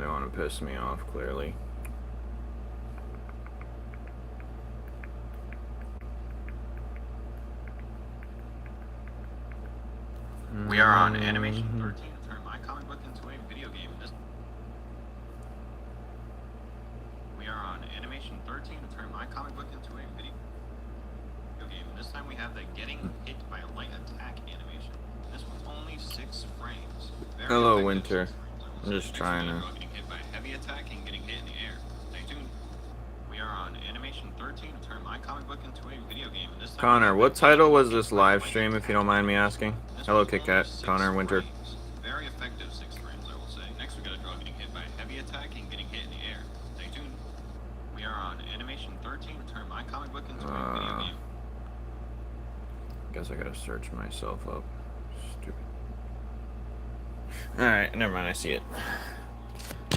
They want to piss me off, clearly. We are on Animation 13 to turn my comic book into a video game. We are on Animation 13 to turn my comic book into a video game. This time we have the getting hit by a light attack animation. This one's only 6 frames. Hello, Winter. I'm just trying to... Getting hit by a heavy attack and getting hit in the air. Stay tuned. We are on Animation 13 to turn my comic book into a video game. This time Connor, what title was this live stream, if you don't mind me asking? Hello, Kit Kat. Connor, Winter. Very effective 6 frames, I will say. Next, we got a draw getting hit by a heavy attack and getting hit in the air. Stay tuned. We are on Animation 13 to turn my comic book into a video game. Guess I gotta search myself up. Stupid. Alright, never mind, I see it.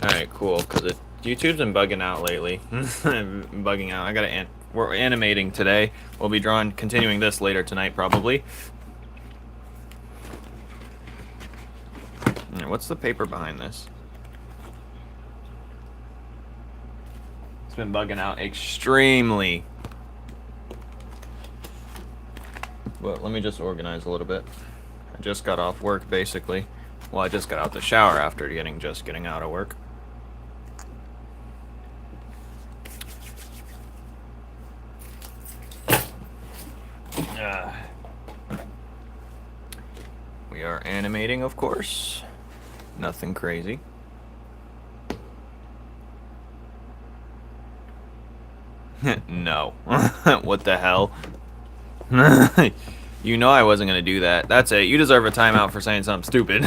Alright, cool, because YouTube's been bugging out lately. Bugging out. We're animating today. We'll be continuing this later tonight, probably. What's the paper behind this? It's been bugging out extremely. Well, let me just organize a little bit. I just got off work, basically. Well, I just got out the shower after getting out of work. We are animating, of course. Nothing crazy. No. What the hell? You know I wasn't gonna do that. That's it. You deserve a timeout for saying something stupid.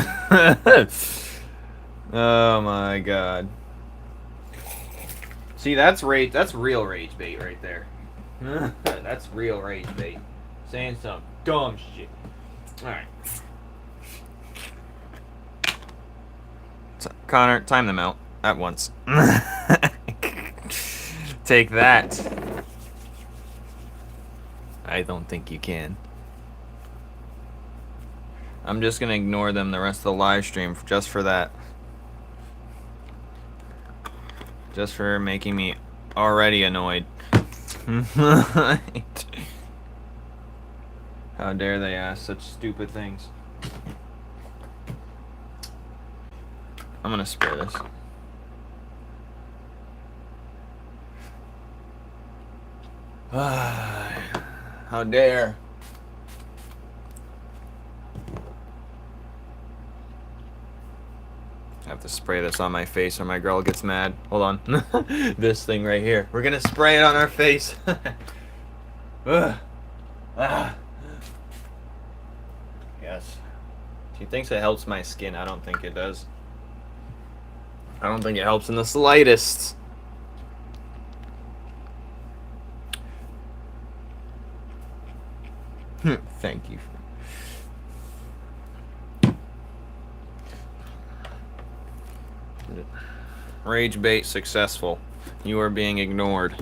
Oh my god. See, that's real rage bait right there. That's real rage bait. Saying some dumb shit. Alright. Connor, time them out at once. Take that. I don't think you can. I'm just gonna ignore them the rest of the live stream just for that. Just for making me already annoyed. How dare they ask such stupid things. I'm gonna spray this. How dare. I have to spray this on my face or my girl gets mad. Hold on. This thing right here. We're gonna spray it on our face. Yes. She thinks it helps my skin. I don't think it does. I don't think it helps in the slightest. Thank you. Rage bait successful. You are being ignored.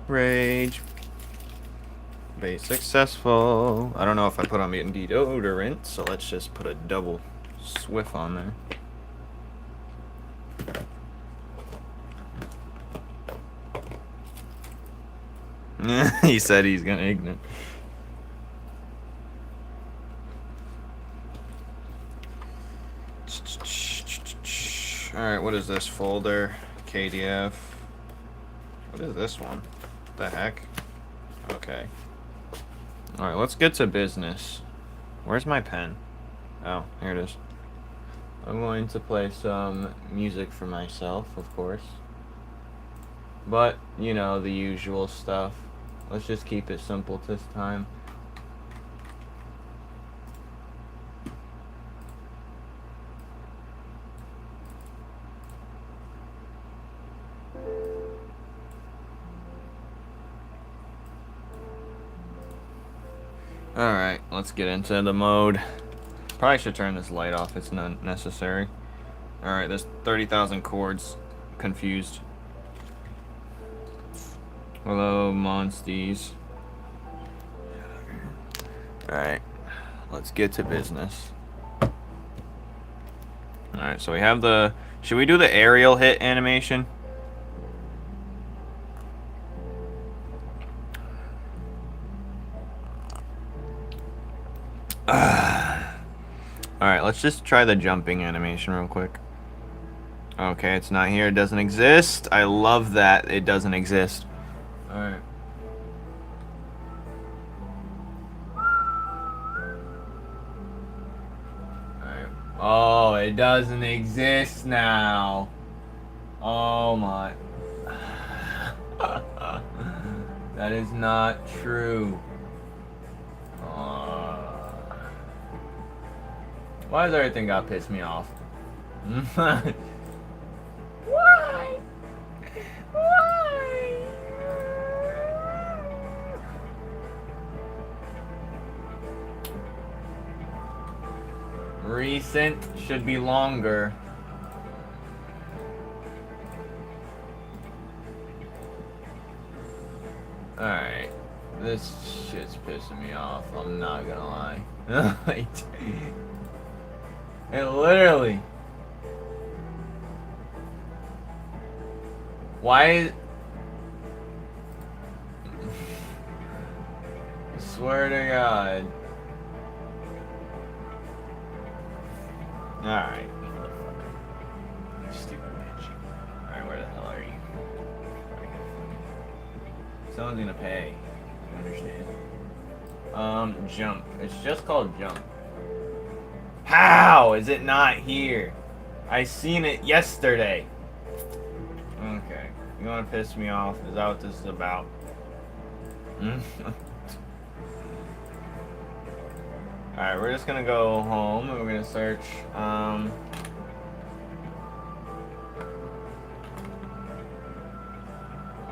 Rage bait successful. I don't know if I put on deodorant, so let's just put a double swift on there. He said he's gonna ignore. Alright, what is this folder? KDF. What is this one? What the heck? Okay. Alright, let's get to business. Where's my pen? Oh, here it is. I'm going to play some music for myself, of course. But, you know, the usual stuff. Let's just keep it simple this time. Alright, let's get into the mode. Probably should turn this light off, it's not necessary. Alright, there's 30,000 chords. Confused. Hello, monsties. Alright, let's get to business. Alright, so we have the... Should we do the aerial hit animation? Alright, let's just try the jumping animation real quick. Okay, it's not here. It doesn't exist. I love that it doesn't exist. Alright. Alright. Oh, it doesn't exist now. Oh my. That is not true. Why does everything got piss me off? Why? Why? Recent should be longer. Alright. This shit's pissing me off. I'm not gonna lie. It literally. Why is... I swear to God. Alright. Stupid bitch. Alright, where the hell are you? Someone's gonna pay. I understand. Jump. It's just called jump. How is it not here? I seen it yesterday. Okay. You wanna piss me off? Is that what this is about? Alright, we're just gonna go home and we're gonna search,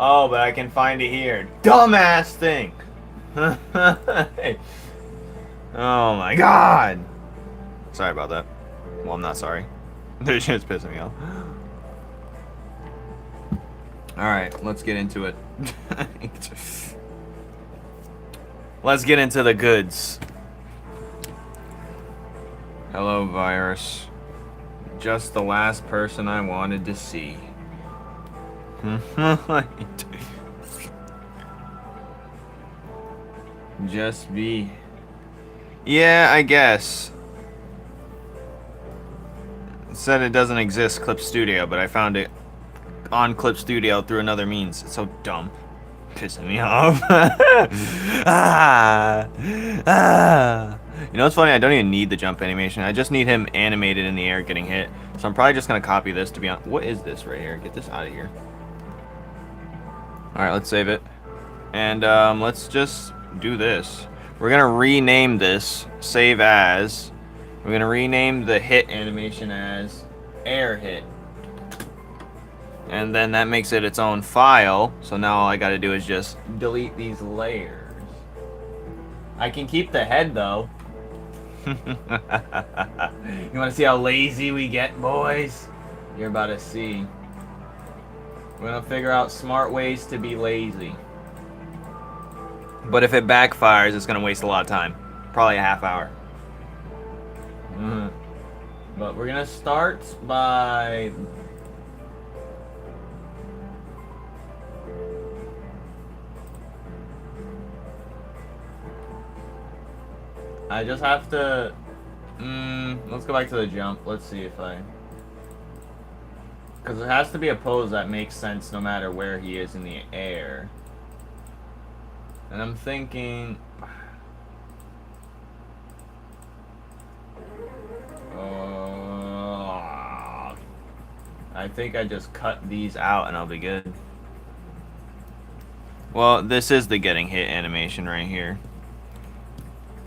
Oh, but I can find it here. Dumbass thing! Oh my God! Sorry about that. Well, I'm not sorry. This shit's pissing me off. Alright, let's get into it. Let's get into the goods. Hello, virus. Just the last person I wanted to see. Just be... Yeah, I guess. It said it doesn't exist, Clip Studio, but I found it on Clip Studio through another means. It's so dumb. Pissing me off. You know what's funny? I don't even need the jump animation. I just need him animated in the air getting hit. So I'm probably just going to copy this to be on... What is this right here? Get this out of here. Alright, let's save it. And let's just do this. We're going to rename this. Save as. We're going to rename the hit animation as air hit. And then that makes it its own file. So now all I got to do is just delete these layers. I can keep the head though. You want to see how lazy we get, boys? You're about to see. We're going to figure out smart ways to be lazy. But if it backfires, it's going to waste a lot of time. Probably a half hour. But we're going to start by... I just have to... let's go back to the jump. Let's see if I... Because it has to be a pose that makes sense no matter where he is in the air. And I'm thinking... I think I just cut these out and I'll be good. Well, this is the getting hit animation right here.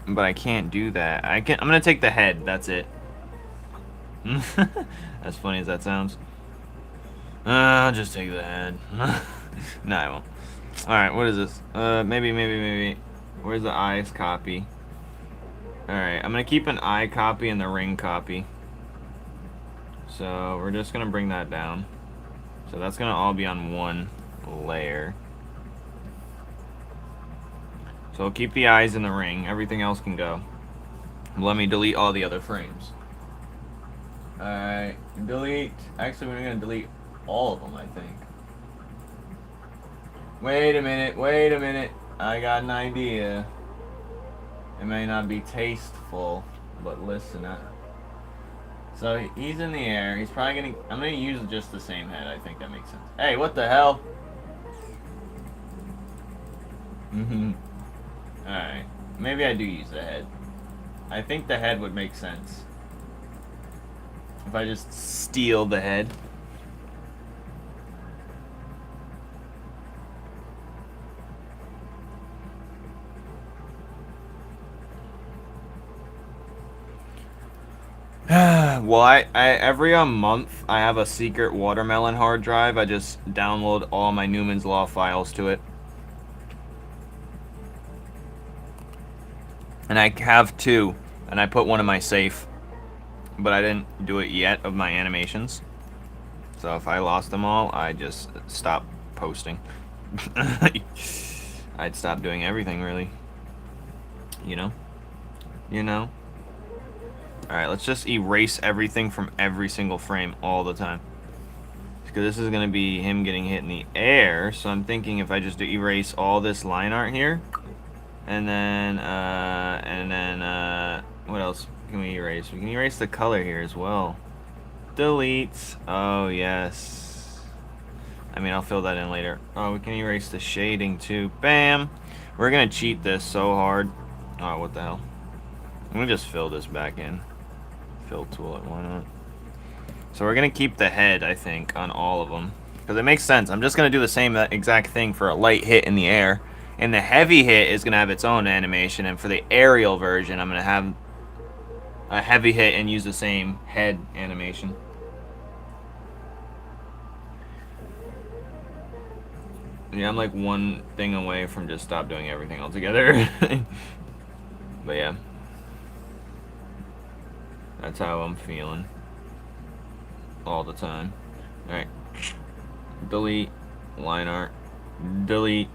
But I can't do that. I'm gonna take the head, that's it. As funny as that sounds. I'll just take the head. No, I won't. Alright, what is this? Maybe. Where's the eyes copy? Alright, I'm gonna keep an eye copy and the ring copy. So we're just gonna bring that down. So that's gonna all be on one layer. So keep the eyes in the ring. Everything else can go. Let me delete all the other frames. Alright, delete. Actually, we're going to delete all of them, I think. Wait a minute. I got an idea. It may not be tasteful, but listen up. So he's in the air. He's probably gonna. I'm gonna use just the same head. I think that makes sense. Hey, what the hell? Alright. Maybe I do use the head. I think the head would make sense. If I just steal the head. Well, I every month I have a secret watermelon hard drive. I just download all my Numen's Law files to it. And I have 2, and I put one in my safe. But I didn't do it yet of my animations. So if I lost them all, I just stop posting. I'd stop doing everything, really. You know? Alright, let's just erase everything from every single frame all the time. Because this is going to be him getting hit in the air. So I'm thinking if I just erase all this line art here. And then, what else can we erase? We can erase the color here as well. Delete. Oh, yes. I mean, I'll fill that in later. Oh, we can erase the shading too. Bam! We're going to cheat this so hard. Oh, what the hell. I'm going to just fill this back in. Fill tool it, why not? So we're going to keep the head, I think, on all of them. Because it makes sense. I'm just going to do the same exact thing for a light hit in the air. And the heavy hit is going to have its own animation. And for the aerial version, I'm going to have a heavy hit and use the same head animation. Yeah, I'm like one thing away from just stop doing everything altogether. But yeah. That's how I'm feeling. All the time. Alright. Delete. Line art. Delete.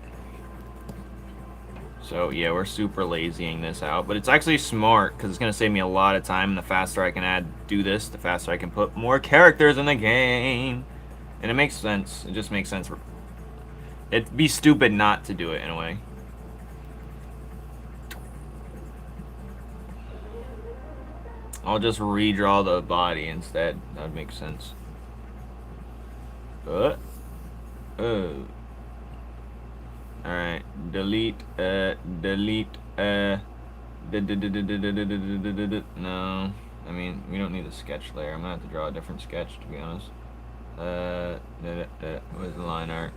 So yeah, we're super lazying this out. But it's actually smart, because it's going to save me a lot of time. And the faster I can do this, the faster I can put more characters in the game. And it makes sense. It just makes sense. It'd be stupid not to do it in a way. I'll just redraw the body instead. That would make sense. Alright. Delete. Delete. No. I mean, we don't need a sketch layer. I'm gonna have to draw a different sketch, to be honest. Where's the line art?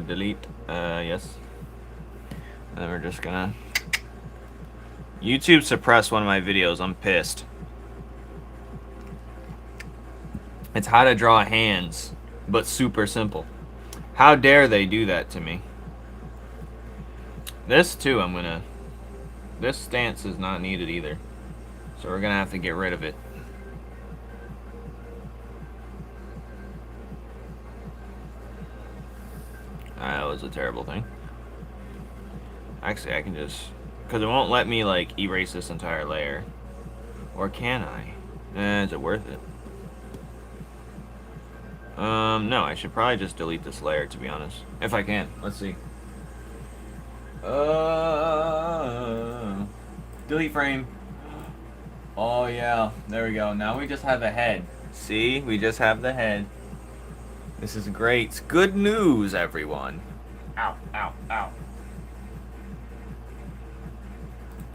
Delete. Yes. And then we're just gonna... YouTube suppressed one of my videos. I'm pissed. It's how to draw hands, but super simple. How dare they do that to me? This too, I'm gonna... This stance is not needed either. So we're gonna have to get rid of it. That was a terrible thing. Actually, I can just... Because it won't let me, like, erase this entire layer. Or can I? Is it worth it? No, I should probably just delete this layer, to be honest. If I can. Let's see. Delete frame. Oh, yeah. There we go. Now we just have a head. See? We just have the head. This is great. Good news, everyone. Ow, ow, ow.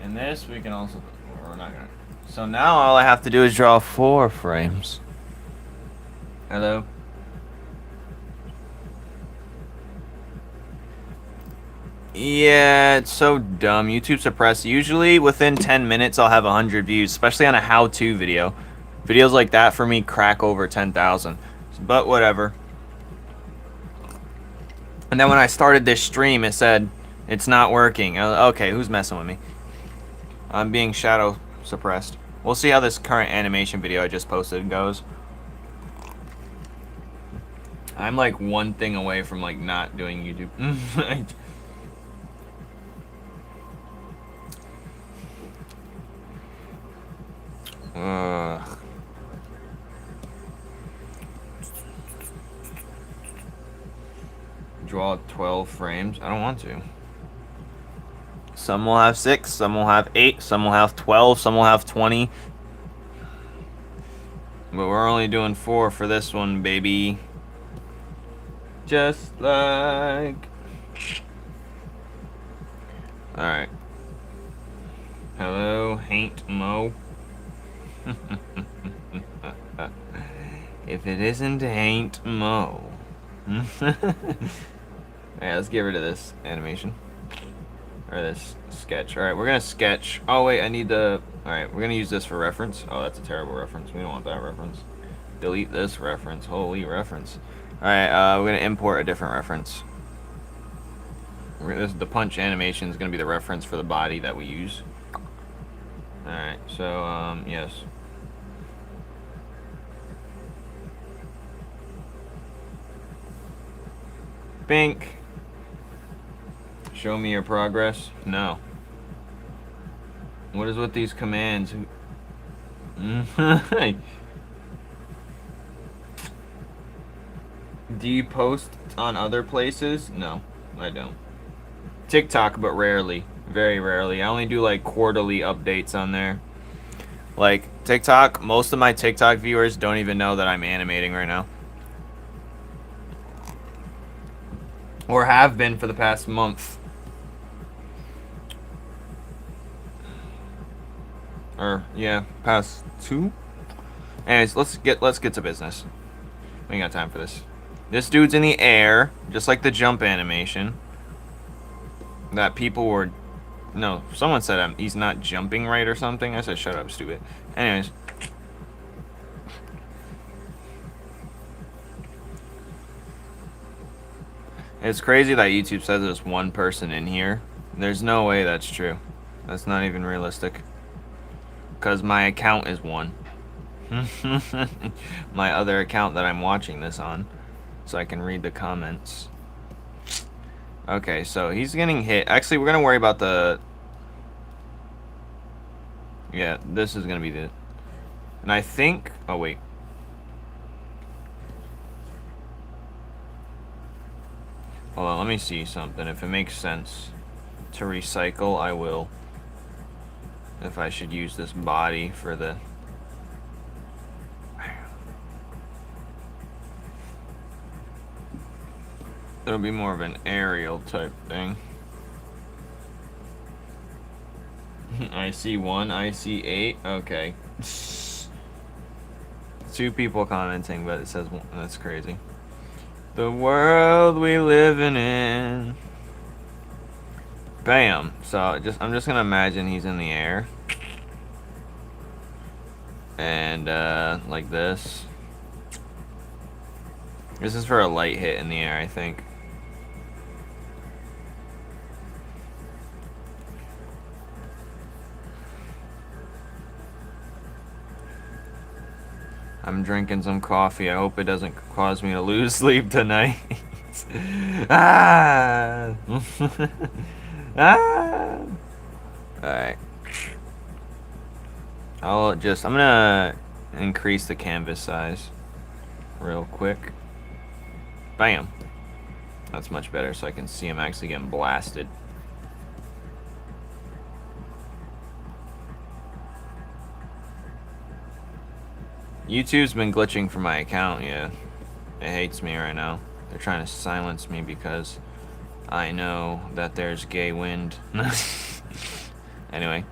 And this we can also... We're not gonna... So now all I have to do is draw 4 frames. Hello? Yeah, it's so dumb. YouTube suppressed. Usually within 10 minutes I'll have 100 views, especially on a how-to video. Videos like that for me crack over 10,000. But whatever. And then when I started this stream, it said, it's not working. Okay, who's messing with me? I'm being shadow suppressed. We'll see how this current animation video I just posted goes. I'm like one thing away from like not doing YouTube. Draw 12 frames. I don't want to. Some will have 6, some will have 8, some will have 12, some will have 20. But we're only doing 4 for this one, baby. Just like... Alright. Hello, Haint Mo. If it isn't Haint Mo. Alright, let's get rid of this animation. Or this sketch. Alright, we're gonna sketch. Oh, wait, I need the... Alright, we're gonna use this for reference. Oh, that's a terrible reference. We don't want that reference. Delete this reference. Holy reference. Alright, we're gonna import a different reference. The punch animation is gonna be the reference for the body that we use. Alright, so, yes. Bink. Show me your progress. No. What is with these commands? Do you post on other places? No, I don't. TikTok, but rarely. Very rarely. I only do like quarterly updates on there. Like, TikTok, most of my TikTok viewers don't even know that I'm animating right now. Or have been for the past month. Or, yeah, past 2? Anyways, let's get to business. We ain't got time for this. This dude's in the air, just like the jump animation. That people were... No, someone said he's not jumping right or something. I said, shut up, stupid. Anyways. It's crazy that YouTube says there's one person in here. There's no way that's true. That's not even realistic. Because my account is 1. My other account that I'm watching this on. So I can read the comments. Okay, so he's getting hit. Actually, we're going to worry about the... Yeah, this is going to be the... And I think... Oh, wait. Hold on, let me see something. If it makes sense to recycle, I will. If I should use this body for the... It'll be more of an aerial type thing. I see 1, I see 8. Okay. 2 people commenting, but it says 1. That's crazy. The world we living in. Bam. So I'm just gonna imagine he's in the air. And like this. This is for a light hit in the air, I think. I'm drinking some coffee. I hope it doesn't cause me to lose sleep tonight. Ah! Ah! Alright. I'm gonna increase the canvas size real quick. Bam. That's much better so I can see him actually getting blasted. YouTube's been glitching for my account, yeah. It hates me right now. They're trying to silence me because I know that there's gay wind. Anyway.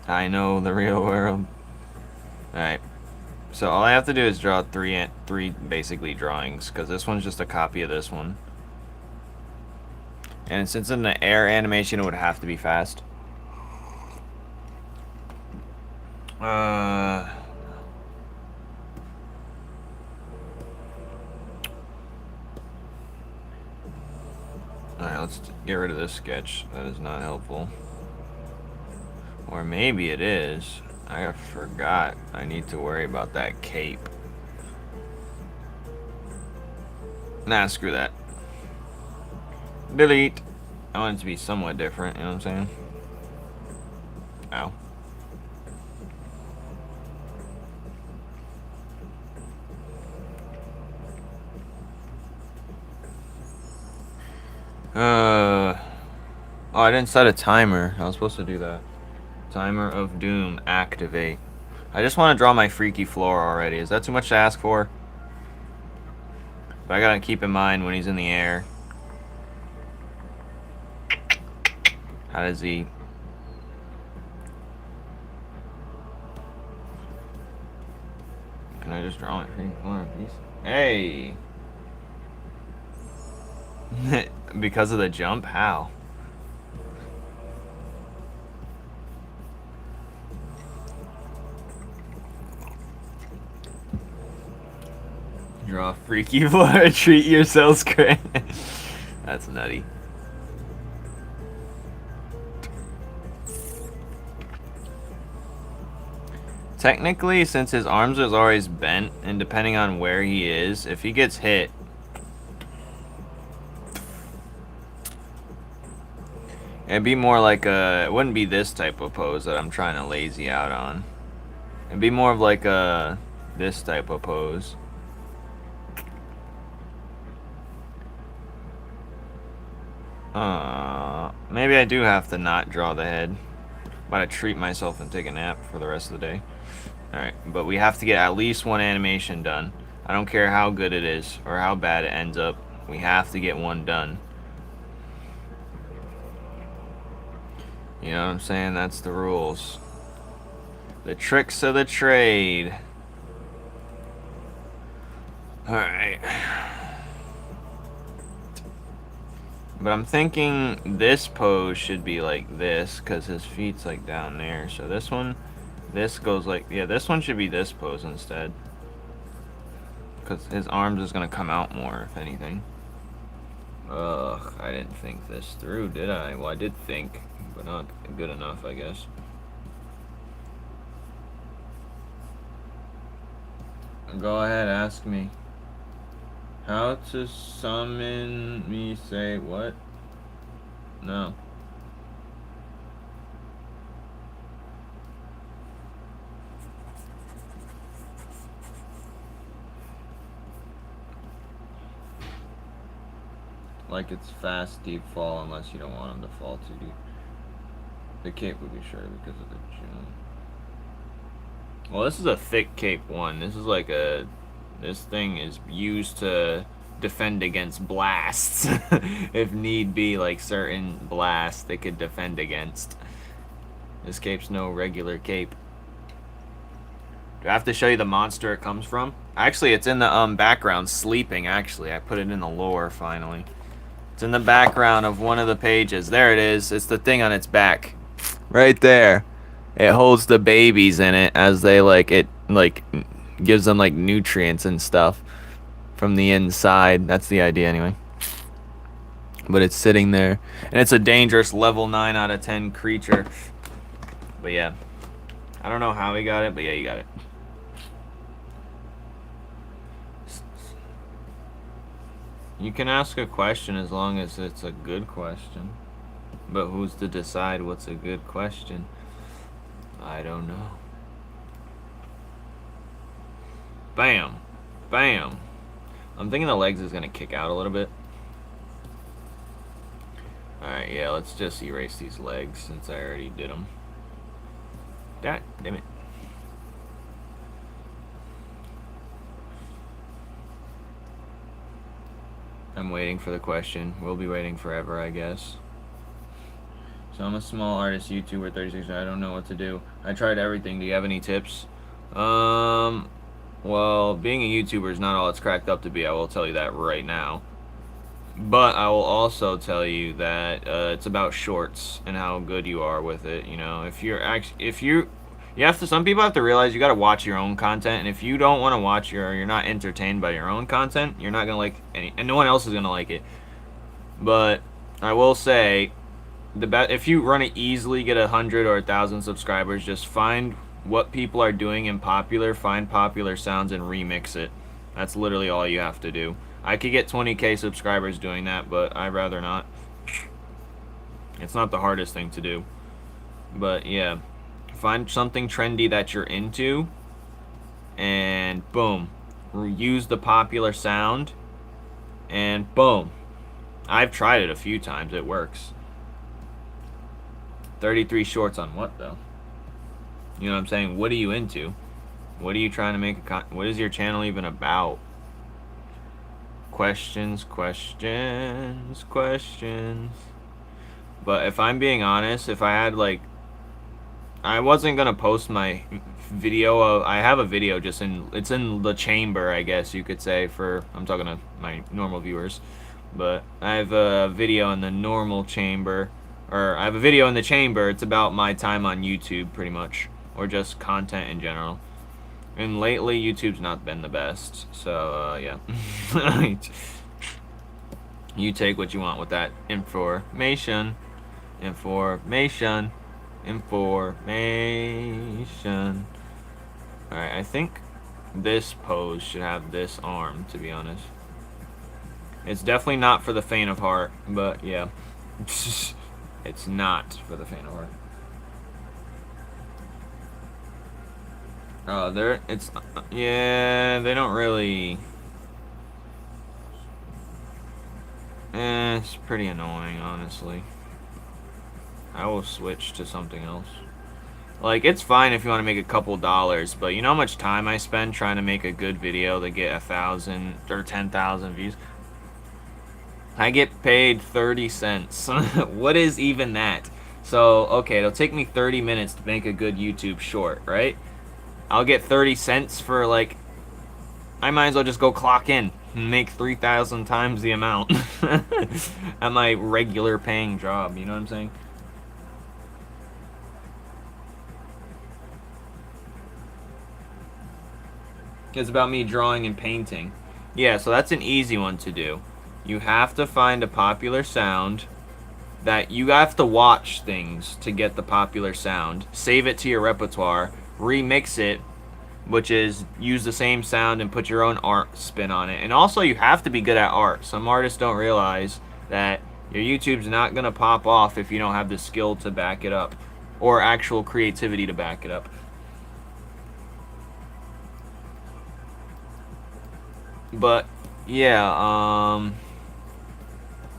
I know the real world. Alright. So all I have to do is draw three basically drawings, because this one's just a copy of this one. And since in the air animation, it would have to be fast. Alright, let's get rid of this sketch. That is not helpful. Or maybe it is. I forgot. I need to worry about that cape. Nah, screw that. Delete. I want it to be somewhat different, you know what I'm saying? Ow. Oh, I didn't set a timer. I was supposed to do that. Timer of Doom, activate. I just want to draw my freaky floor already. Is that too much to ask for? But I gotta keep in mind when he's in the air. How does he... Can I just draw my freaky floor in peace? Hey! Because of the jump? How? Draw freaky floor, treat yourselves great. That's nutty. Technically, since his arms is always bent, and depending on where he is, if he gets hit... It'd be more like a... It wouldn't be this type of pose that I'm trying to lazy out on. It'd be more of like a... This type of pose. Maybe I do have to not draw the head. I'm about to treat myself and take a nap for the rest of the day. Alright, but we have to get at least one animation done. I don't care how good it is or how bad it ends up. We have to get one done. You know what I'm saying? That's the rules. The tricks of the trade. Alright. But I'm thinking this pose should be like this, because his feet's like down there. So this one, this goes like, yeah, this one should be this pose instead. Because his arms is going to come out more, if anything. Ugh, I didn't think this through, did I? Well, I did think, but not good enough, I guess. Go ahead, ask me. How to summon me, say what? No. Like it's fast, deep fall, unless you don't want him to fall too deep. The cape would be shorter because of the jump. Well, this is a thick cape one. This is like a... This thing is used to defend against blasts. If need be, like certain blasts they could defend against. This cape's no regular cape. Do I have to show you the monster it comes from? Actually, it's in the background, sleeping, actually. I put it in the lore, finally. It's in the background of one of the pages. There it is. It's the thing on its back. Right there. It holds the babies in it as they, like, it, like... gives them like nutrients and stuff from the inside. That's the idea anyway. But it's sitting there, and it's a dangerous level 9 out of 10 creature. But yeah, I don't know how he got it, but yeah, he got it. You can ask a question as long as it's a good question. But who's to decide what's a good question? I don't know. Bam. Bam. I'm thinking the legs is going to kick out a little bit. Alright, yeah, let's just erase these legs since I already did them. God damn it. I'm waiting for the question. We'll be waiting forever, I guess. So I'm a small artist, YouTuber, 36. I don't know what to do. I tried everything. Do you have any tips? Well, being a YouTuber is not all it's cracked up to be. I will tell you that right now. But I will also tell you that it's about shorts and how good you are with it. You know, if you're actually, you have to. Some people have to realize you got to watch your own content, and if you don't want to watch you're not entertained by your own content, you're not gonna like any, and no one else is gonna like it. But I will say, if you run it easily, get 100 or 1,000 subscribers, just find what people are doing in popular, find popular sounds and remix it. That's literally all you have to do. I could get 20k subscribers doing that, but I'd rather not. It's not the hardest thing to do. But yeah, find something trendy that you're into, and boom, use the popular sound, and boom, I've tried it a few times. It works. 33 shorts on what, though? You know what I'm saying? What are you into? What are you trying to make what is your channel even about? Questions, questions, questions. But if I'm being honest, if I had, like, I wasn't gonna post my video of, I have a video just in, it's in the chamber, I guess you could say, for, I'm talking to my normal viewers, but I have a video in the normal chamber, or I have a video in the chamber. It's about my time on YouTube, pretty much, or just content in general. And lately, YouTube's not been the best, so, yeah. You take what you want with that information. Information. Information. Alright, I think this pose should have this arm, to be honest. It's definitely not for the faint of heart, but yeah. It's not for the faint of heart. Oh, yeah, they don't really... it's pretty annoying, honestly. I will switch to something else. Like, it's fine if you want to make a couple dollars, but you know how much time I spend trying to make a good video to get 1,000 or 10,000 views? I get paid 30 cents. What is even that? So, okay, it'll take me 30 minutes to make a good YouTube short, right? I'll get 30 cents for, like, I might as well just go clock in and make 3,000 times the amount at my regular paying job, you know what I'm saying? It's about me drawing and painting. Yeah, so that's an easy one to do. You have to find a popular sound that you have to watch things to get the popular sound. Save it to your repertoire. Remix it, which is use the same sound and put your own art spin on it. And also, you have to be good at art. Some artists don't realize that your YouTube's not going to pop off if you don't have the skill to back it up, or actual creativity to back it up. But yeah,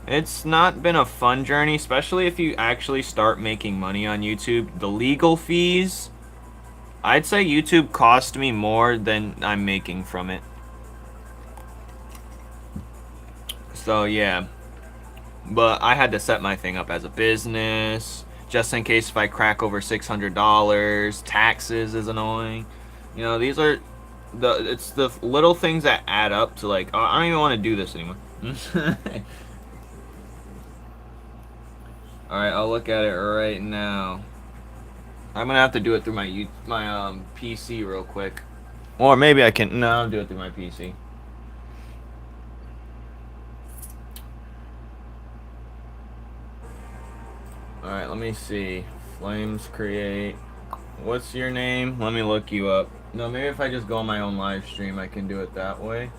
it's not been a fun journey, especially if you actually start making money on YouTube. The legal fees, I'd say YouTube cost me more than I'm making from it. So yeah, but I had to set my thing up as a business, just in case if I crack over $600. Taxes is annoying. You know, these are it's the little things that add up to, like, oh, I don't even want to do this anymore. Alright, I'll look at it right now. I'm gonna have to do it through my PC real quick. Or maybe I can, no, I'll do it through my PC. Alright, let me see. FlamesCreate. What's your name? Let me look you up. No, maybe if I just go on my own live stream, I can do it that way.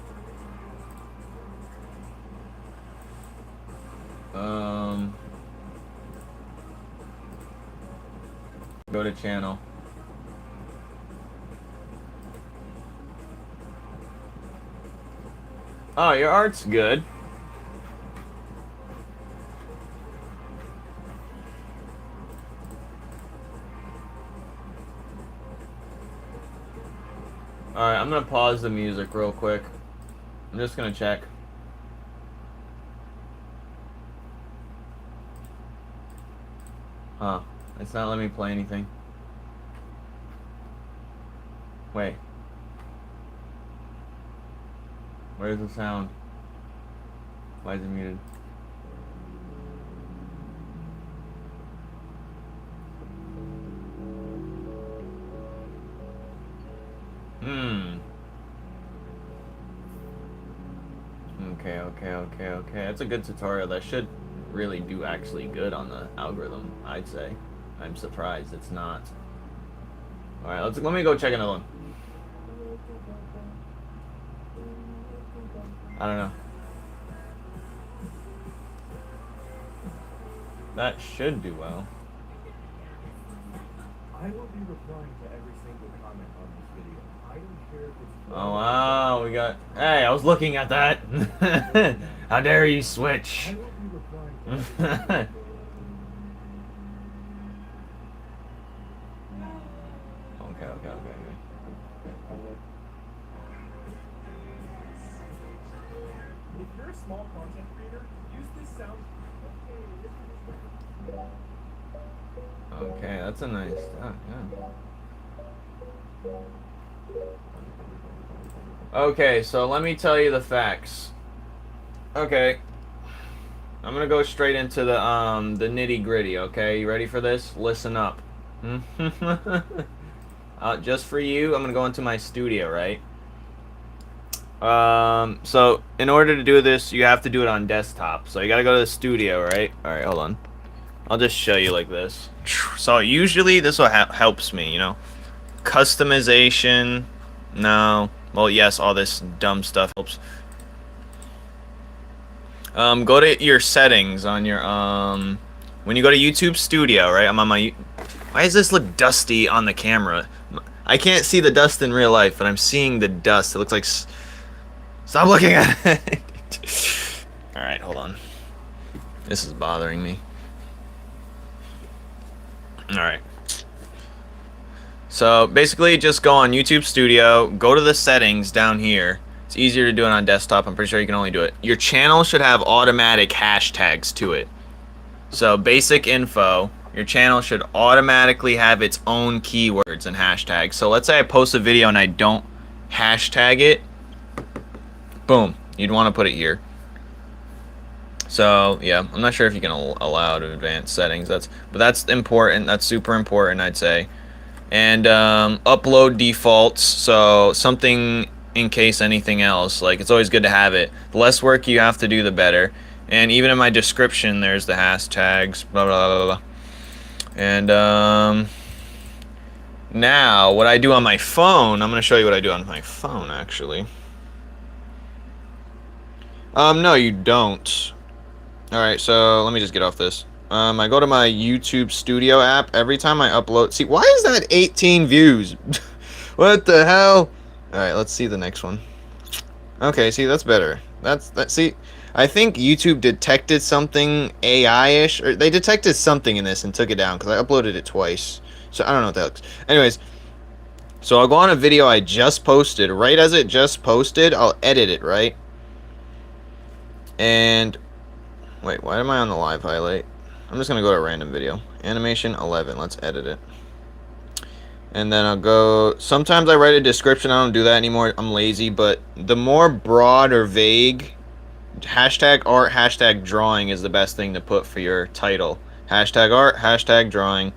Go to channel. Oh, your art's good. Alright, I'm gonna pause the music real quick. I'm just gonna check. Huh. It's not letting me play anything. Wait. Where's the sound? Why is it muted? Okay. That's a good tutorial. That should really do actually good on the algorithm, I'd say. I'm surprised it's not. Alright, let me go check another one. I don't know. That should do well. I will be replying to every single comment on this video. I don't care if it's... Oh wow, we got... Hey, I was looking at that! How dare you switch? Okay. If you're a small content creator, use this sound. Okay, that's a nice. Oh, yeah. Okay, so let me tell you the facts. Okay, I'm gonna go straight into the nitty gritty. Okay, you ready for this? Listen up. Just for you, I'm gonna go into my studio, right? So in order to do this, you have to do it on desktop. So you gotta go to the studio, right? All right, hold on. I'll just show you like this. So usually this will helps me, you know. Customization. No. Well, yes, all this dumb stuff helps. Go to your settings on your when you go to YouTube Studio, right? I'm on my. Why does this look dusty on the camera? I can't see the dust in real life, but I'm seeing the dust. It looks like. Stop looking at it. All right, hold on. This is bothering me. All right. So basically, just go on YouTube Studio, go to the settings down here. It's easier to do it on desktop. I'm pretty sure you can only do it. Your channel should have automatic hashtags to it. So basic info, your channel should automatically have its own keywords and hashtags. So let's say I post a video and I don't hashtag it. Boom, you'd want to put it here. So yeah, I'm not sure if you can allow to advanced settings. But that's important. That's super important, I'd say. And upload defaults, so something in case anything else. Like, it's always good to have it. The less work you have to do, the better. And even in my description, there's the hashtags, blah blah blah blah. And now what I do on my phone, I'm gonna show you what I do on my phone actually. No, you don't. All right, so let me just get off this. I go to my YouTube Studio app. Every time I upload... See, why is that 18 views? What the hell? Alright, let's see the next one. Okay, see, that's better. See, I think YouTube detected something AI-ish. Or they detected something in this and took it down, because I uploaded it twice. So, I don't know what that looks... Anyways, so I'll go on a video I just posted. Right as it just posted, I'll edit it, right? And... Wait, why am I on the live highlight? I'm just going to go to a random video. Animation 11. Let's edit it. And then I'll go... Sometimes I write a description. I don't do that anymore. I'm lazy. But the more broad or vague... Hashtag art, hashtag drawing is the best thing to put for your title. Hashtag art, hashtag drawing.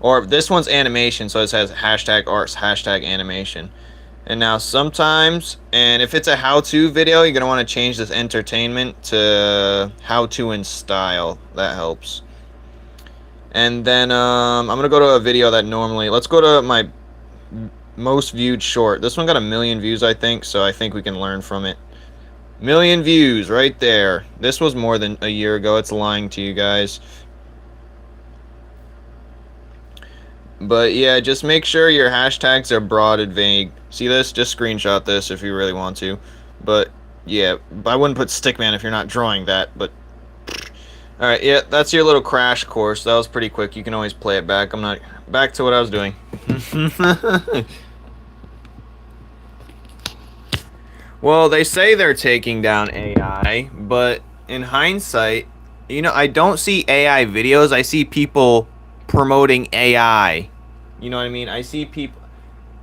Or this one's animation, so it says hashtag arts, hashtag animation. And now sometimes, and if it's a how-to video, you're going to want to change this entertainment to how-to in style. That helps. And then I'm going to go to a video that normally... Let's go to my most viewed short. This one got 1 million views, I think, so I think we can learn from it. 1 million views right there. This was more than a year ago. It's lying to you guys. But yeah, just make sure your hashtags are broad and vague. See this? Just screenshot this if you really want to. But yeah, I wouldn't put Stickman if you're not drawing that. But alright, yeah, that's your little crash course. That was pretty quick. You can always play it back. I'm not... Back to what I was doing. Well, they say they're taking down AI, but in hindsight, you know, I don't see AI videos. I see people promoting AI. You know what I mean? I see people...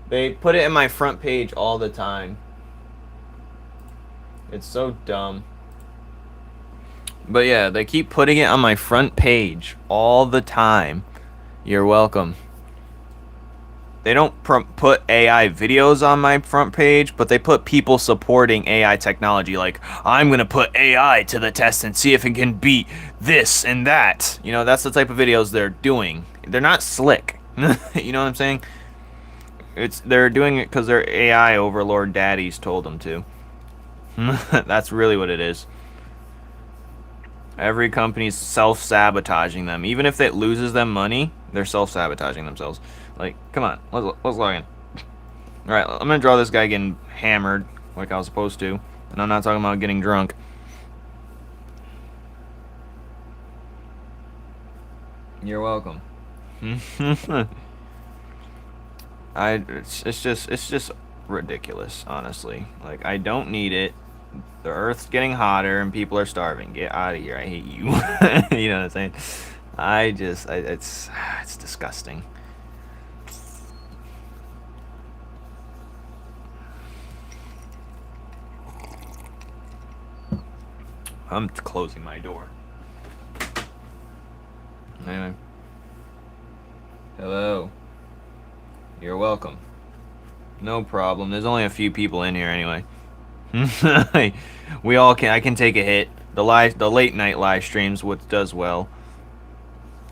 They put it in my front page all the time. It's so dumb. But yeah, they keep putting it on my front page all the time. You're welcome. They don't put AI videos on my front page, but they put people supporting AI technology. Like, I'm going to put AI to the test and see if it can beat this and that. You know, that's the type of videos they're doing. They're not slick. You know what I'm saying? They're doing it because their AI overlord daddies told them to. That's really what it is. Every company's self-sabotaging them. Even if it loses them money, they're self-sabotaging themselves. Like, come on, let's log in. Alright, I'm gonna draw this guy getting hammered, like I was supposed to. And I'm not talking about getting drunk. You're welcome. It's just ridiculous, honestly. Like, I don't need it. The Earth's getting hotter and people are starving. Get out of here. I hate you. You know what I'm saying? It's disgusting. I'm closing my door. Anyway. Hello. You're welcome. No problem. There's only a few people in here anyway. We all can. I can take a hit. The late night live streams what does well.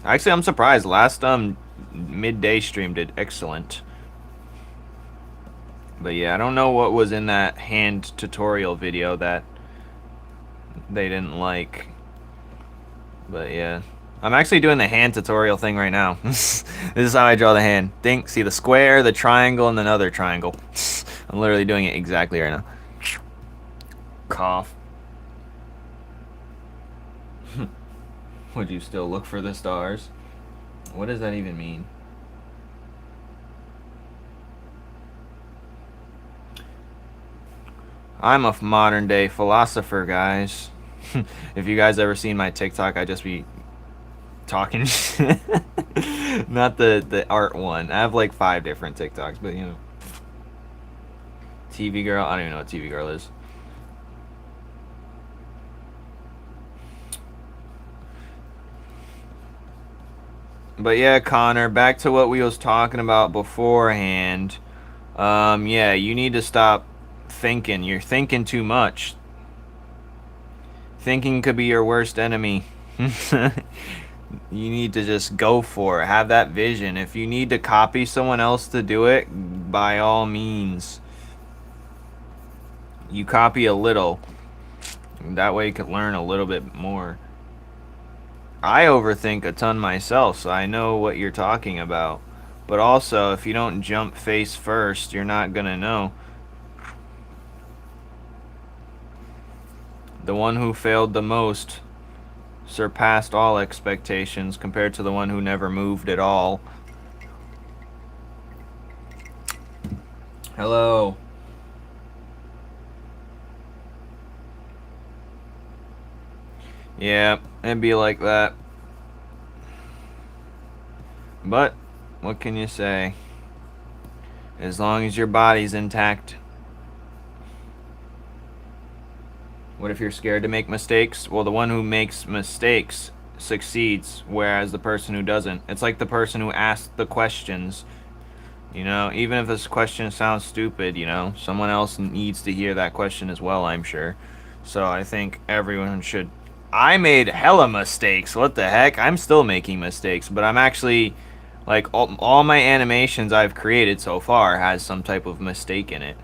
Actually, I'm surprised. Last midday stream did excellent. But yeah, I don't know what was in that hand tutorial video that they didn't like. But yeah. I'm actually doing the hand tutorial thing right now. This is how I draw the hand. See the square, the triangle, and another triangle. I'm literally doing it exactly right now. Cough. Would you still look for the stars? What does that even mean? I'm a modern day philosopher, guys. If you guys ever seen my TikTok, I just be talking. Not the art one. I have like 5 different TikToks, but you know. TV girl. I don't even know what TV girl is. But yeah, Connor, back to what we was talking about beforehand. Yeah, you need to stop thinking. You're thinking too much. Thinking could be your worst enemy. You need to just go for it. Have that vision. If you need to copy someone else to do it, by all means. You copy a little. That way you can learn a little bit more. I overthink a ton myself, so I know what you're talking about. But also, if you don't jump face first, you're not gonna know. The one who failed the most surpassed all expectations compared to the one who never moved at all. Hello. Yeah, it'd be like that. But, what can you say? As long as your body's intact. What if you're scared to make mistakes? Well, the one who makes mistakes succeeds, whereas the person who doesn't. It's like the person who asked the questions. You know, even if this question sounds stupid, you know, someone else needs to hear that question as well, I'm sure. So I think everyone should. I made hella mistakes. What the heck? I'm still making mistakes, but I'm actually, like, all my animations I've created so far has some type of mistake in it.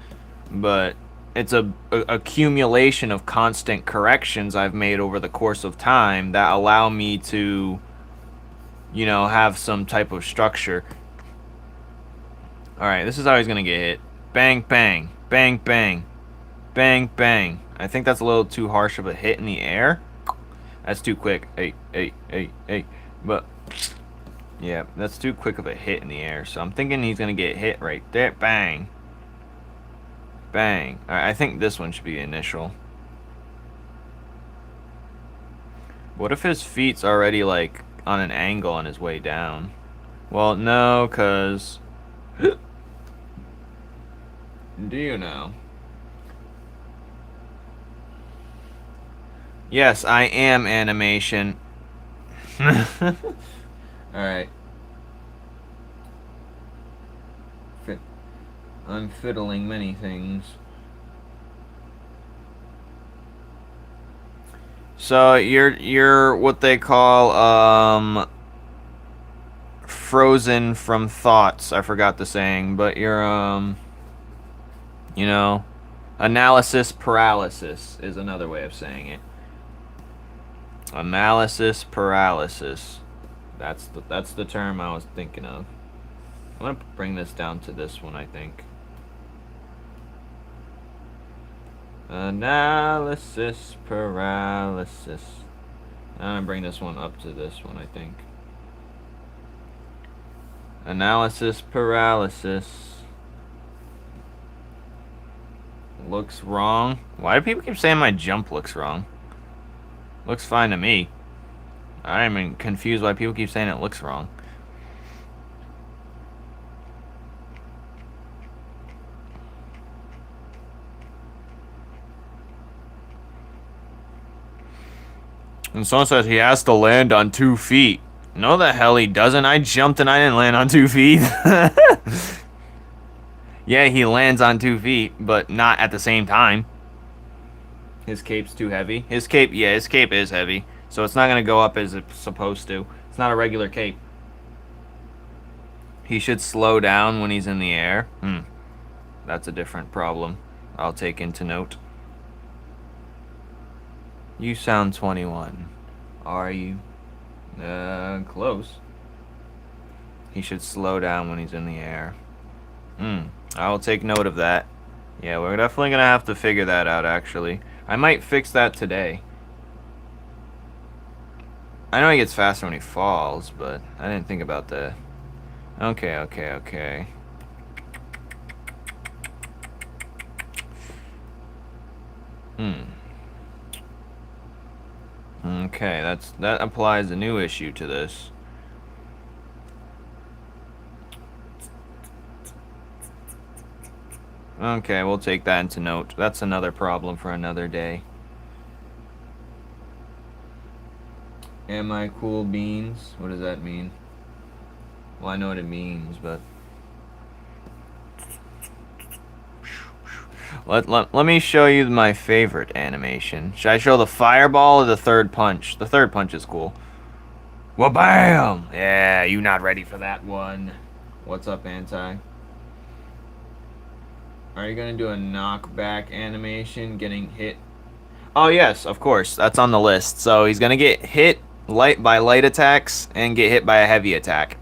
But it's a accumulation of constant corrections I've made over the course of time that allow me to, you know, have some type of structure. Alright, this is how he's gonna get hit. Bang, bang. Bang, bang. Bang, bang. I think that's a little too harsh of a hit in the air. That's too quick. Hey. But, yeah, that's too quick of a hit in the air. So I'm thinking he's gonna get hit right there. Bang. Bang. Alright, I think this one should be initial. What if his feet's already, like, on an angle on his way down? Well, no, because... Do you know? Yes, I am animation. Alright. I'm fiddling many things. So you're what they call frozen from thoughts. I forgot the saying, but you're you know, analysis paralysis is another way of saying it. Analysis paralysis. That's the term I was thinking of. I'm gonna bring this down to this one, I think. Analysis paralysis. I'm gonna bring this one up to this one, I think. Analysis paralysis. Looks wrong. Why do people keep saying my jump looks wrong? Looks fine to me. I'm even confused why people keep saying it looks wrong. And someone says he has to land on 2 feet. No, the hell he doesn't. I jumped and I didn't land on 2 feet. Yeah, he lands on 2 feet, but not at the same time. His cape's too heavy. His cape is heavy. So it's not going to go up as it's supposed to. It's not a regular cape. He should slow down when he's in the air. That's a different problem. I'll take into note. You sound 21. Are you? Close. He should slow down when he's in the air. I will take note of that. Yeah, we're definitely going to have to figure that out, actually. I might fix that today. I know he gets faster when he falls, but I didn't think about that. Okay. Okay, that applies a new issue to this. Okay, we'll take that into note. That's another problem for another day. Am I cool beans? What does that mean? Well, I know what it means, but... Let me show you my favorite animation. Should I show the fireball or the third punch? The third punch is cool. Well, bam! Yeah, you not ready for that one. What's up, Anti? Are you gonna do a knockback animation getting hit? Oh yes, of course. That's on the list. So he's gonna get hit by light attacks and get hit by a heavy attack.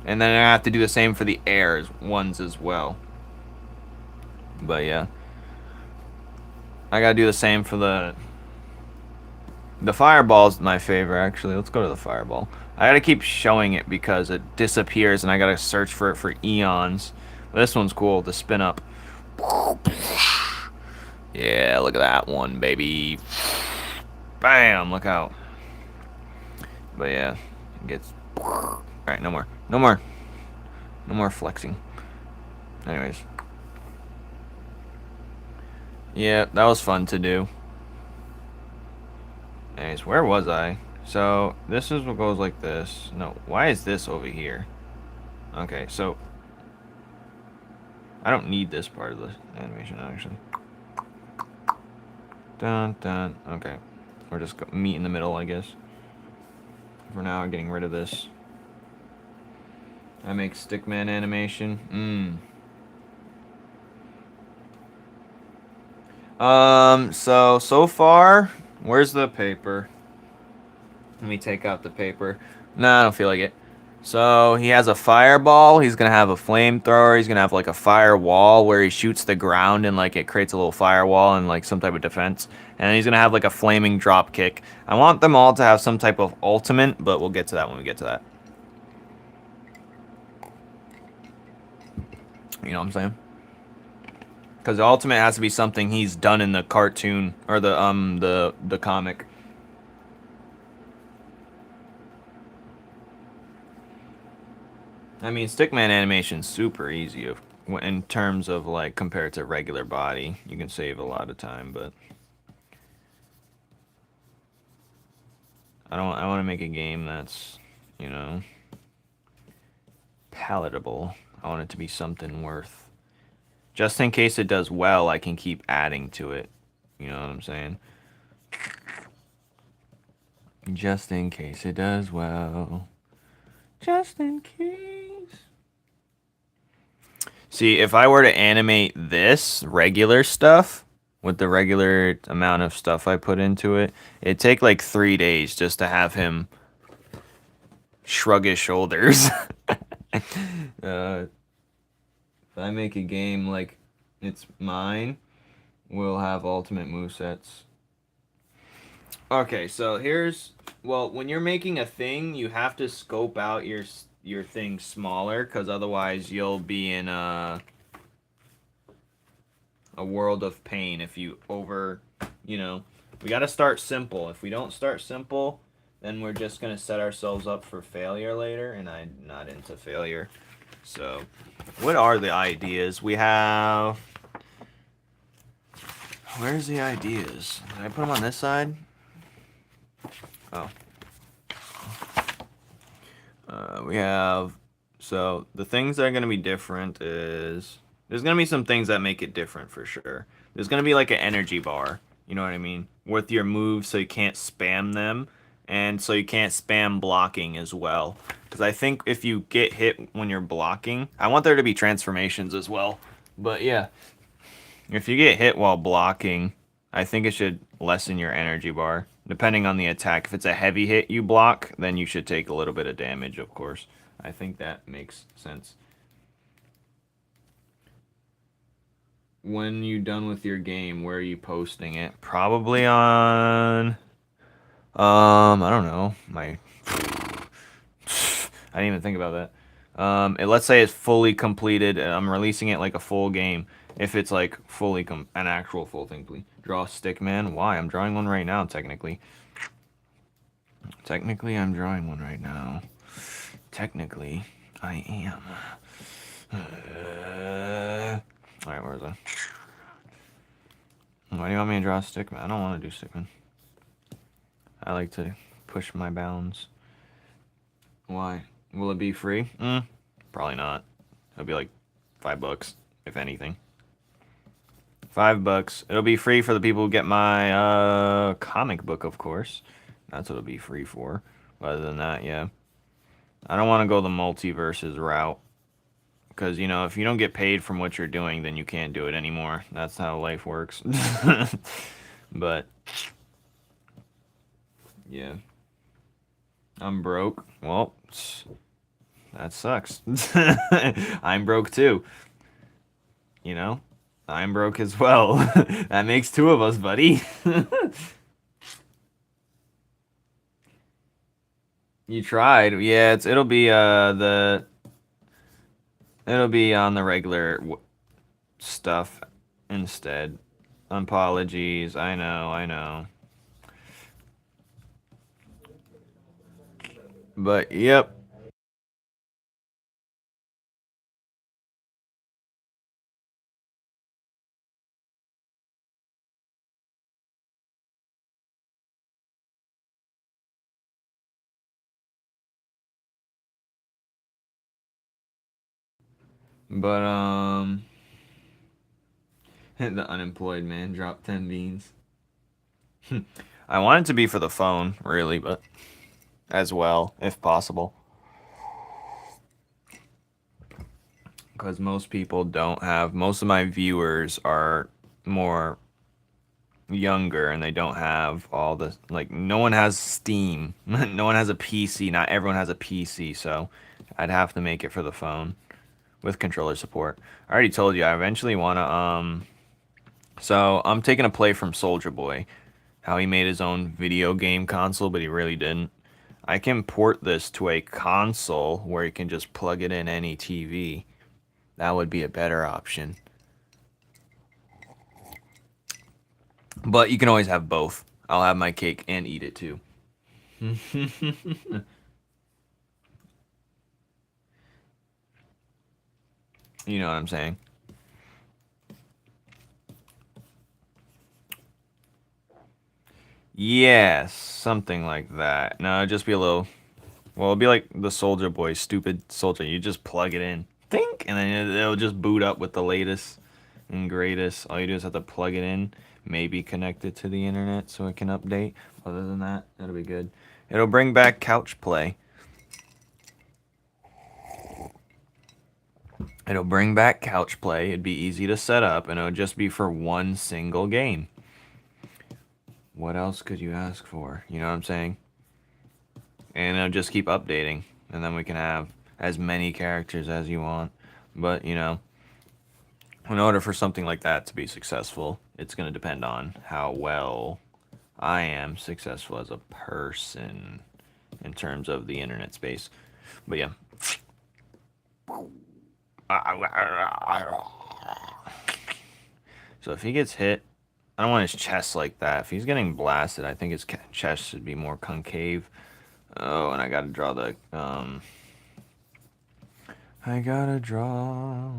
And then I have to do the same for the air ones as well. But yeah. I gotta do the same for the fireball's my favorite, actually. Let's go to the fireball. I gotta keep showing it because it disappears and I gotta search for it for eons. But this one's cool, the spin up. Yeah, look at that one, baby. Bam, look out. But yeah, it gets... Alright, no more. No more flexing. Anyways. Yeah, that was fun to do. Anyways, where was I? So, this is what goes like this. No, why is this over here? Okay, so... I don't need this part of the animation, actually. Dun, dun. Okay. We're just meet in the middle, I guess. For now, I'm getting rid of this. I make stickman animation. So far, where's the paper? Let me take out the paper. Nah, I don't feel like it. So, he has a fireball, he's gonna have a flamethrower, he's gonna have like a firewall where he shoots the ground and like it creates a little firewall and like some type of defense. And he's gonna have like a flaming drop kick. I want them all to have some type of ultimate, but we'll get to that when we get to that. You know what I'm saying? Because the ultimate has to be something he's done in the cartoon or the comic. I mean, stickman animation's super easy in terms of like compared to regular body. You can save a lot of time, but I want to make a game that's, you know, palatable. I want it to be something worth. Just in case it does well, I can keep adding to it. You know what I'm saying? Just in case it does well. Just in case. See, if I were to animate this regular stuff with the regular amount of stuff I put into it, it'd take like 3 days just to have him shrug his shoulders. If I make a game like it's mine, we'll have ultimate movesets. Okay, so here's... Well, when you're making a thing, you have to scope out your your thing smaller, because otherwise you'll be in a world of pain if you we got to start simple. If we don't start simple, then we're just going to set ourselves up for failure later, and I'm not into failure. So, what are the ideas? We have... Where's the ideas? Did I put them on this side? Oh. We have... So, the things that are going to be different is... There's going to be some things that make it different for sure. There's going to be like an energy bar, you know what I mean? With your moves so you can't spam them, and so you can't spam blocking as well. Because I think if you get hit when you're blocking... I want there to be transformations as well. But yeah. If you get hit while blocking, I think it should lessen your energy bar. Depending on the attack. If it's a heavy hit you block, then you should take a little bit of damage, of course. I think that makes sense. When you done with your game, where are you posting it? Probably on... I don't know. I didn't even think about that. Let's say it's fully completed, and I'm releasing it like a full game. If it's like fully an actual full thing, please. Draw a stick man. Why? I'm drawing one right now, technically. Technically, I'm drawing one right now. Technically, I am. Alright, where is it? Why do you want me to draw a stick man? I don't want to do stick man. I like to push my bounds. Why? Will it be free? Probably not. It'll be like $5, if anything. $5. It'll be free for the people who get my comic book, of course. That's what it'll be free for. But other than that, yeah. I don't want to go the multiverses route. Because, you know, if you don't get paid from what you're doing, then you can't do it anymore. That's how life works. But, yeah. I'm broke. Well, that sucks. I'm broke too. You know? I'm broke as well. That makes two of us, buddy. You tried. Yeah, it'll be it'll be on the regular stuff instead. Apologies. I know. But yep. But the unemployed man dropped 10 beans. I want it to be for the phone, really, but as well, if possible. Because most people don't have... Most of my viewers are more younger, and they don't have all the... Like, no one has Steam. No one has a PC. Not everyone has a PC, so I'd have to make it for the phone with controller support. I already told you, I eventually want to... So, I'm taking a play from Soulja Boy. How he made his own video game console, but he really didn't. I can port this to a console where you can just plug it in any TV. That would be a better option. But you can always have both. I'll have my cake and eat it too. You know what I'm saying? Yes, something like that. No, it'd just be a little... Well, it'd be like the Soulja Boy, stupid Soldier. You just plug it in. Think! And then it'll just boot up with the latest and greatest. All you do is have to plug it in. Maybe connect it to the internet so it can update. Other than that, that'll be good. It'll bring back couch play. It'll bring back couch play. It'd be easy to set up, and it'll just be for one single game. What else could you ask for? You know what I'm saying? And it'll just keep updating, and then we can have as many characters as you want. But, you know, in order for something like that to be successful, it's going to depend on how well I am successful as a person in terms of the internet space. But yeah, So if he gets hit, I don't want his chest like that. If he's getting blasted, I think his chest should be more concave. Oh, and I gotta draw the, I gotta draw.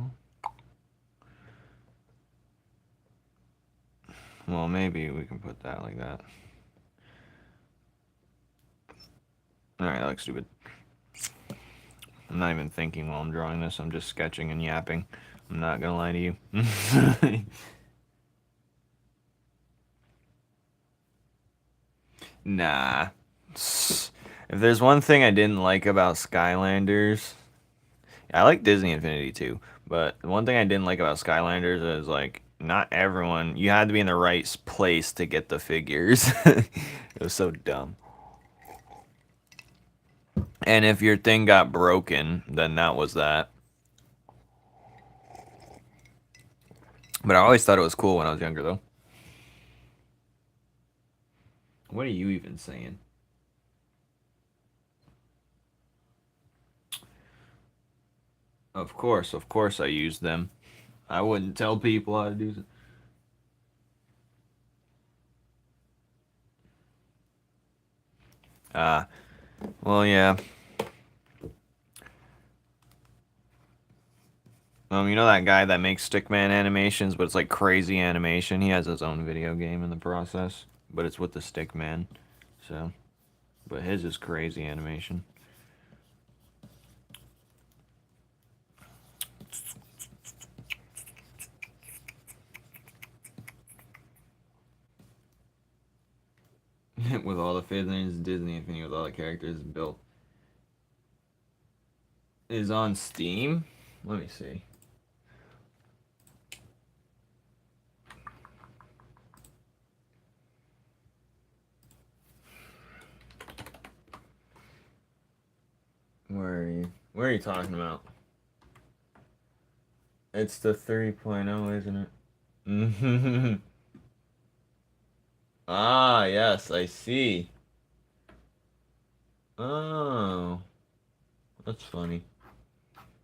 Well, maybe we can put that like that. Alright, that looks stupid. I'm not even thinking while I'm drawing this. I'm just sketching and yapping. I'm not gonna lie to you. Nah. If there's one thing I didn't like about Skylanders, I like Disney Infinity too, but the one thing I didn't like about Skylanders is like not everyone, you had to be in the right place to get the figures. It was so dumb. And if your thing got broken, then that was that. But I always thought it was cool when I was younger though. What are you even saying? Of course I use them. I wouldn't tell people how to do it. Well, yeah. You know that guy that makes Stickman animations, but it's like crazy animation? He has his own video game in the process, but it's with the Stickman. So, but his is crazy animation. With all the figures, Disney Infinity with all the characters built. Is on Steam? Let me see. Where are you? Where are you talking about? It's the 3.0, isn't it? Mm-hmm. Ah, yes, I see. Oh, that's funny.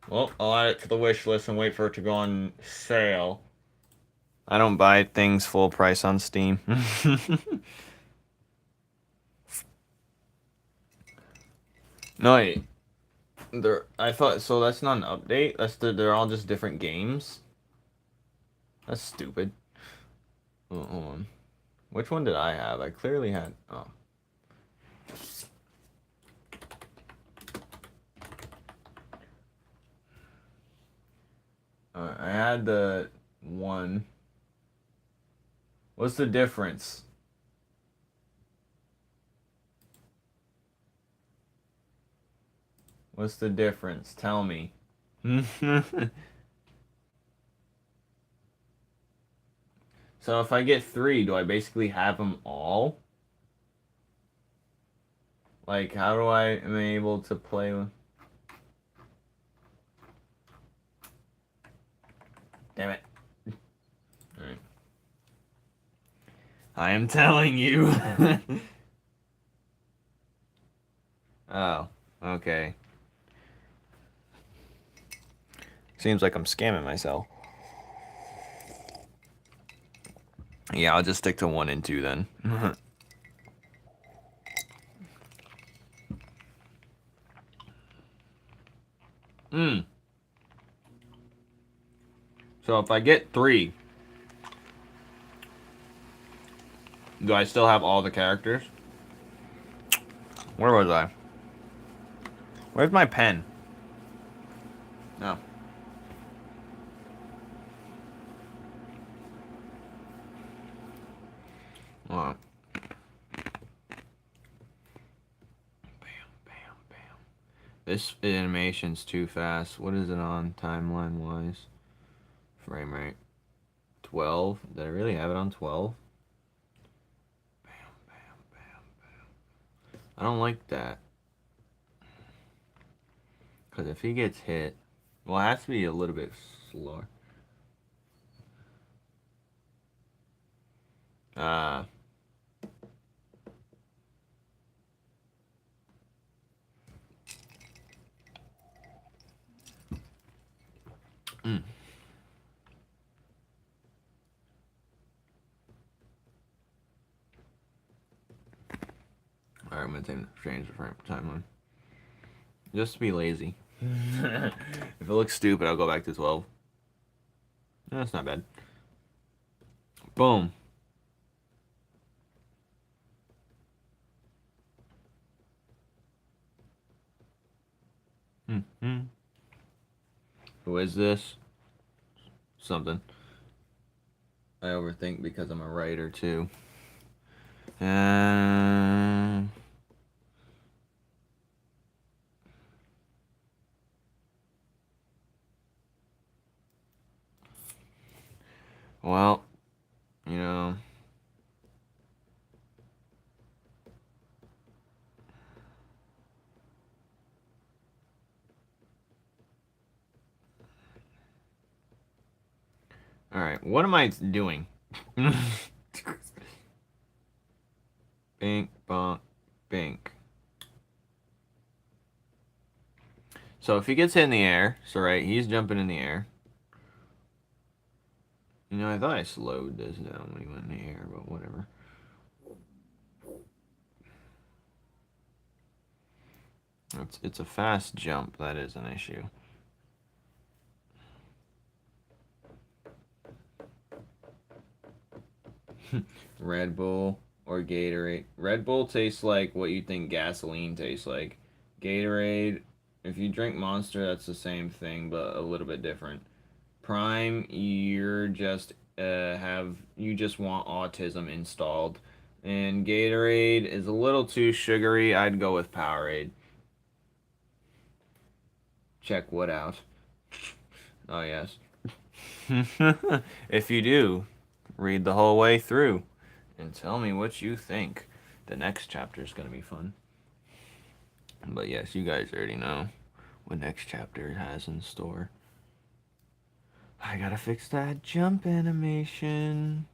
Well, I'll add it to the wish list and wait for it to go on sale. I don't buy things full price on Steam. No, wait. I thought so. That's not an update. They're all just different games. That's stupid. Oh, hold on. Which one did I have? I clearly had. Oh. I had the one. What's the difference? What's the difference? Tell me. So if I get 3, do I basically have them all? Like, how do I am I able to play with? Damn it. Alright. I am telling you. Oh, okay. Seems like I'm scamming myself. Yeah, I'll just stick to 1 and 2 then. So if I get 3, do I still have all the characters? Where was I? Where's my pen? No. Oh. Bam, bam, bam. This animation's too fast. What is it on timeline-wise? Frame rate. 12? Did I really have it on 12? Bam, bam, bam, bam. I don't like that. Because if he gets hit... Well, it has to be a little bit slower. gonna change the frame timeline. Just to be lazy. If it looks stupid, I'll go back to 12. No, that's not bad. Boom. Who is this? Something. I overthink because I'm a writer too. Well, you know. Alright, what am I doing? Bink, bonk, bink. So if he gets hit in the air, so right, he's jumping in the air. You know, I thought I slowed this down when he went in the air, but whatever. It's a fast jump, that is an issue. Red Bull or Gatorade. Red Bull tastes like what you think gasoline tastes like. Gatorade, if you drink Monster, that's the same thing, but a little bit different. Prime, you're just you just want autism installed. And Gatorade is a little too sugary. I'd go with Powerade. Check what out? Oh, yes. If you do, read the whole way through and tell me what you think. The next chapter is going to be fun. But yes, you guys already know what next chapter has in store. I gotta fix that jump animation.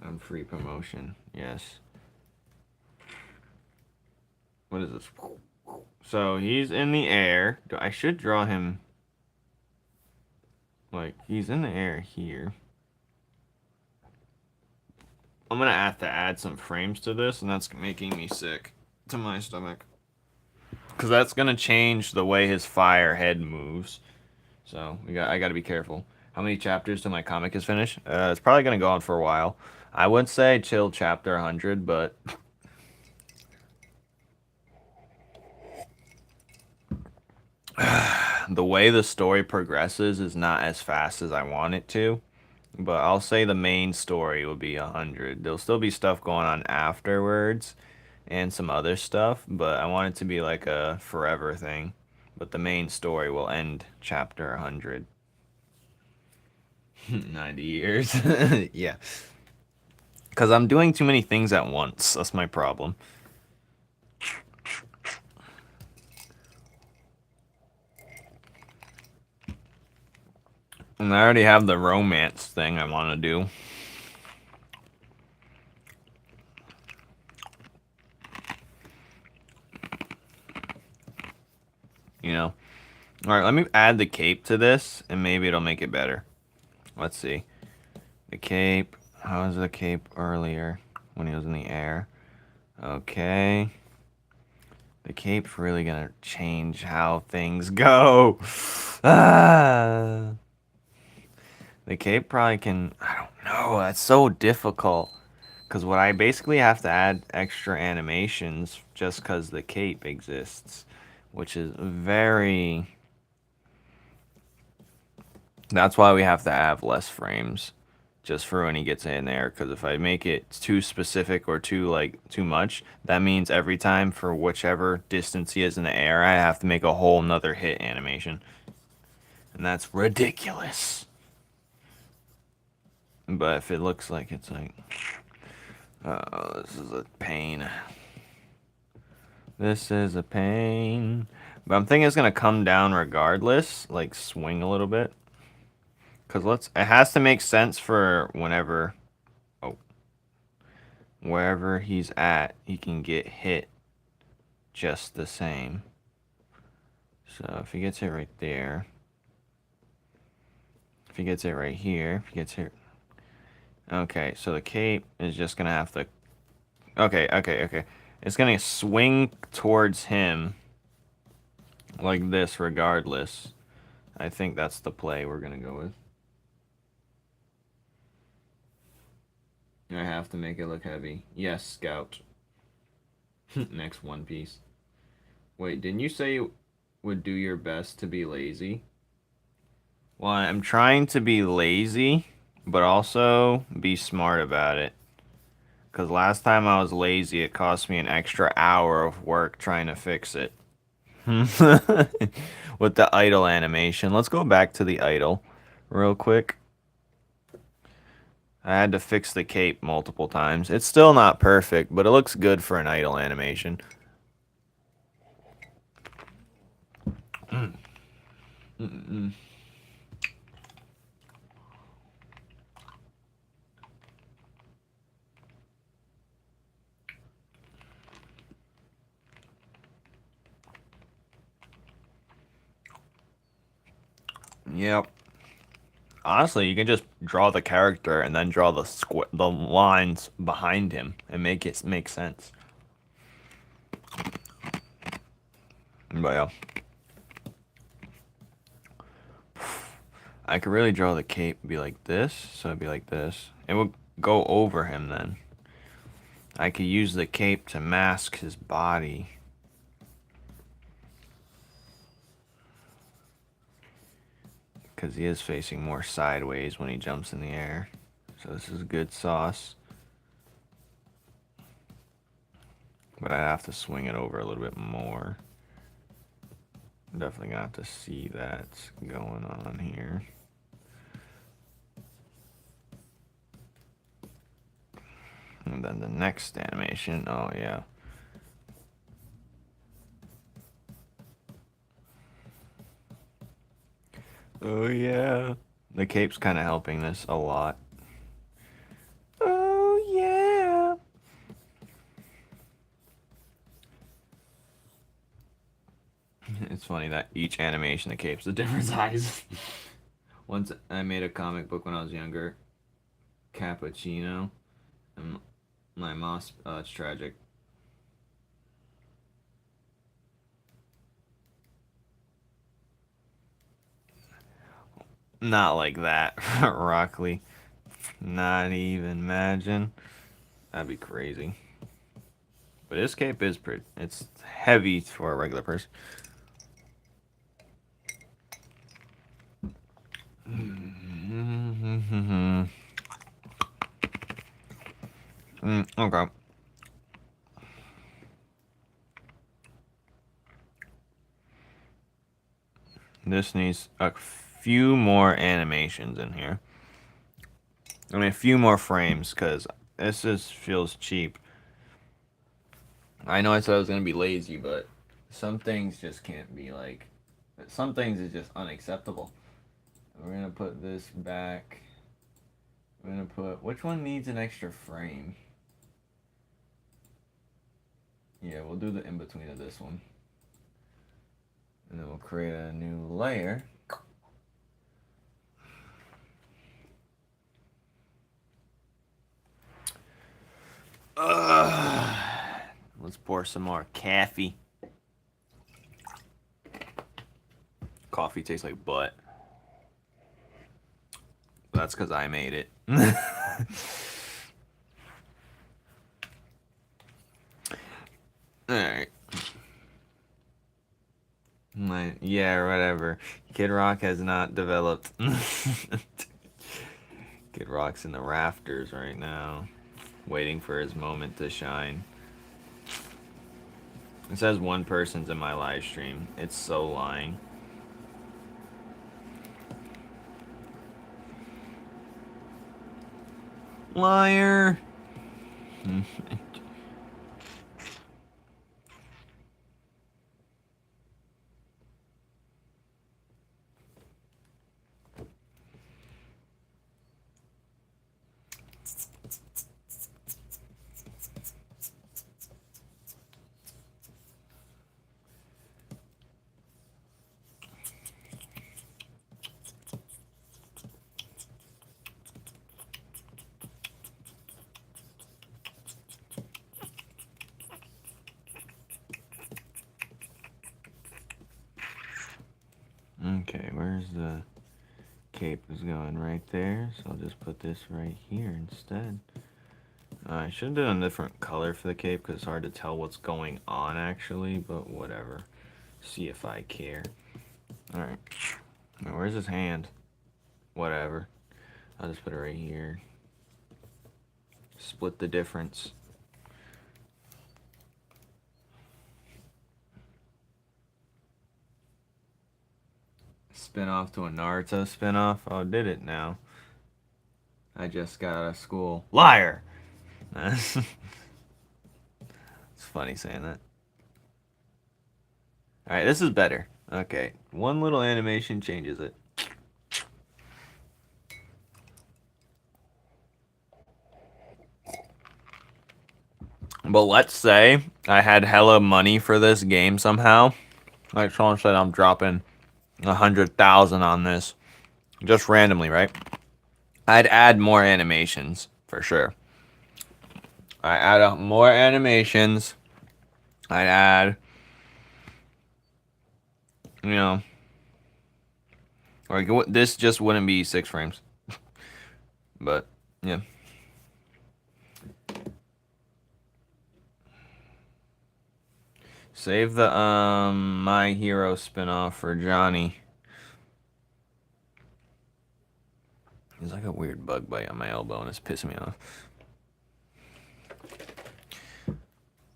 I'm free promotion, yes. What is this? So he's in the air. I should draw him like he's in the air here. I'm gonna have to add some frames to this, and that's making me sick to my stomach. Because that's gonna change the way his fire head moves. So I gotta be careful. How many chapters till my comic is finished? It's probably gonna go on for a while. I would say chill chapter 100, but the way the story progresses is not as fast as I want it to. But I'll say the main story will be 100. There'll still be stuff going on afterwards and some other stuff, but I want it to be like a forever thing. But the main story will end chapter 100. 90 years. Yeah. Because I'm doing too many things at once. That's my problem. And I already have the romance thing I want to do. You know? Alright, let me add the cape to this, and maybe it'll make it better. Let's see. The cape. How was the cape earlier when he was in the air? Okay. The cape's really gonna change how things go. Ah. The cape probably can... I don't know. That's so difficult. Because what I basically have to add extra animations just because the cape exists. Which is very... That's why we have to have less frames. Just for when he gets in there. Because if I make it too specific or too much, that means every time for whichever distance he is in the air, I have to make a whole nother hit animation. And that's ridiculous. But if it looks like it's like... Oh, this is a pain. This is a pain. But I'm thinking it's going to come down regardless. Like, swing a little bit. Because it has to make sense for whenever... Oh. Wherever he's at, he can get hit just the same. So if he gets hit right there... If he gets it right here, if he gets hit... Okay, so the cape is just going to have to Okay. It's gonna swing towards him like this regardless. I think that's the play we're gonna go with. I have to make it look heavy. Yes, Scout. Next One Piece. Wait, didn't you say you would do your best to be lazy? Well, I'm trying to be lazy, but also be smart about it. Because last time I was lazy, it cost me an extra hour of work trying to fix it. With the idle animation. Let's go back to the idle real quick. I had to fix the cape multiple times. It's still not perfect, but it looks good for an idle animation. Yep. Honestly, you can just draw the character and then draw the lines behind him and make it make sense. But yeah. I could really draw the cape be like this, so it'd be like this. It would go over him then. I could use the cape to mask his body. Because he is facing more sideways when he jumps in the air. So this is good sauce. But I have to swing it over a little bit more. I'm definitely going to have to see that going on here. And then the next animation, oh yeah. Oh yeah. The cape's kind of helping this a lot. Oh yeah. It's funny that each animation the cape's a different size. Once I made a comic book when I was younger, Cappuccino, and my mouse, it's tragic. Not like that, Rockley. Not even imagine. That'd be crazy. But his cape is pretty. It's heavy for a regular person. Okay. This needs a few more animations in here. I mean, a few more frames, because this just feels cheap. I know I said I was going to be lazy, but some things just can't be like... Some things is just unacceptable. We're going to put this back. We're going to put... Which one needs an extra frame? Yeah, we'll do the in-between of this one. And then we'll create a new layer. Let's pour some more coffee. Coffee tastes like butt. That's because I made it. Alright. Yeah, whatever. Kid Rock has not developed. Kid Rock's in the rafters right now, waiting for his moment to shine. It says one person's in my live stream. It's so lying. Liar. Okay, where's the cape is going? Right there. So I'll just put this right here instead. I should have done a different color for the cape because it's hard to tell what's going on actually, but whatever. See if I care. Alright. Where's his hand? Whatever. I'll just put it right here. Split the difference. Spin off to a Naruto spin off. Oh, did it now. I just got out of school. Liar! It's funny saying that. Alright, this is better. Okay, one little animation changes it. But let's say I had hella money for this game somehow. Like someone said, I'm dropping 100,000 on this. Just randomly, right? I'd add more animations, for sure. I add up more animations. I'd add, you know, like this just wouldn't be 6 frames. But, yeah. Save the My Hero spinoff for Johnny. There's like a weird bug bite on my elbow and it's pissing me off.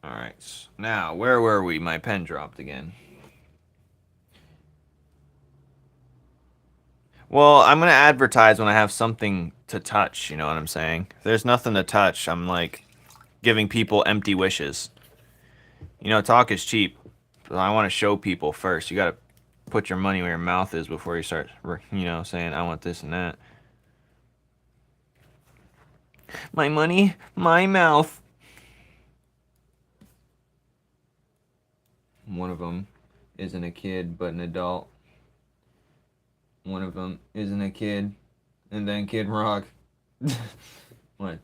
Alright, now where were we? My pen dropped again. Well, I'm gonna advertise when I have something to touch, you know what I'm saying? If there's nothing to touch, I'm like giving people empty wishes. You know, talk is cheap. But I want to show people first. You gotta put your money where your mouth is before you start, you know, saying, I want this and that. My money, my mouth. One of them isn't a kid, but an adult. One of them isn't a kid, and then Kid Rock. What?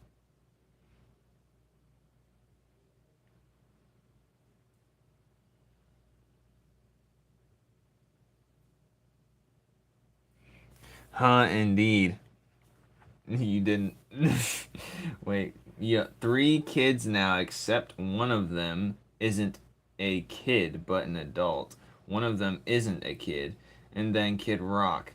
Huh, indeed. You didn't. Wait, yeah, 3 kids now, except one of them isn't a kid, but an adult. One of them isn't a kid, and then Kid Rock.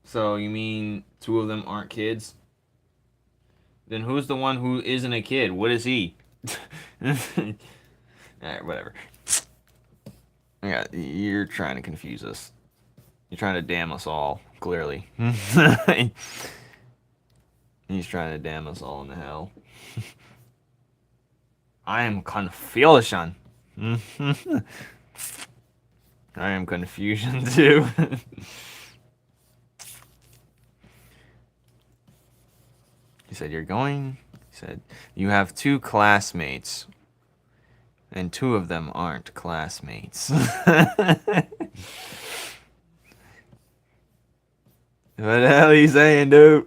So you mean 2 of them aren't kids? Then who's the one who isn't a kid? What is he? Alright, whatever. Yeah, you're trying to confuse us. You're trying to damn us all, clearly. He's trying to damn us all into hell. I am confusion. I am confusion too. He said, you're going? He said, you have 2 classmates. And 2 of them aren't classmates. What the hell are you saying, dude?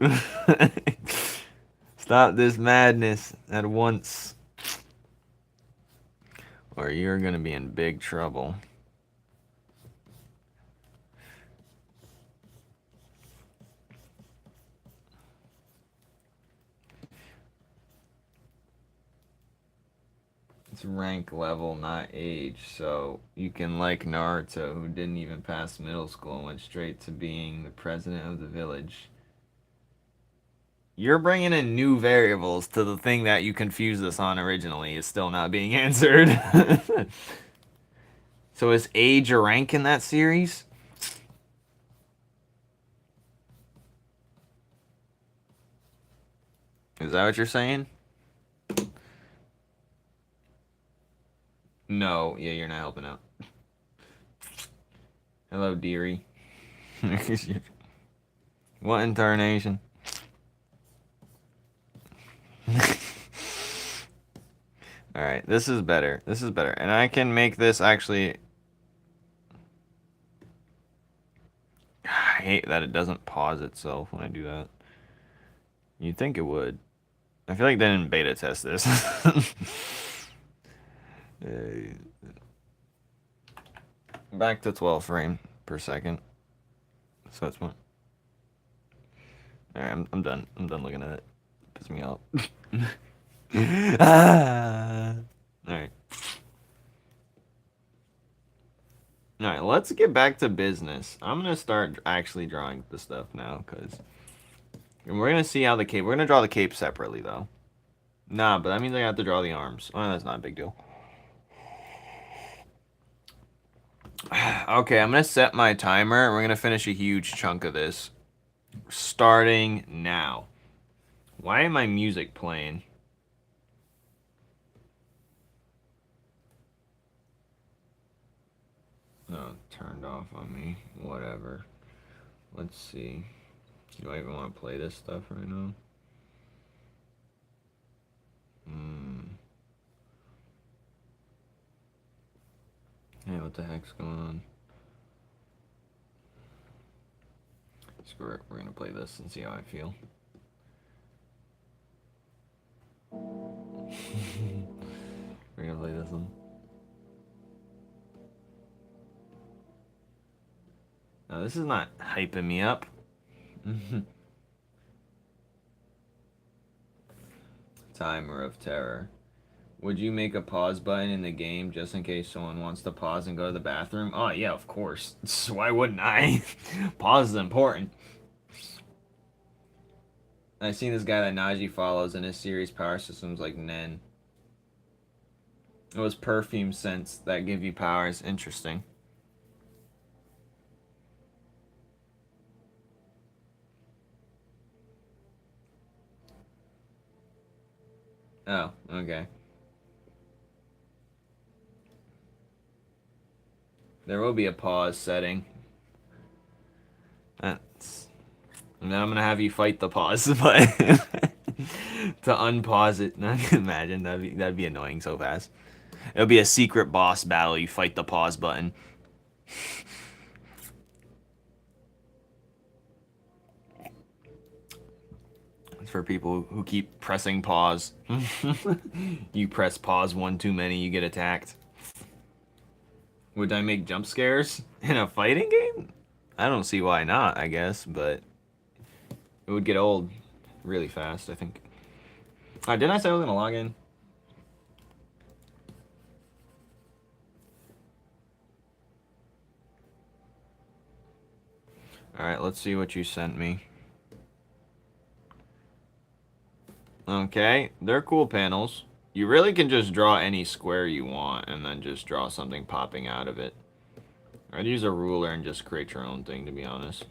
Stop this madness at once. Or you're gonna be in big trouble. It's rank level, not age. So you can like Naruto, who didn't even pass middle school and went straight to being the president of the village. You're bringing in new variables to the thing that you confused us on originally is still not being answered. So is age a rank in that series? Is that what you're saying? No, yeah, you're not helping out. Hello, dearie. What incarnation? Alright, this is better. This is better. And I can make this actually... I hate that it doesn't pause itself when I do that. You'd think it would. I feel like they didn't beta test this. Back to 12 frame per second. So that's one. Alright, I'm done. I'm done looking at it. Pisses me off. Alright. Alright, let's get back to business. I'm gonna start actually drawing the stuff now, because we're gonna see how the cape. We're gonna draw the cape separately, though. Nah, but that means I have to draw the arms. Oh, that's not a big deal. Okay, I'm gonna set my timer. We're gonna finish a huge chunk of this. Starting now. Why am my music playing? Oh, turned off on me. Whatever. Let's see. Do I even want to play this stuff right now? Hey, what the heck's going on? Screw it. We're gonna play this and see how I feel. We're gonna play this one. Now, this is not hyping me up. Timer of terror. Would you make a pause button in the game just in case someone wants to pause and go to the bathroom? Oh, yeah, of course. Why wouldn't I? Pause is important. I've seen this guy that Najee follows in his series Power Systems like Nen. It was perfume scents that give you powers. Interesting. Oh, okay. There will be a pause setting. And then I'm gonna have you fight the pause button to unpause it. I can imagine that'd be annoying so fast. It'll be a secret boss battle. You fight the pause button. It's for people who keep pressing pause. You press pause one too many, you get attacked. Would I make jump scares in a fighting game? I don't see why not, I guess, but it would get old really fast, I think. Alright, didn't I say I was gonna log in? Alright, let's see what you sent me. Okay, they're cool panels. You really can just draw any square you want and then just draw something popping out of it. I'd use a ruler and just create your own thing, to be honest.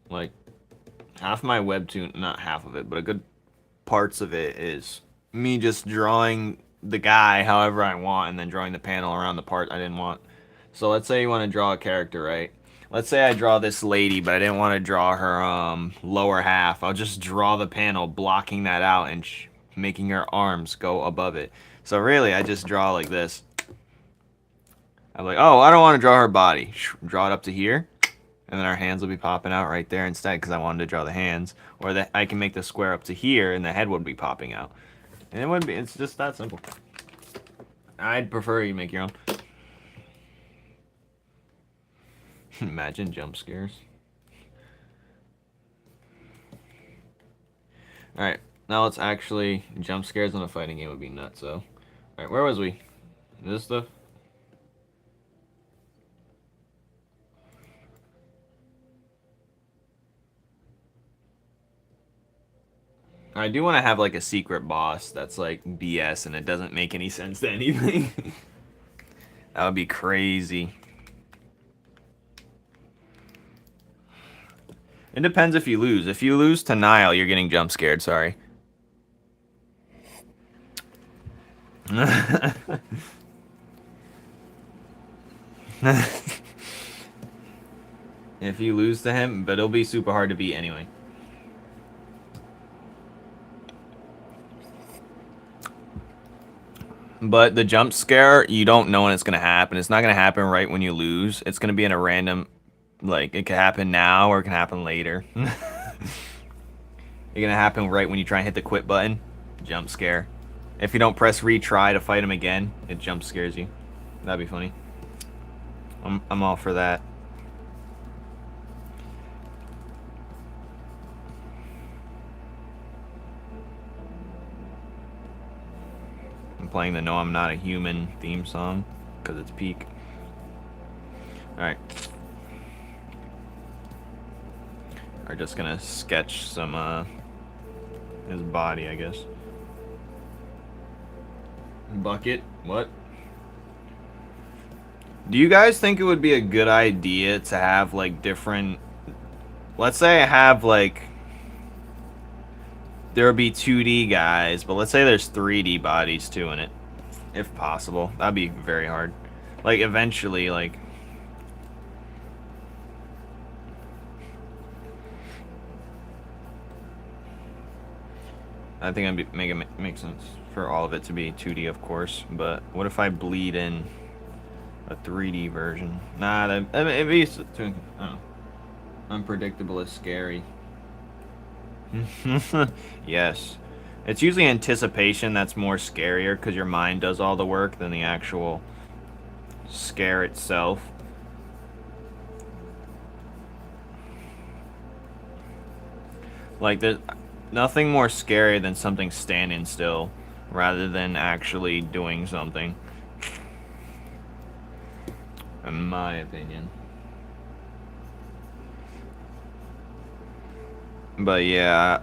Like, half my Webtoon, not half of it, but a good parts of it is me just drawing the guy however I want and then drawing the panel around the part I didn't want. So let's say you want to draw a character, right? Let's say I draw this lady, but I didn't want to draw her lower half. I'll just draw the panel blocking that out and making her arms go above it. So really, I just draw like this. I'm like, oh, I don't want to draw her body. Draw it up to here, and then our hands will be popping out right there instead because I wanted to draw the hands. Or that I can make the square up to here, and the head would be popping out. And it would be. It's just that simple. I'd prefer you make your own. Imagine jump scares. Alright, now let's actually... Jump scares in a fighting game would be nuts, so... Alright, where was we? This stuff? I do want to have, like, a secret boss that's, like, BS and it doesn't make any sense to anything. That would be crazy. It depends if you lose. If you lose to Nile, you're getting jump scared, sorry. If you lose to him, but it'll be super hard to beat anyway. But the jump scare, you don't know when it's going to happen. It's not going to happen right when you lose. It's going to be in a random... Like, it could happen now or it can happen later. It's going to happen right when you try and hit the quit button. Jump scare. If you don't press retry to fight him again, it jump scares you. That'd be funny. I'm all for that. I'm playing the No I'm Not a Human theme song because it's peak. Alright. We're just gonna sketch some, his body, I guess. Bucket? What? Do you guys think it would be a good idea to have, like, different... Let's say I have, like... There would be 2D guys, but let's say there's 3D bodies, too, in it. If possible. That'd be very hard. Like, eventually, like... I think I'd make it make sense for all of it to be 2D, of course. But what if I bleed in a 3D version? Nah, it'd be too unpredictable is scary. Yes. It's usually anticipation that's more scarier because your mind does all the work than the actual scare itself. Like, there's nothing more scary than something standing still rather than actually doing something. In my opinion. But yeah,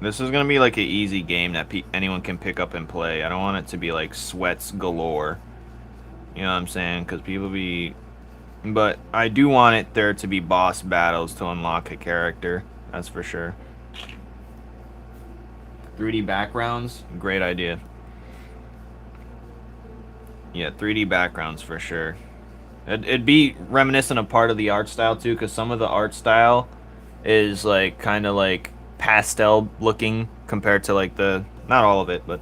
this is gonna be like an easy game that anyone can pick up and play. I don't want it to be like sweats galore. You know what I'm saying? Because people be... But I do want it there to be boss battles to unlock a character. That's for sure. 3D backgrounds, great idea. Yeah, 3D backgrounds for sure. It'd be reminiscent of part of the art style too, because some of the art style is like kind of like pastel looking compared to like the... Not all of it, but...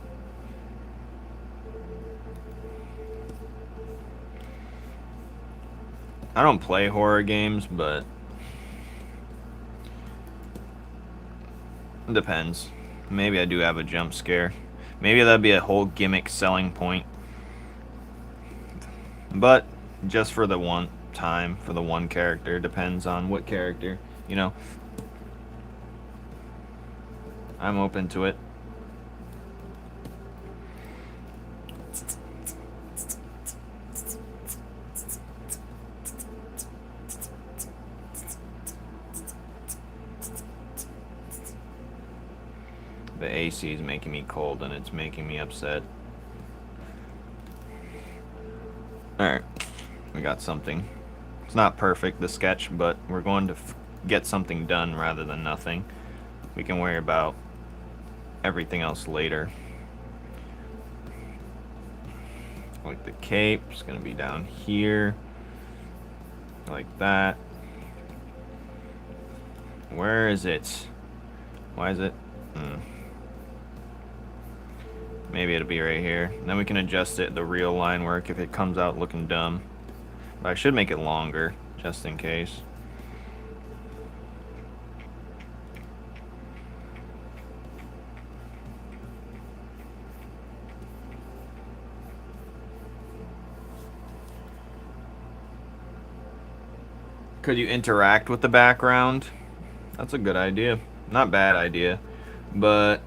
I don't play horror games, but... It depends. Maybe I do have a jump scare. Maybe that'd be a whole gimmick selling point. But just for the one time, for the one character, depends on what character, you know. I'm open to it. The AC is making me cold and it's making me upset. Alright, we got something. It's not perfect, the sketch, but we're going to get something done rather than nothing. We can worry about everything else later. Like the cape is going to be down here. Like that. Where is it? Why is it? Maybe it'll be right here. And then we can adjust it, the real line work, if it comes out looking dumb. But I should make it longer, just in case. Could you interact with the background? That's a good idea. Not bad idea. But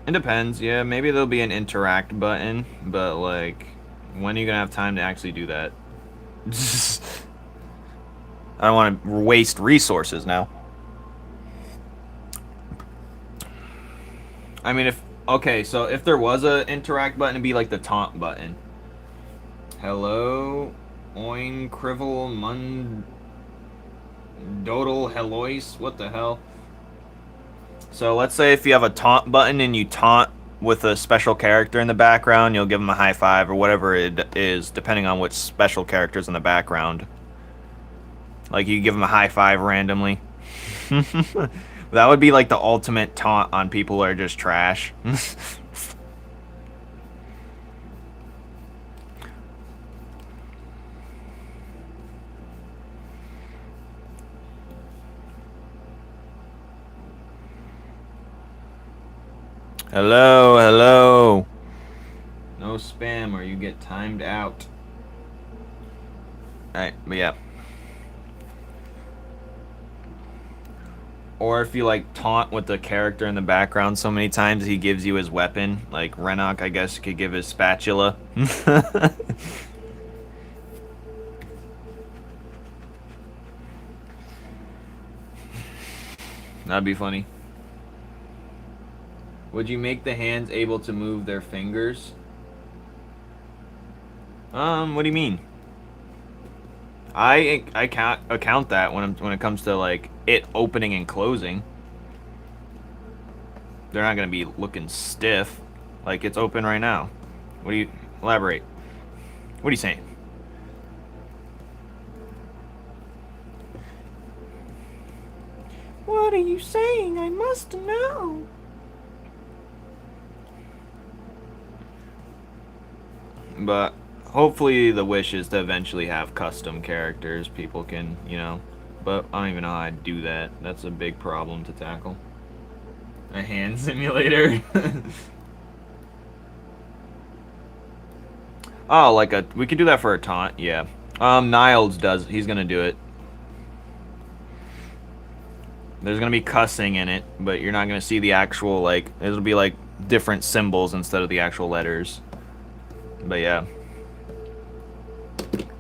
it depends. Yeah, maybe there'll be an interact button, but like, when are you gonna have time to actually do that? I don't want to waste resources now. I mean, okay, so if there was a interact button, it'd be like the taunt button. Hello, oin, crivel, dodal, helois, what the hell? So let's say if you have a taunt button and you taunt with a special character in the background, you'll give them a high five or whatever it is, depending on which special character's in the background. Like, you give them a high five randomly. That would be like the ultimate taunt on people who are just trash. Hello, hello. No spam or you get timed out. Alright, but yeah. Or if you like taunt with the character in the background so many times he gives you his weapon. Like Renok, I guess, could give his spatula. That'd be funny. Would you make the hands able to move their fingers? What do you mean? I can't account that when it comes to like it opening and closing. They're not gonna be looking stiff, like it's open right now. What do you elaborate? What are you saying? What are you saying? I must know. But hopefully the wish is to eventually have custom characters people can, you know. But I don't even know how I'd do that. That's a big problem to tackle. A hand simulator. Oh, like we could do that for a taunt, yeah. Niles does. He's gonna do it. There's gonna be cussing in it, but you're not gonna see the actual, like, it'll be like different symbols instead of the actual letters. But yeah.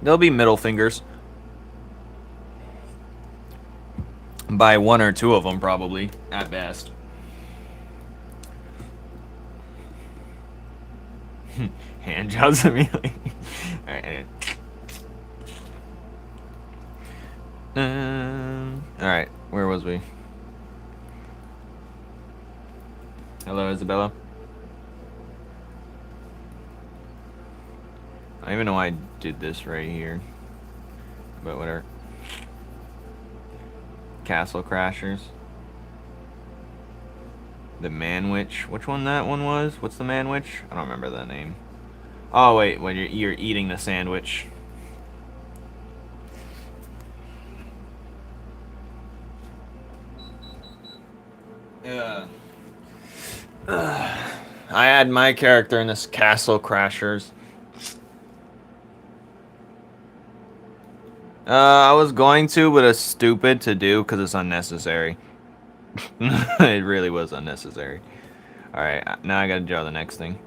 There'll be middle fingers. By one or two of them, probably, at best. Hand jobs immediately. Alright. Alright, where was we? Hello, Isabella. I don't even know why I did this right here. But whatever. Castle Crashers. The Manwich. Which one that one was? What's the Manwich? I don't remember that name. Oh wait, when you're eating the sandwich. Yeah. I had my character in this Castle Crashers. I was going to, but it's stupid to do because it's unnecessary. It really was unnecessary. Alright, now I gotta draw the next thing.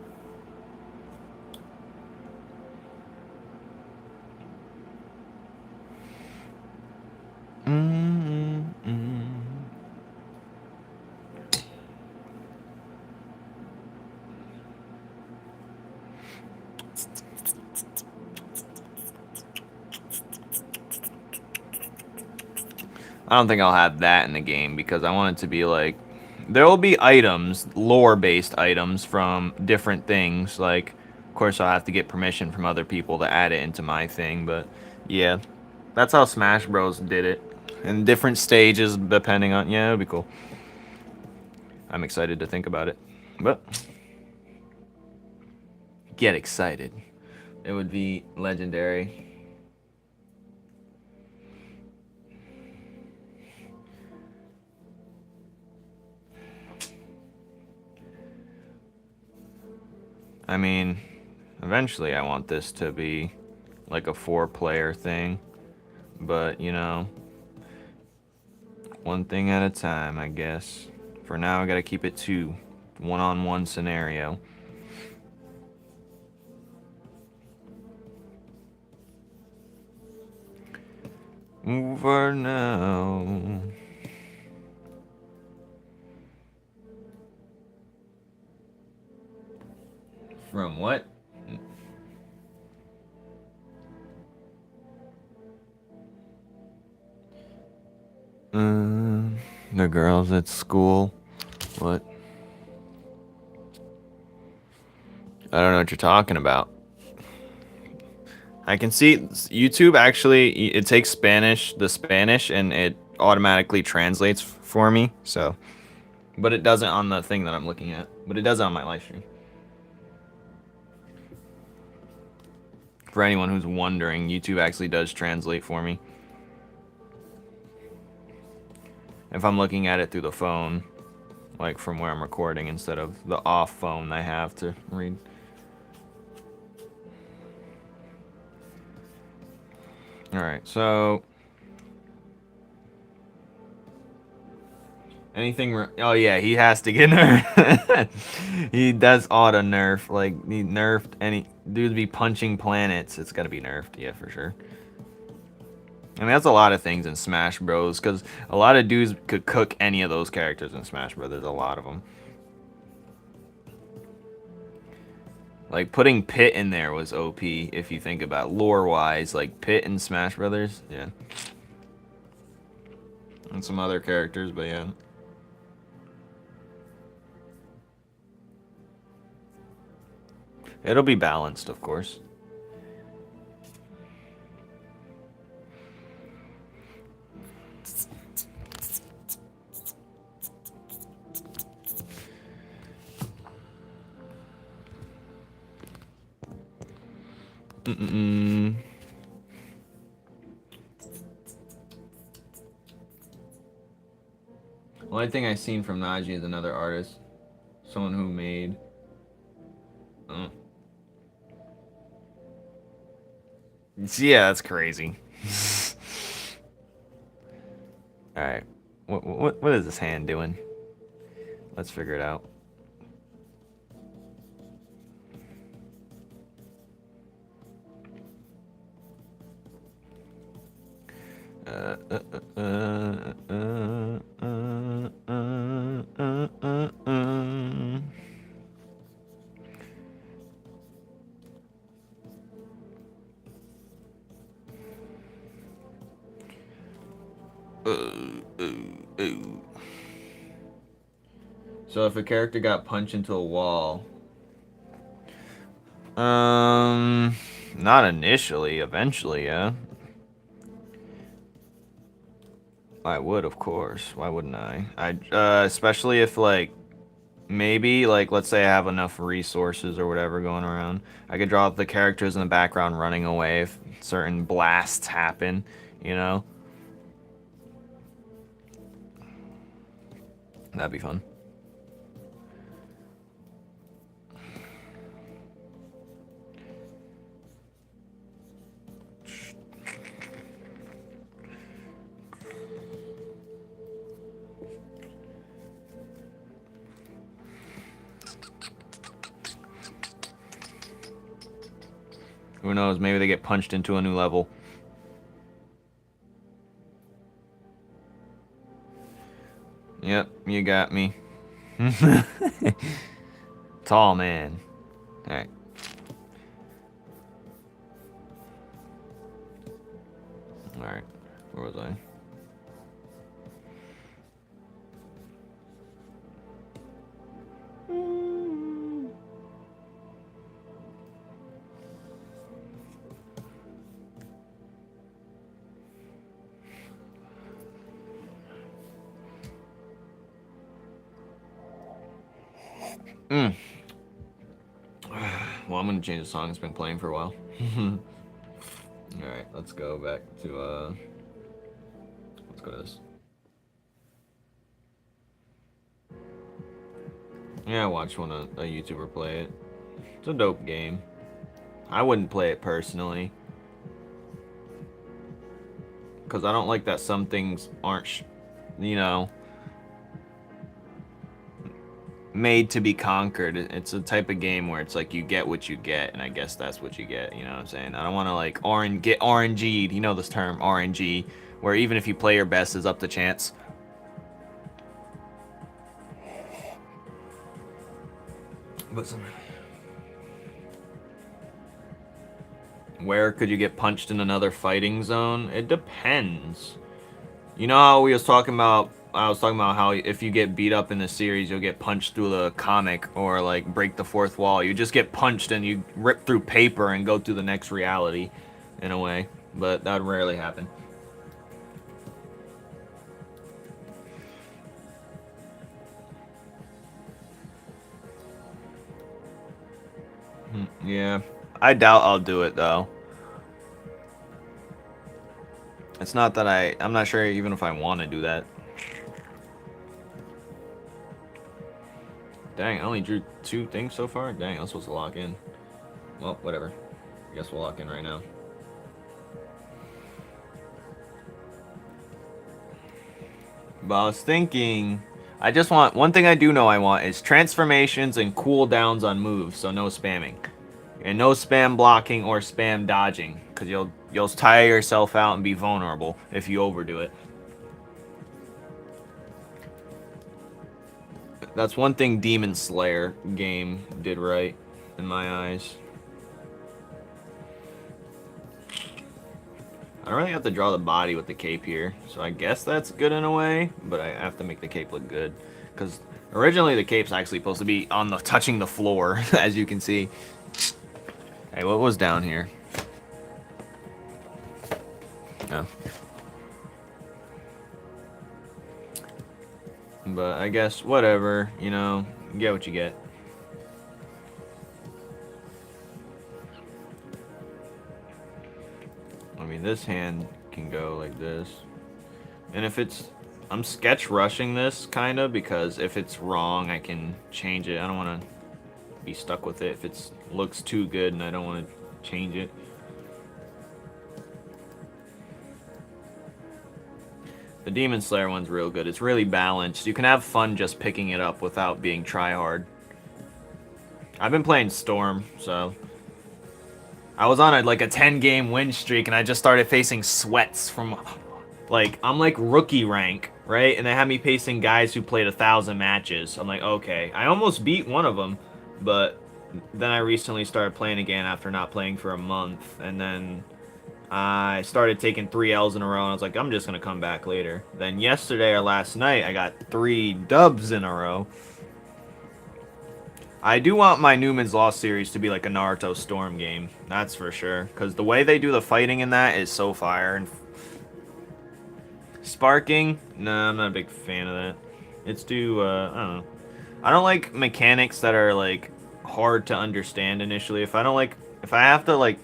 I don't think I'll have that in the game because I want it to be like, there will be items, lore-based items from different things. Like, of course, I'll have to get permission from other people to add it into my thing. But yeah, that's how Smash Bros. Did it in different stages, depending on. Yeah, it'll be cool. I'm excited to think about it, but get excited. It would be legendary. I mean, eventually I want this to be like a 4-player thing, but you know, one thing at a time, I guess. For now, I gotta keep it 2, one-on-one scenario. Over now. From what? The girls at school. What? I don't know what you're talking about. I can see YouTube actually, it takes the Spanish, and it automatically translates for me, so. But it doesn't on the thing that I'm looking at. But it does on my live stream. For anyone who's wondering, YouTube actually does translate for me. If I'm looking at it through the phone, like from where I'm recording, instead of the off phone I have to read. Alright, so... Anything... Oh yeah, he has to get nerfed. He does auto nerf. Like, he nerfed any... Dude be punching planets. It's gotta be nerfed, yeah, for sure. I mean, that's a lot of things in Smash Bros. Because a lot of dudes could cook any of those characters in Smash Bros. There's a lot of them. Like, putting Pit in there was OP, if you think about lore-wise. Like, Pit in Smash Brothers, yeah. And some other characters, but yeah. It'll be balanced, of course. Mm-mm. The only thing I've seen from Najee is another artist. Someone who made... Yeah, that's crazy. Alright. What is this hand doing? Let's figure it out. So if a character got punched into a wall, not initially, eventually, yeah. I would, of course. Why wouldn't I? Especially if, like, maybe, like, let's say I have enough resources or whatever going around. I could draw the characters in the background running away if certain blasts happen, you know? That'd be fun. Who knows? Maybe they get punched into a new level. Yep, you got me. Tall man. Alright. Alright. Where was I? Well, I'm gonna change the song. It's been playing for a while. Alright, let's go back to, let's go to this. Yeah, I watched a YouTuber play it. It's a dope game. I wouldn't play it personally. Because I don't like that some things aren't, you know, made to be conquered. It's a type of game where it's like you get what you get, and I guess that's what you get, you know what I'm saying? I don't want to like get RNG'd, you know this term, RNG, where even if you play your best is up to chance. But where could you get punched in another fighting zone? It depends. You know how I was talking about how if you get beat up in the series, you'll get punched through the comic or like break the fourth wall. You just get punched and you rip through paper and go through the next reality, in a way. But that would rarely happen. Yeah, I doubt I'll do it though. It's not that I'm not sure even if I want to do that. Dang, I only drew 2 things so far? Dang, I was supposed to lock in. Well, whatever. I guess we'll lock in right now. But I was thinking, I just want, one thing I do know I want is transformations and cooldowns on moves, so no spamming. And no spam blocking or spam dodging, because you'll tire yourself out and be vulnerable if you overdo it. That's one thing Demon Slayer game did right, in my eyes. I don't really have to draw the body with the cape here, so I guess that's good in a way, but I have to make the cape look good. Because originally the cape's actually supposed to be on the touching the floor, as you can see. Hey, what was down here? No. But I guess, whatever, you know, you get what you get. I mean, this hand can go like this. And if it's... I'm sketch rushing this, kind of, because if it's wrong, I can change it. I don't want to be stuck with it if it looks too good and I don't want to change it. The Demon Slayer one's real good. It's really balanced. You can have fun just picking it up without being try-hard. I've been playing Storm, so... I was on like a 10-game win streak, and I just started facing sweats from... Like, I'm like rookie rank, right? And they had me facing guys who played 1,000 matches. I'm like, okay. I almost beat one of them, but then I recently started playing again after not playing for a month, and then I started taking 3 L's in a row, and I was like, I'm just going to come back later. Then yesterday or last night, I got 3 dubs in a row. I do want my Numen's Law series to be like a Naruto Storm game. That's for sure. Because the way they do the fighting in that is so fire. And sparking? Nah, I'm not a big fan of that. It's too, I don't know. I don't like mechanics that are, like, hard to understand initially. If I have to, like...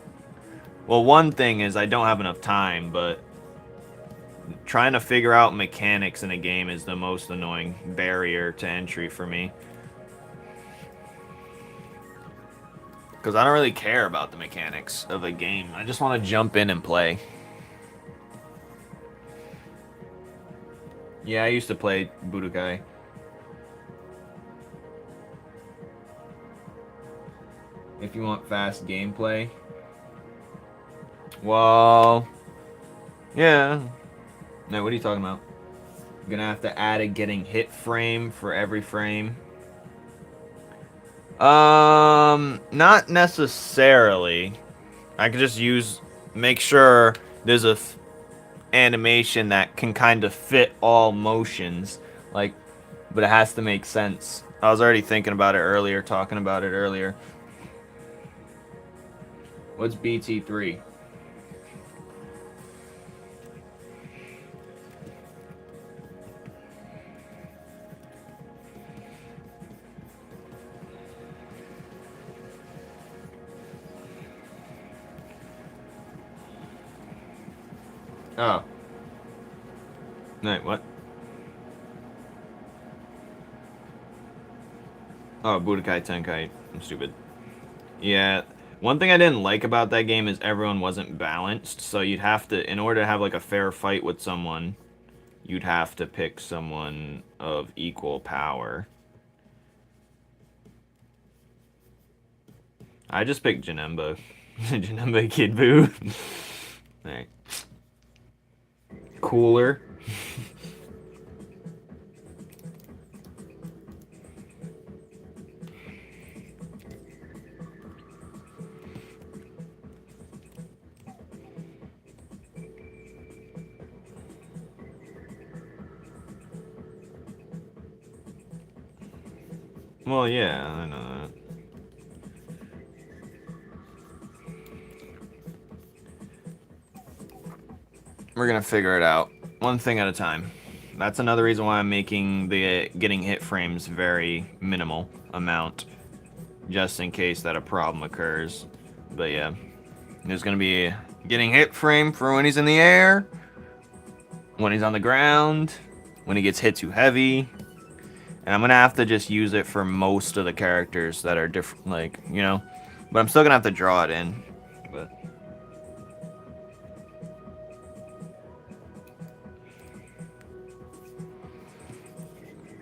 Well, one thing is I don't have enough time, but... Trying to figure out mechanics in a game is the most annoying barrier to entry for me. Because I don't really care about the mechanics of a game. I just want to jump in and play. Yeah, I used to play Budokai. If you want fast gameplay. Well... Yeah. No, what are you talking about? I'm gonna have to add a getting hit frame for every frame. Not necessarily. I could just make sure there's a animation that can kind of fit all motions, like, but it has to make sense. I was already thinking about it earlier, talking about it earlier. What's BT3? Oh. No, what? Oh, Budokai Tenkaichi. I'm stupid. Yeah. One thing I didn't like about that game is everyone wasn't balanced, so you'd have to, in order to have like a fair fight with someone, you'd have to pick someone of equal power. I just picked Janemba. Janemba Kid Buu. Alright. Cooler. Well, yeah, I know that. We're gonna figure it out. One thing at a time. That's another reason why I'm making the getting hit frames very minimal amount. Just in case that a problem occurs. But yeah. There's gonna be a getting hit frame for when he's in the air. When he's on the ground. When he gets hit too heavy. And I'm gonna have to just use it for most of the characters that are different, like, you know. But I'm still gonna have to draw it in. But...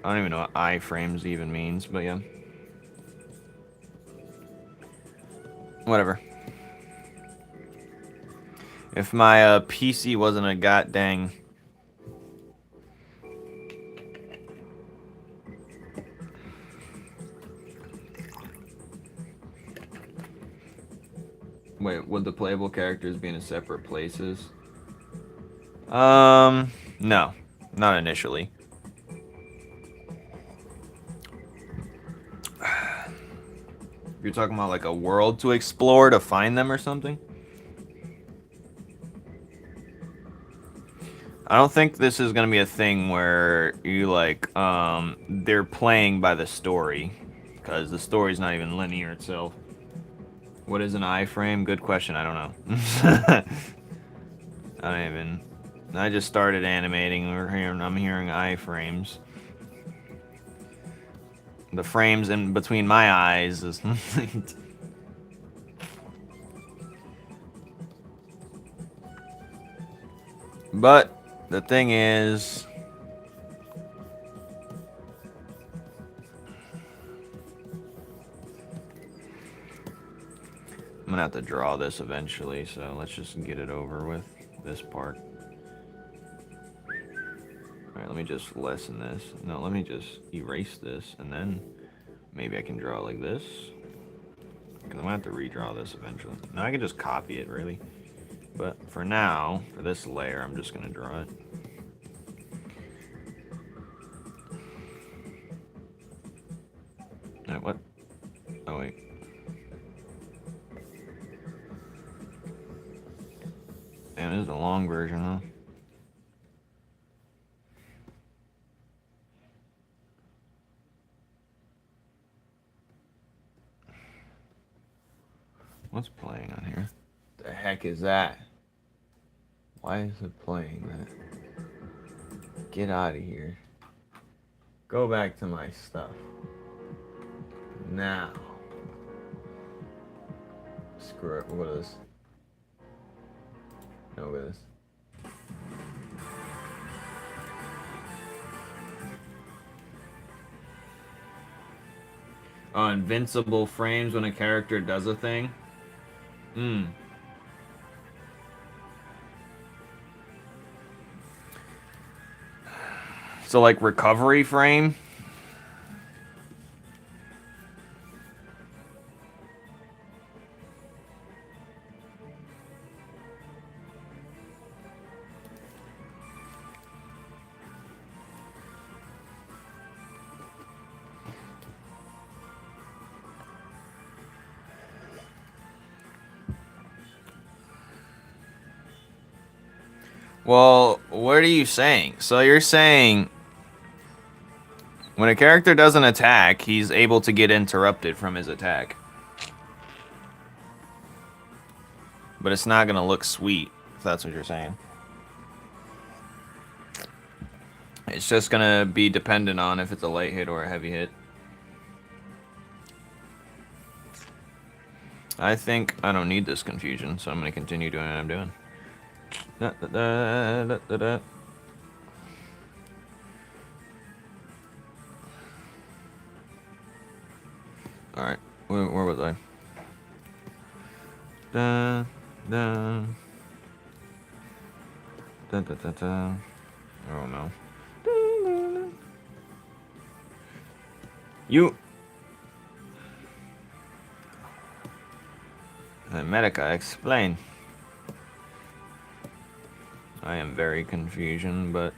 I don't even know what iframes even means, but yeah. Whatever. If my PC wasn't a goddamn... Wait, would the playable characters be in separate places? No. Not initially. You're talking about like a world to explore to find them or something? I don't think this is gonna be a thing where you like they're playing by the story, because the story's not even linear itself. What is an iframe? Good question. I don't know. I don't even. I just started animating. I'm hearing iframes. The frames in between my eyes is. But the thing is, I'm gonna have to draw this eventually, so let's just get it over with, this part. Alright, let me just lessen this. No, let me just erase this, and then maybe I can draw it like this. Because I'm gonna have to redraw this eventually. Now I can just copy it, really. But for now, for this layer, I'm just gonna draw it. Alright, what? Oh, wait. Damn, this is a long version, huh? What's playing on here? The heck is that? Why is it playing that? Get out of here. Go back to my stuff. Now. Screw it. What is this? No, what is this? Oh, invincible frames when a character does a thing? So, like, recovery frame? Well, what are you saying? So you're saying when a character does an attack, he's able to get interrupted from his attack. But it's not going to look sweet, if that's what you're saying. It's just going to be dependent on if it's a light hit or a heavy hit. I think I don't need this confusion, so I'm going to continue doing what I'm doing. Alright, where was I? Da, da. Da, da, da, da. Oh no. You. Medica, explain. I am very confusion, but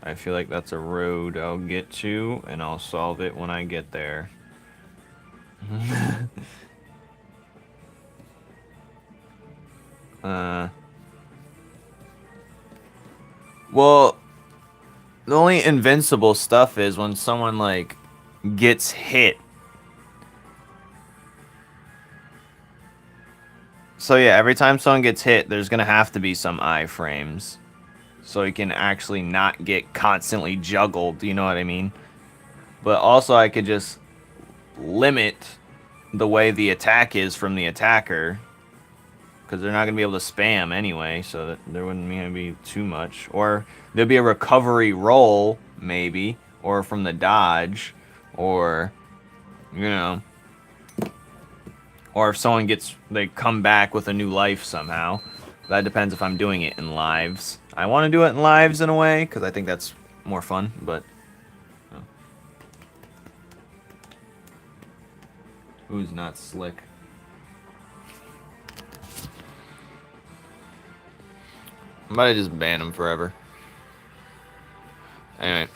I feel like that's a road I'll get to, and I'll solve it when I get there. Well, the only invincible stuff is when someone, like, gets hit. So yeah, every time someone gets hit, there's gonna have to be some iframes. So you can actually not get constantly juggled, you know what I mean? But also I could just limit the way the attack is from the attacker. Because they're not going to be able to spam anyway, so that there wouldn't be too much. Or there'd be a recovery roll, maybe, or from the dodge, or, you know, or if someone they come back with a new life somehow. That depends if I'm doing it in lives. I want to do it in lives in a way, because I think that's more fun, but... Who's not slick? I might just ban him forever. Anyway.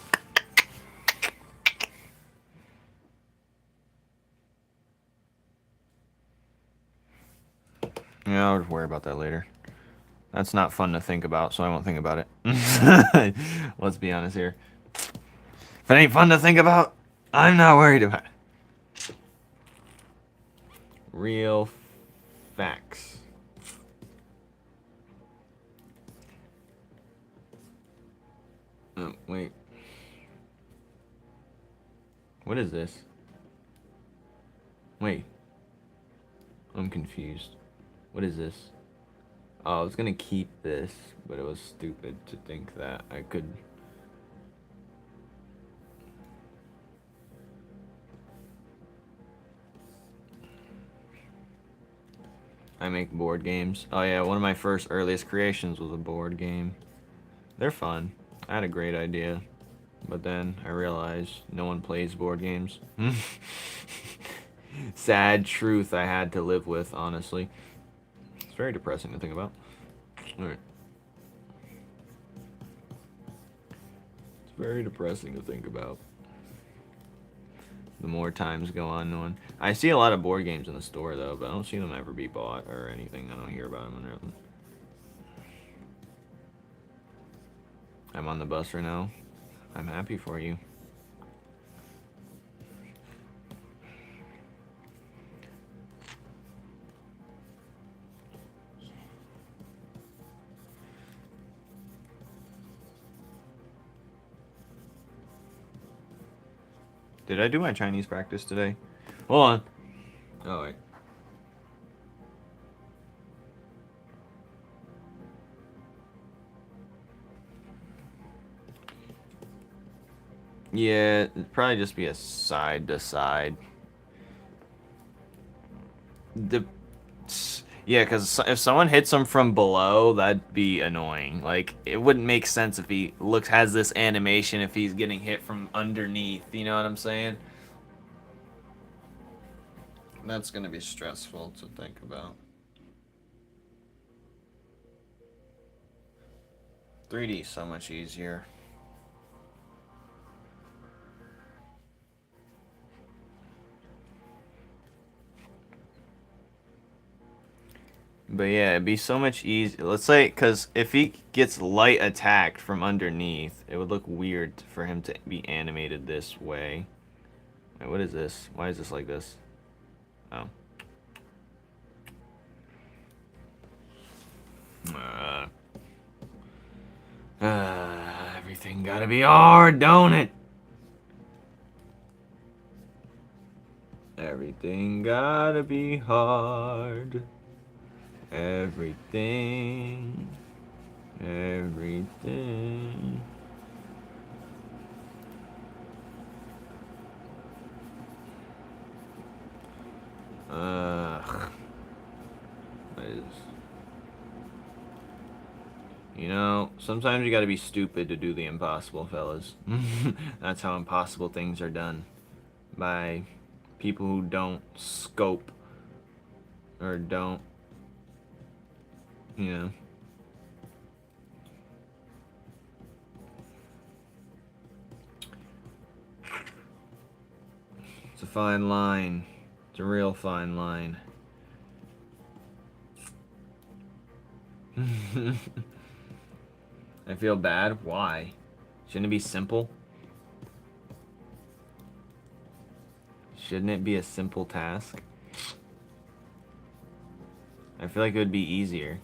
Yeah, I'll worry about that later. That's not fun to think about, so I won't think about it. Let's be honest here. If it ain't fun to think about, I'm not worried about it. Real facts. Oh, wait. What is this? Wait. I'm confused. What is this? Oh, I was gonna keep this, but it was stupid to think that I could... I make board games. Oh yeah, one of my first earliest creations was a board game. They're fun. I had a great idea, but then I realized no one plays board games. Sad truth I had to live with, honestly. It's very depressing to think about. Alright. It's very depressing to think about. The more times go on. I see a lot of board games in the store, though, but I don't see them ever be bought or anything. I don't hear about them or nothing. I'm on the bus right now. I'm happy for you. Did I do my Chinese practice today? Hold on. Oh, wait. Yeah, it'd probably just be a side to side. Yeah, because if someone hits him from below, that'd be annoying. Like, it wouldn't make sense if he has this animation if he's getting hit from underneath. You know what I'm saying? That's gonna be stressful to think about. 3D is so much easier. But yeah, it'd be so much easier. Let's say, because if he gets light attacked from underneath, it would look weird for him to be animated this way. Wait, what is this? Why is this like this? Oh. Everything gotta be hard, don't it? Everything gotta be hard. Everything. Everything. What is... You know, sometimes you gotta be stupid to do the impossible, fellas. That's how impossible things are done. By people who don't scope. Or don't... You know... It's a fine line. It's a real fine line. I feel bad. Why? Shouldn't it be simple? Shouldn't it be a simple task? I feel like it would be easier.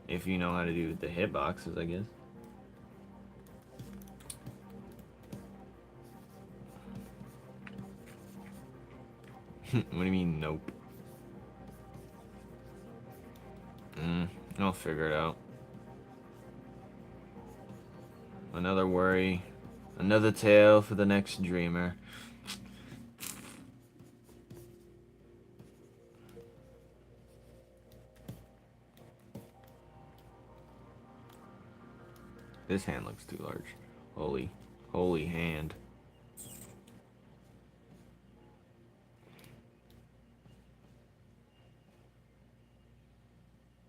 If you know how to do the hitboxes, I guess. What do you mean, nope? I'll figure it out. Another worry Another tale for the next dreamer. This hand looks too large. Holy hand.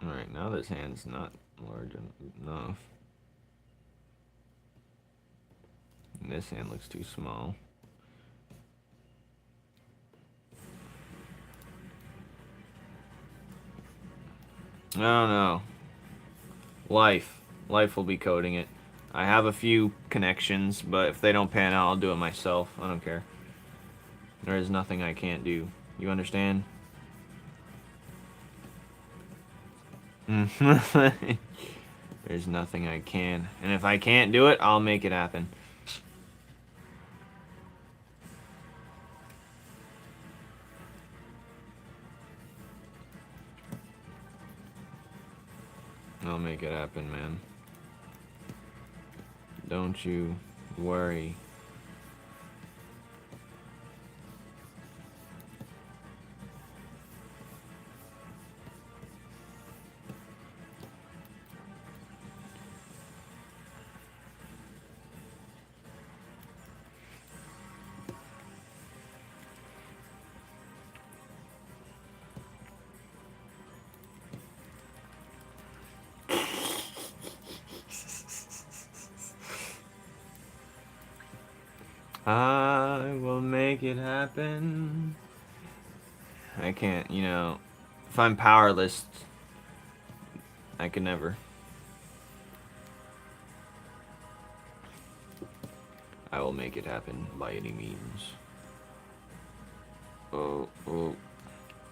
Alright, now this hand's not large enough. And this hand looks too small. I don't know. Life will be coding it. I have a few connections, but if they don't pan out, I'll do it myself. I don't care. There is nothing I can't do. You understand? There's nothing I can. And if I can't do it, I'll make it happen. I'll make it happen, man. Don't you worry. I will make it happen. I can't, you know, if I'm powerless, I can never. I will make it happen by any means. Oh.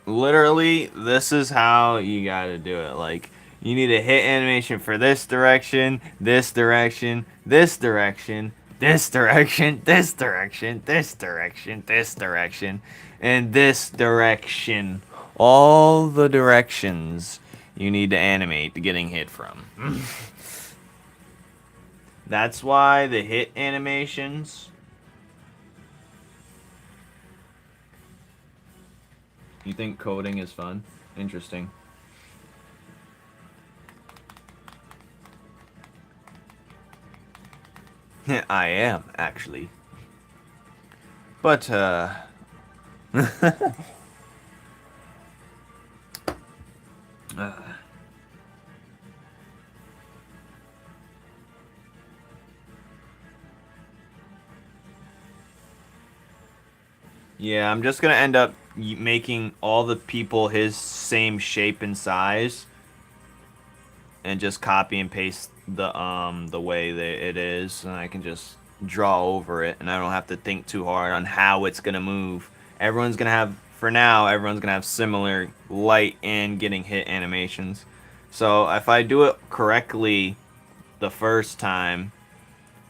Literally, this is how you gotta do it. Like, you need a hit animation for this direction, this direction, this direction, this direction, this direction, this direction, this direction, and this direction. All the directions you need to animate getting hit from. That's why the hit animations... You think coding is fun? Interesting. I am, actually. But, yeah, I'm just gonna end up making all the people his same shape and size, and just copy and paste the way that it is, and I can just draw over it, and I don't have to think too hard on how it's gonna move. Everyone's gonna have, for now, everyone's gonna have similar light and getting hit animations. So if I do it correctly the first time,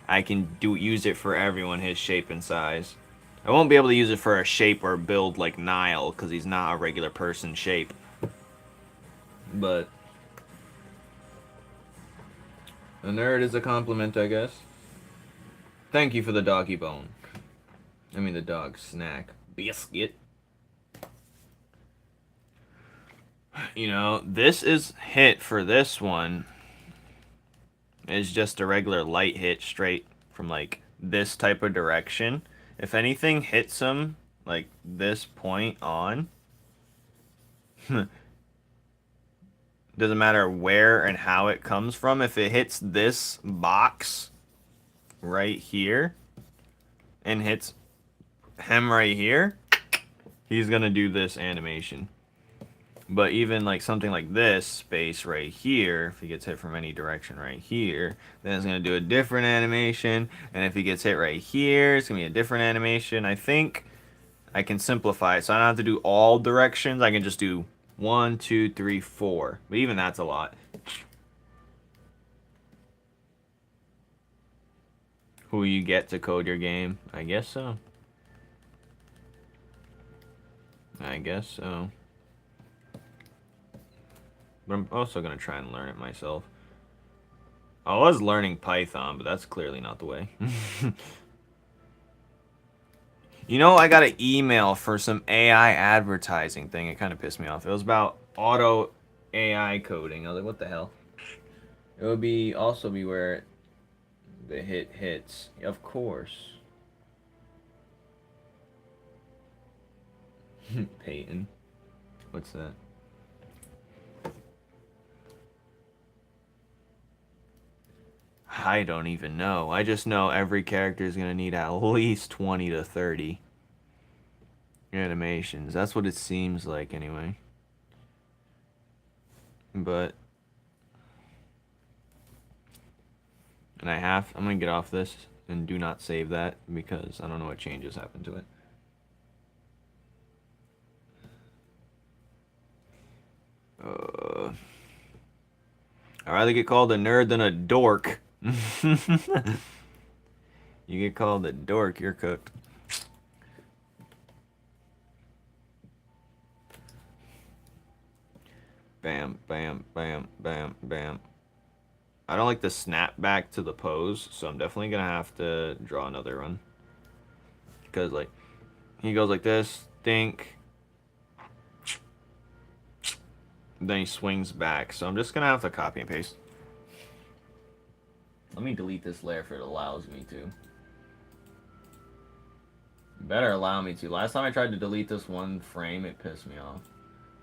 I can use it for everyone his shape and size. I won't be able to use it for a shape or build like Nile, because he's not a regular person shape. But a nerd is a compliment, I guess. Thank you for the doggy bone. I mean the dog snack. Biscuit. You know, this is hit for this one. Is just a regular light hit straight from like this type of direction. If anything hits him like this point on, doesn't matter where and how it comes from. If it hits this box right here and hits him right here, he's gonna do this animation. But even like something like this space right here, if he gets hit from any direction right here, then it's gonna do a different animation. And if he gets hit right here, it's gonna be a different animation. I think I can simplify it, so I don't have to do all directions. I can just do 1, 2, 3, 4. But even that's a lot. Who you get to code your game? I guess so. I guess so. But I'm also going to try and learn it myself. I was learning Python, but that's clearly not the way. You know, I got an email for some AI advertising thing. It kind of pissed me off. It was about auto AI coding. I was like, what the hell? It would be also be where the hit hits. Of course. Peyton. What's that? I don't even know. I just know every character is going to need at least 20 to 30 animations. That's what it seems like anyway. But and I'm going to get off this and do not save that because I don't know what changes happened to it. I'd rather get called a nerd than a dork. You get called a dork, you're cooked. Bam, bam, bam, bam, bam. I don't like the snap back to the pose, so I'm definitely gonna have to draw another one. Because, like, he goes like this, think. Then he swings back, so I'm just gonna have to copy and paste. Let me delete this layer if it allows me to. Better allow me to. Last time I tried to delete this one frame, it pissed me off.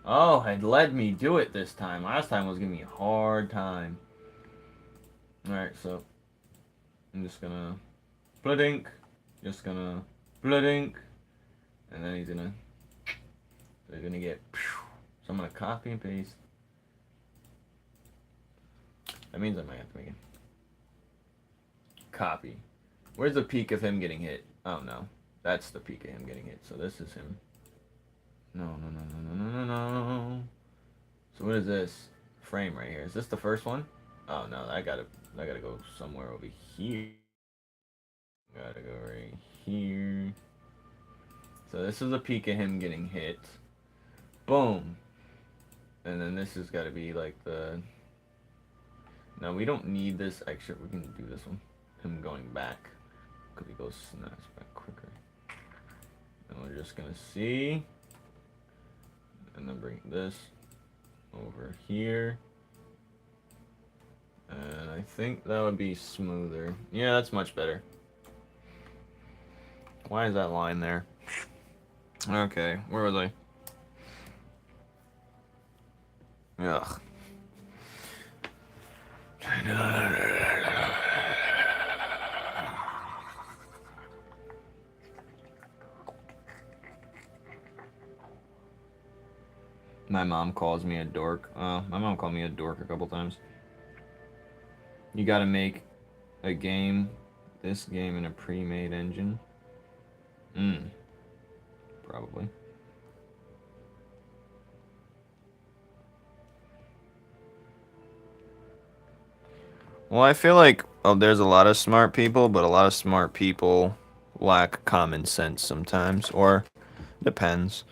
Oh, it let me do it this time. Last time was giving me a hard time. Alright, so I'm just gonna blood ink. Just gonna blood ink. And then they're gonna get, so I'm gonna copy and paste. That means I might have to make it. Copy. Where's the peak of him getting hit? Oh no. That's the peak of him getting hit. So this is him. No, no, no, no, no, no, no, no. So what is this frame right here? Is this the first one? Oh no, I gotta go somewhere over here. Gotta go right here. So this is a peak of him getting hit. Boom. And then this has got to be like the... No, we don't need this extra. We can do this one. Him going back. Because he goes snaps back quicker. And we're just going to see. And then bring this over here. And I think that would be smoother. Yeah, that's much better. Why is that line there? Okay, where was I? Ugh. My mom calls me a dork. My mom called me a dork a couple times. You gotta make a game, this game in a pre-made engine. Probably. Well, I feel like there's a lot of smart people, but a lot of smart people lack common sense sometimes, or depends.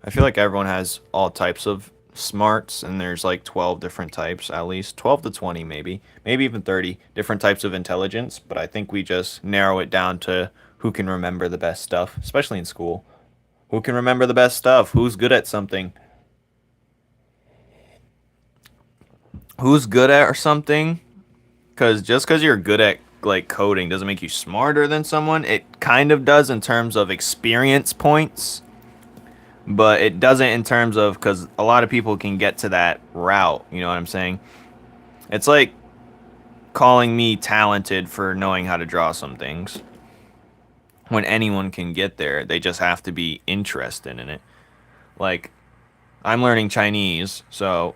I feel like everyone has all types of smarts, and there's like 12 different types, at least 12 to 20 maybe even 30 different types of intelligence, but I think we just narrow it down to who can remember the best stuff, especially in school. Who can remember the best stuff? Who's good at something? Who's good at or something? Because just because you're good at like coding doesn't make you smarter than someone. It kind of does in terms of experience points, but it doesn't in terms of, because a lot of people can get to that route. You know what I'm saying? It's like calling me talented for knowing how to draw some things. When anyone can get there, they just have to be interested in it. Like, I'm learning Chinese, so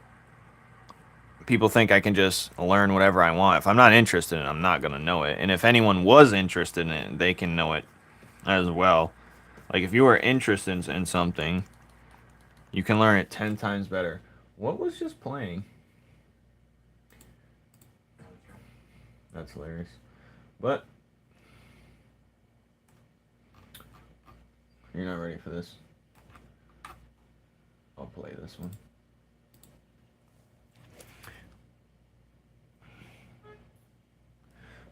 people think I can just learn whatever I want. If I'm not interested in it, I'm not going to know it. And if anyone was interested in it, they can know it as well. Like, if you were interested in something, you can learn it 10 times better. What was just playing? That's hilarious. But you're not ready for this. I'll play this one.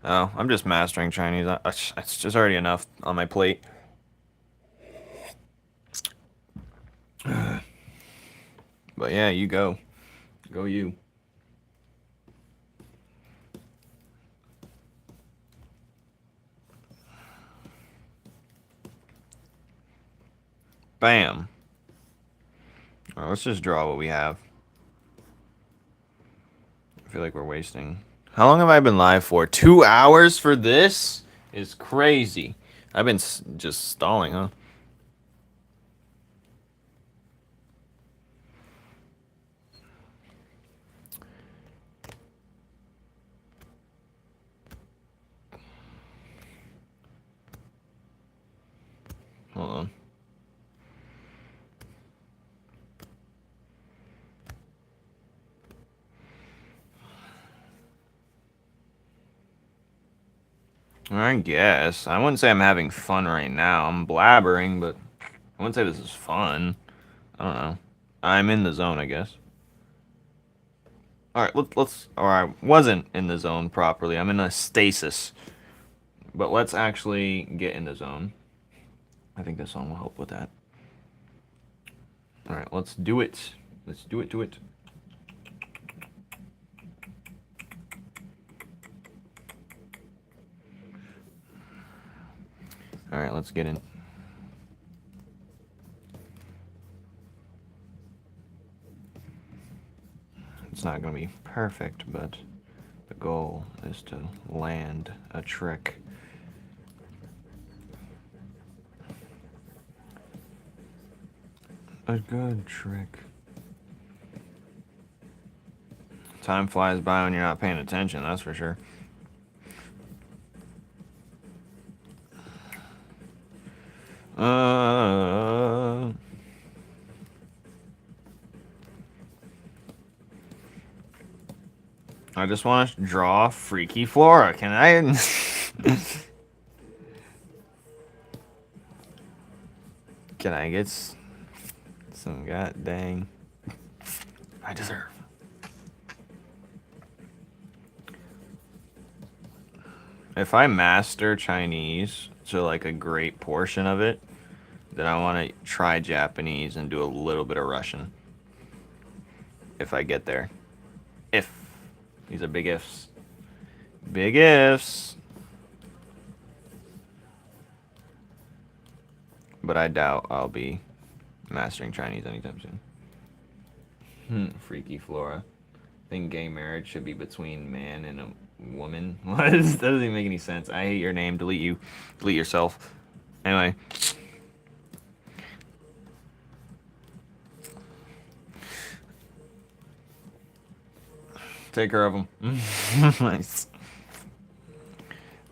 Oh, I'm just mastering Chinese. It's just already enough on my plate. But yeah, you go. Go you. Bam. Alright, let's just draw what we have. I feel like we're wasting. How long have I been live for? 2 hours for this? Is crazy. I've been just stalling, huh? Hold on. I guess. I wouldn't say I'm having fun right now. I'm blabbering, but I wouldn't say this is fun. I don't know. I'm in the zone, I guess. Alright, let's... Or I wasn't in the zone properly. I'm in a stasis. But let's actually get in the zone. I think this song will help with that. Alright, let's do it. Let's do it. Alright, let's get in. It's not going to be perfect, but the goal is to land a trick. A good trick. Time flies by when you're not paying attention, that's for sure. I just want to draw Freaky Flora. Can I? Can I get some god dang? I deserve. If I master Chinese to like a great portion of it, then I want to try Japanese and do a little bit of Russian. If I get there. If. These are big ifs. Big ifs. But I doubt I'll be mastering Chinese anytime soon. Freaky Flora. I think gay marriage should be between man and a woman. What? That doesn't even make any sense. I hate your name. Delete you. Delete yourself. Anyway. Take care of him. Nice.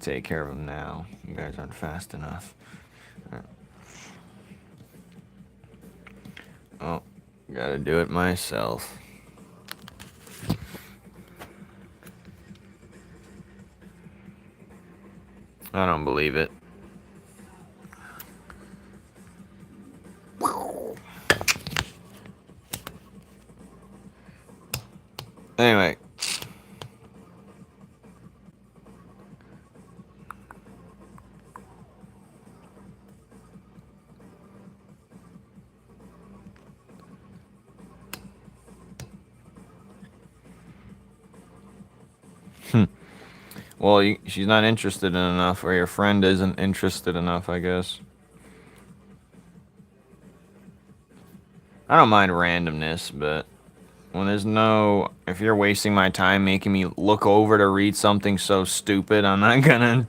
Take care of him now. You guys aren't fast enough. Right. Oh, gotta do it myself. I don't believe it. Anyway. Well, she's not interested in enough, or your friend isn't interested enough, I guess. I don't mind randomness, but when there's no... If you're wasting my time making me look over to read something so stupid, I'm not gonna...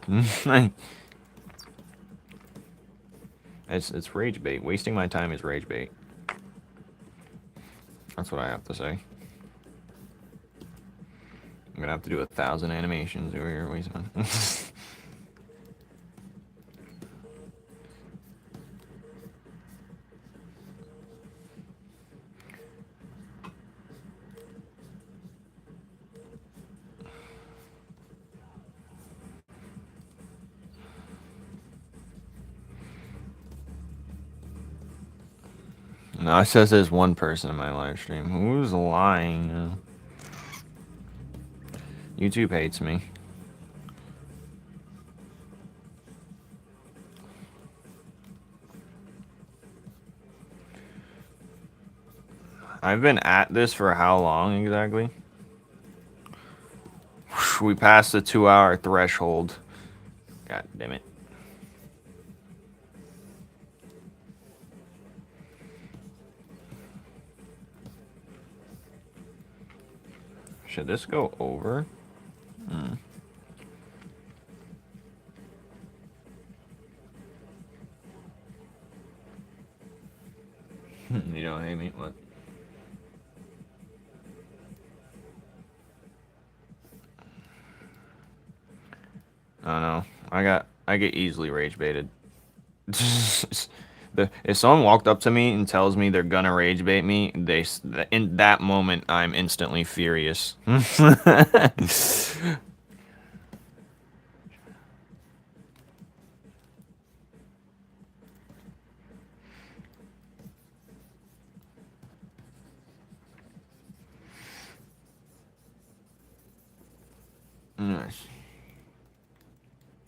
It's rage bait. Wasting my time is rage bait. That's what I have to say. I'm gonna have to do 1,000 animations over here wasting my... No, it says there's one person in my live stream. Who's lying? YouTube hates me. I've been at this for how long exactly? We passed the 2-hour threshold. God damn it. Should this go over? Hmm. You don't hate me? What? I don't know. I get easily rage baited. If someone walked up to me and tells me they're gonna rage bait me, in that moment I'm instantly furious. Nice.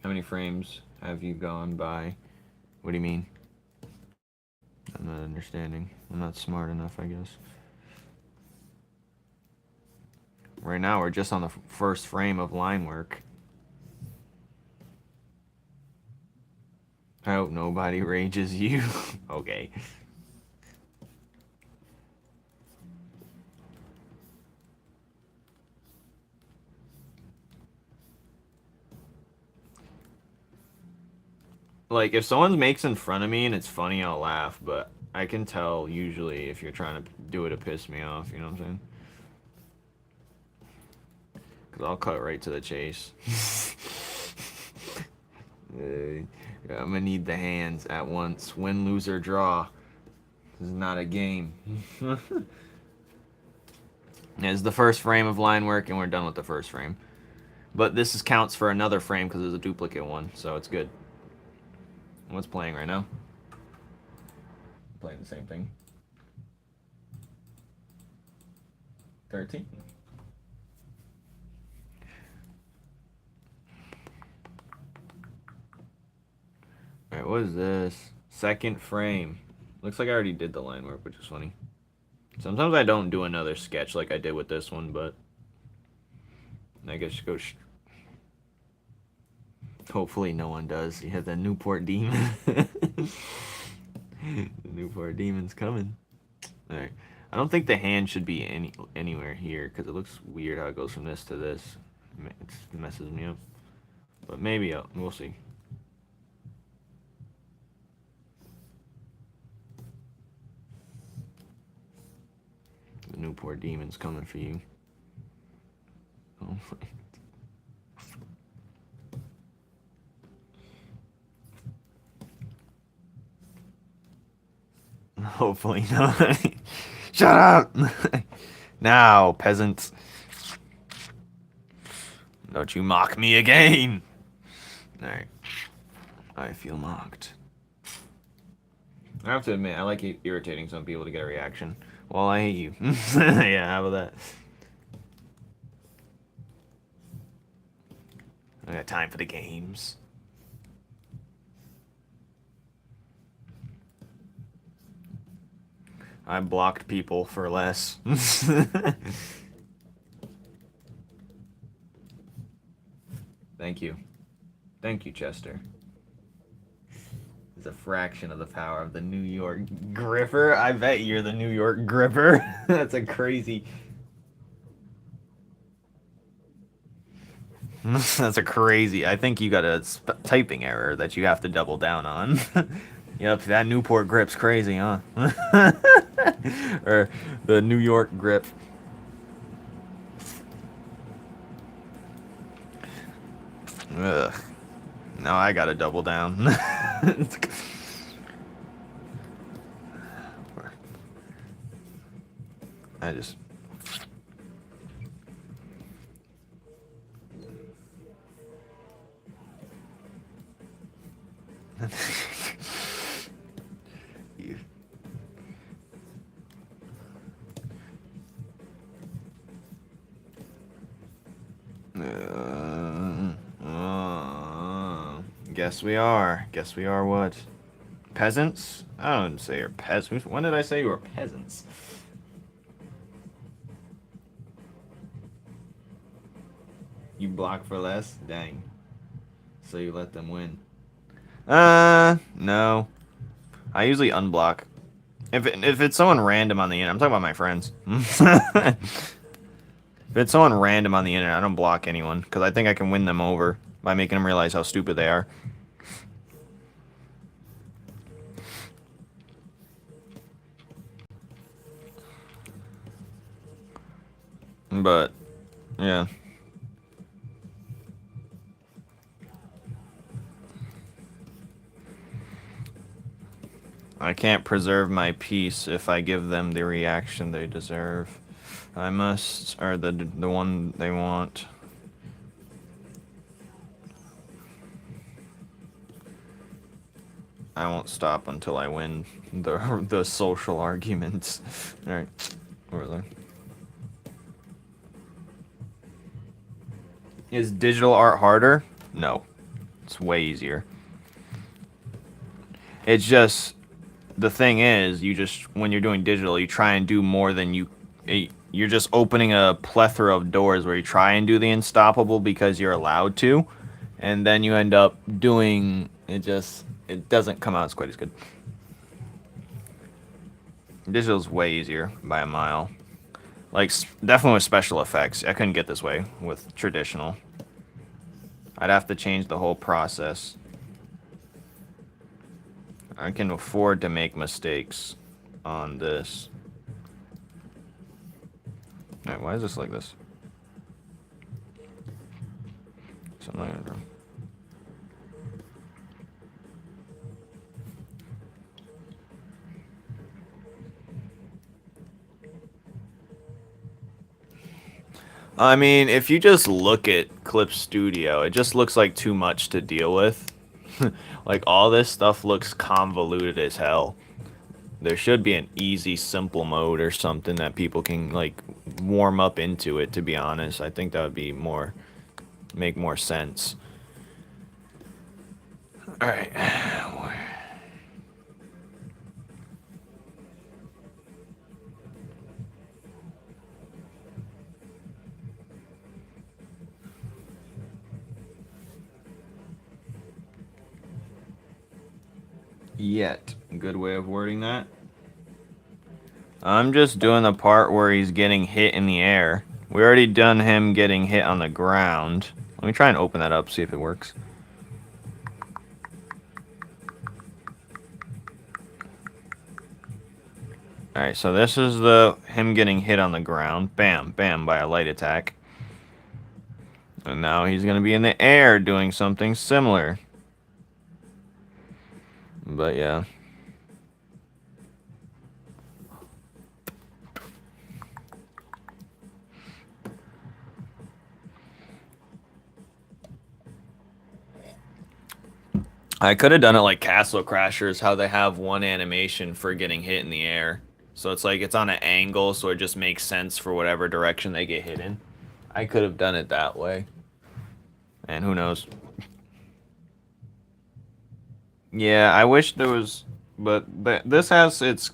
How many frames have you gone by? What do you mean? I'm not understanding. I'm not smart enough, I guess. Right now, we're just on the first frame of line work. I hope nobody rages you. Okay. Like, if someone makes in front of me and it's funny, I'll laugh, but I can tell usually if you're trying to do it to piss me off, you know what I'm saying? Because I'll cut right to the chase. I'm gonna need the hands at once. Win, lose, or draw. This is not a game. It's the first frame of line work, and we're done with the first frame. But this counts for another frame because there's a duplicate one, so it's good. What's playing right now? Playing the same thing. 13. Alright, what is this? Second frame. Looks like I already did the line work, which is funny. Sometimes I don't do another sketch like I did with this one, but I guess go. Hopefully no one does. You have the Newport Demon. The Newport Demon's coming. Alright. I don't think the hand should be anywhere here because it looks weird how it goes from this to this. It messes me up. But maybe we'll see. The Newport Demon's coming for you. Oh my. Hopefully not. Shut up! Now, peasants. Don't you mock me again! Alright. I feel mocked. I have to admit, I like irritating some people to get a reaction. Well, I hate you. Yeah, how about that? I got time for the games. I blocked people for less. Thank you. Thank you, Chester. It's a fraction of the power of the New York Gripper. I bet you're the New York Gripper. That's a crazy... That's a crazy... I think you got a typing error that you have to double down on. Yep, that Newport grip's crazy, huh? Or the New York grip. Ugh. Now I gotta double down. I just... You... Guess we are. Guess we are what? Peasants? I don't say you're peasants. When did I say you were peasants? You block for less? Dang. So you let them win. No. I usually unblock. If it's someone random on the internet, I'm talking about my friends. If it's someone random on the internet, I don't block anyone, because I think I can win them over by making them realize how stupid they are. But, yeah. I can't preserve my peace if I give them the reaction they deserve. I must, or the one they want. I won't stop until I win the social arguments. All right, where was I? Is digital art harder? No, it's way easier. It's just the thing is, you just when you're doing digital, you try and do more than you're just opening a plethora of doors where you try and do the unstoppable because you're allowed to, and then you end up doing it doesn't come out as quite as good. Digital's way easier by a mile. Like, definitely with special effects. I couldn't get this way with traditional. I'd have to change the whole process. I can afford to make mistakes on this. Alright, why is this like this? So I'm not gonna do. I mean, if you just look at Clip Studio, it just looks like too much to deal with. Like, all this stuff looks convoluted as hell. There should be an easy, simple mode or something that people can, like, warm up into it, to be honest. I think that would be make more sense. Alright. Yet. Good way of wording that. I'm just doing the part where he's getting hit in the air. We already done him getting hit on the ground. Let me try and open that up, see if it works. Alright, so this is him getting hit on the ground. Bam, bam, by a light attack. And now he's going to be in the air doing something similar. But yeah. I could have done it like Castle Crashers, how they have one animation for getting hit in the air. So it's like it's on an angle, so it just makes sense for whatever direction they get hit in. I could have done it that way. And who knows? Yeah, I wish there was... But this has its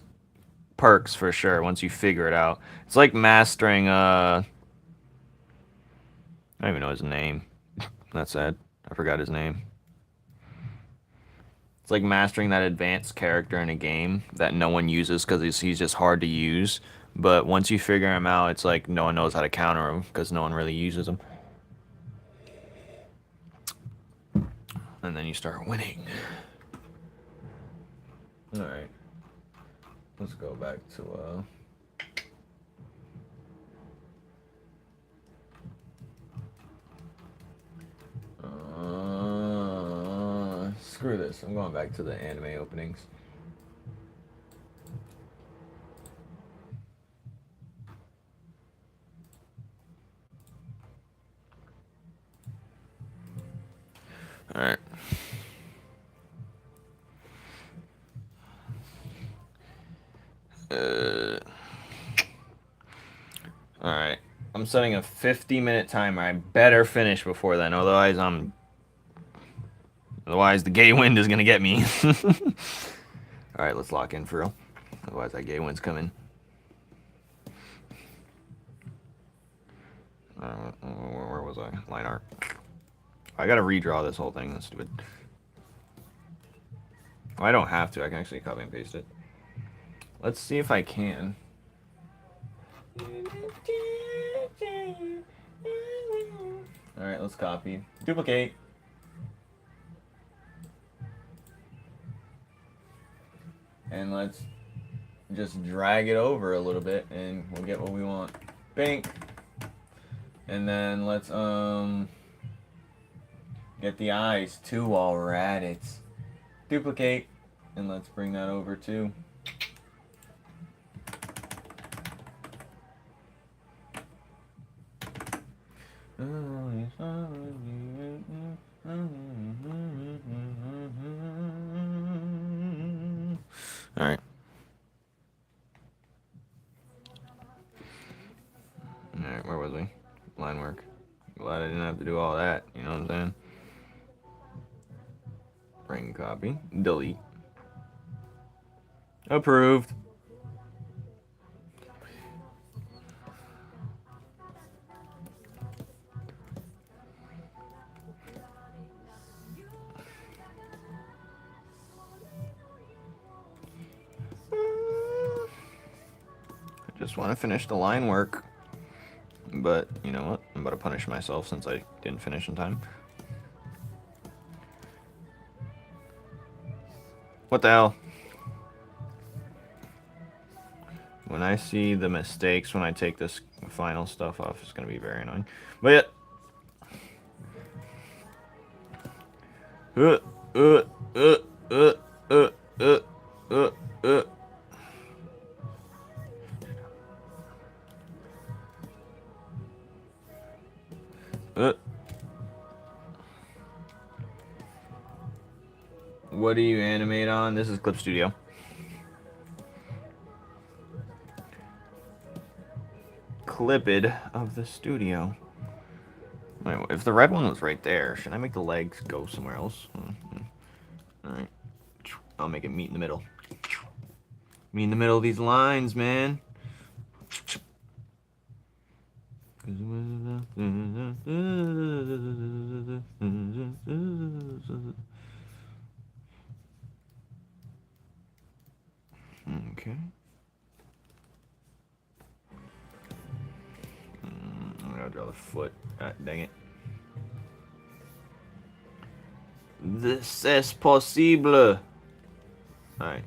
perks for sure once you figure it out. It's like mastering... I don't even know his name. That's sad. I forgot his name. It's like mastering that advanced character in a game that no one uses because he's just hard to use. But once you figure him out, it's like no one knows how to counter him because no one really uses him. And then you start winning. Alright. Let's go back to, screw this. I'm going back to the anime openings. Alright. Alright. I'm setting a 50-minute timer. I better finish before then, otherwise the gay wind is gonna get me. Alright, let's lock in for real. Otherwise that gay wind's coming. Where was I? Line art. I gotta redraw this whole thing. That's stupid. Well, I don't have to. I can actually copy and paste it. Let's see if I can. Alright, let's copy. Duplicate. And let's just drag it over a little bit and we'll get what we want. Bink. And then let's get the eyes too while we're at it. Duplicate. And let's bring that over too. Alright. Alright, where was we? Line work. Glad I didn't have to do all that, you know what I'm saying? Bring copy. Delete. Approved. I just want to finish the line work. But, you know what? I'm about to punish myself since I didn't finish in time. What the hell? When I see the mistakes when I take this final stuff off, it's going to be very annoying. But yeah. Uh, uh, uh, uh, uh, uh, uh. What do you animate on? This is Clip Studio. Clipid of the studio. Wait, if the red one was right there, should I make the legs go somewhere else? Alright. I'll make it meet in the middle. Meet in the middle of these lines, man. Okay. I'm gonna draw the foot. Dang it. This es posible. Alright.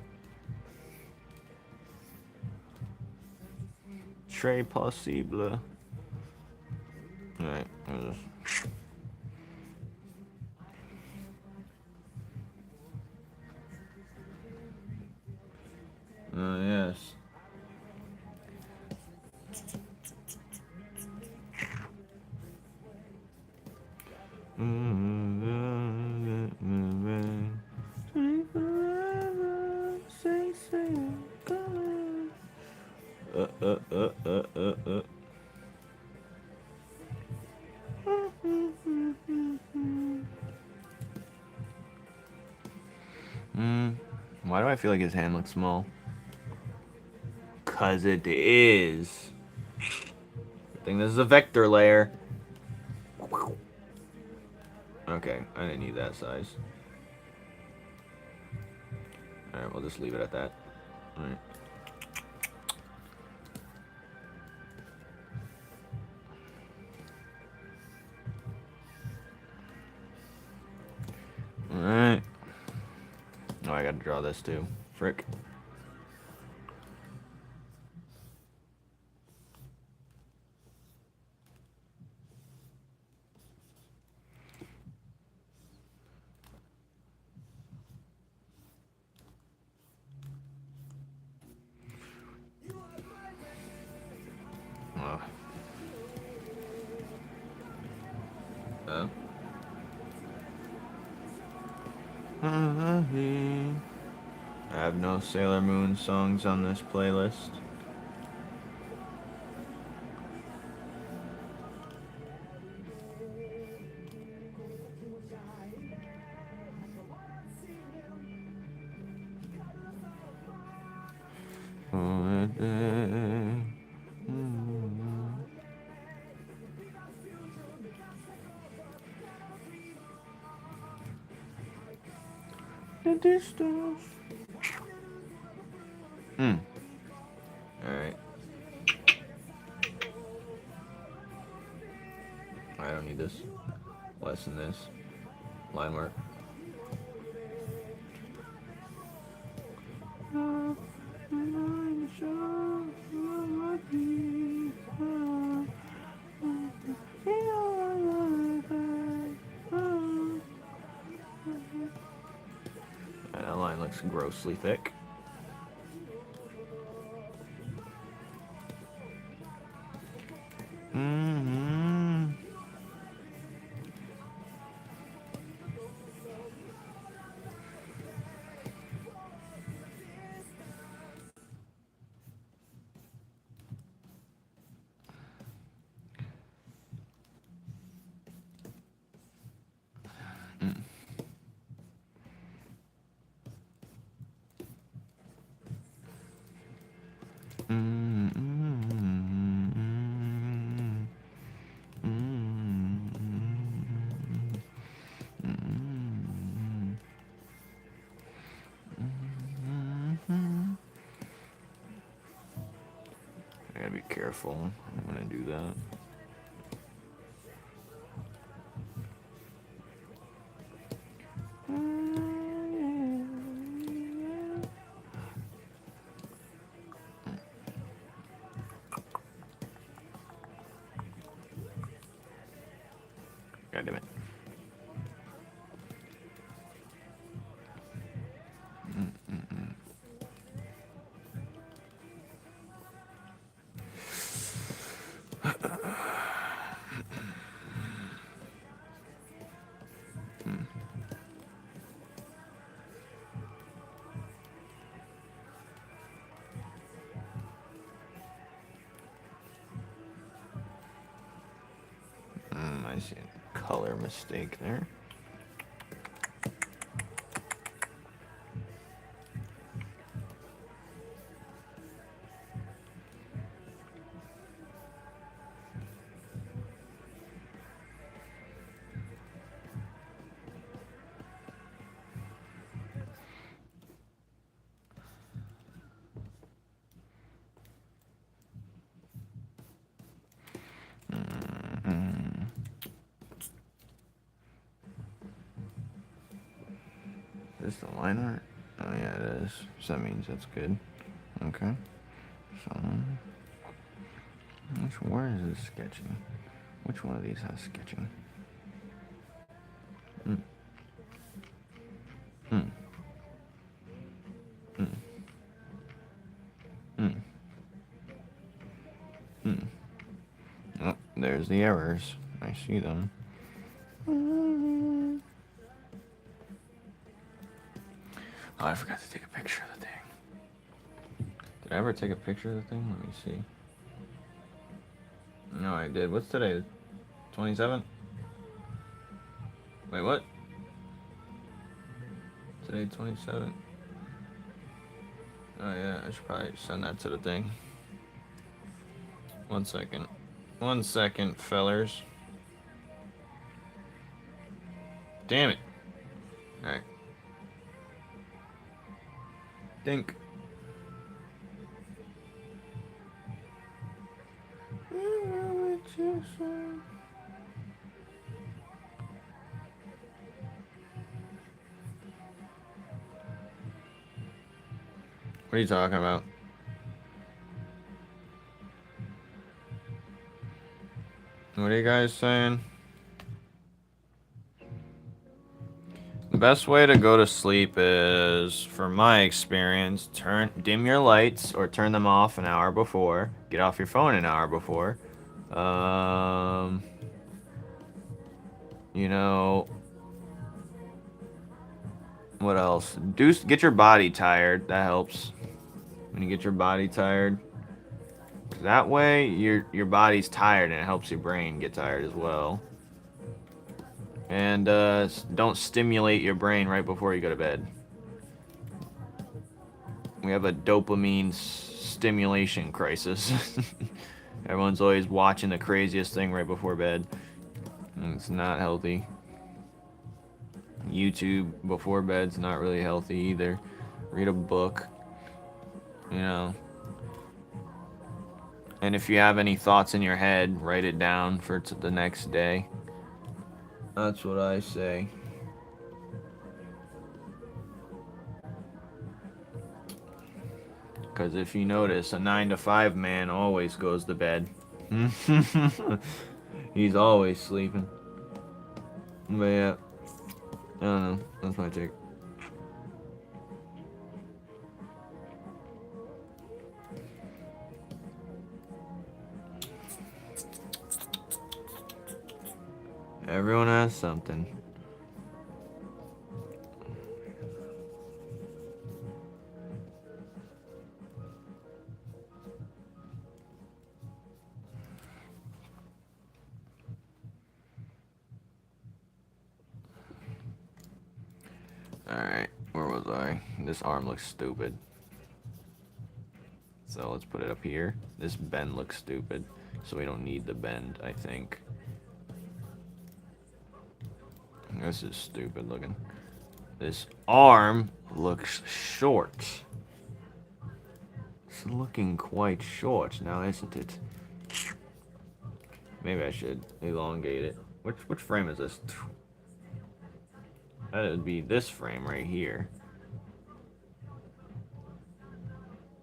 Très possible. Alright. Yes. Why do I feel like his hand looks small? 'Cause it is. I think this is a vector layer. Okay, I didn't need that size. Alright, we'll just leave it at that. Alright. Alright. Oh, I gotta draw this too. Frick. I have no Sailor Moon songs on this playlist. the distance. Hmm. Alright. I don't need this. Less than this. Line work. That line looks grossly thick. Mm-hmm. I gotta be careful. I'm gonna do that. God damn it. I see a color mistake there. Is this the line art? Oh yeah, it is. So that means that's good. Okay. So, where is this sketching? Which one of these has sketching? Mm. Mm. Mm. Mm. Mm. Oh, there's the errors. I see them. Oh, I forgot to take a picture of the thing. Did I ever take a picture of the thing? Let me see. No, I did. What's today? 27th? Wait, what? Today, 27th? Oh, yeah, I should probably send that to the thing. 1 second. 1 second, fellers. Damn it. Alright. Think. What are you talking about? What are you guys saying? The best way to go to sleep is, from my experience, dim your lights or turn them off an hour before. Get off your phone an hour before. You know, what else? Get your body tired. That helps. When you get your body tired, that way your body's tired and it helps your brain get tired as well. And don't stimulate your brain right before you go to bed. We have a dopamine stimulation crisis. Everyone's always watching the craziest thing right before bed. And it's not healthy. YouTube before bed's not really healthy either. Read a book, you know. And if you have any thoughts in your head, write it down for the next day. That's what I say. Because if you notice, a 9 to 5 man always goes to bed. He's always sleeping. But yeah, I don't know. That's my take. Everyone has something. Alright, where was I? This arm looks stupid. So let's put it up here. This bend looks stupid, so we don't need the bend, I think. This is stupid looking. This arm looks short. It's looking quite short now, isn't it? Maybe I should elongate it. Which frame is this? That would be this frame right here.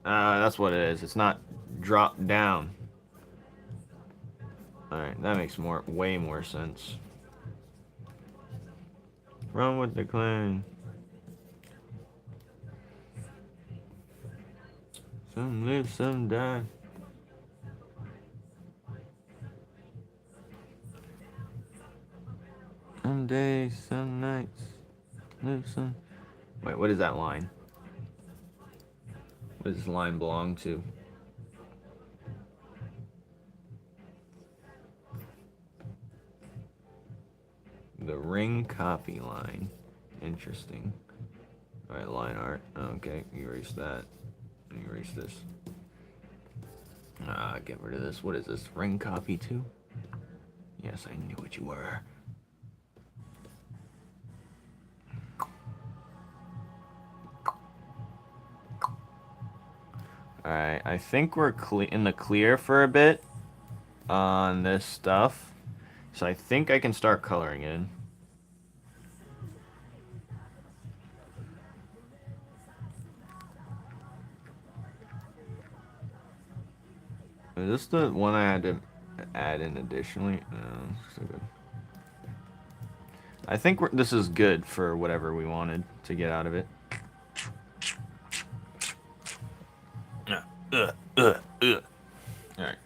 That's what it is. It's not dropped down. Alright, that makes way more sense. Run with the clan. Some live, some die. Some days, some nights. Live some. Wait, what is that line? What does this line belong to? The ring copy line. Interesting. Alright, line art. Okay, erase that. Erase this. Get rid of this. What is this? Ring copy too? Yes, I knew what you were. Alright, I think we're in the clear for a bit on this stuff. So I think I can start coloring in. Is this the one I had to add in additionally? No, so good. I think this is good for whatever we wanted to get out of it. Alright.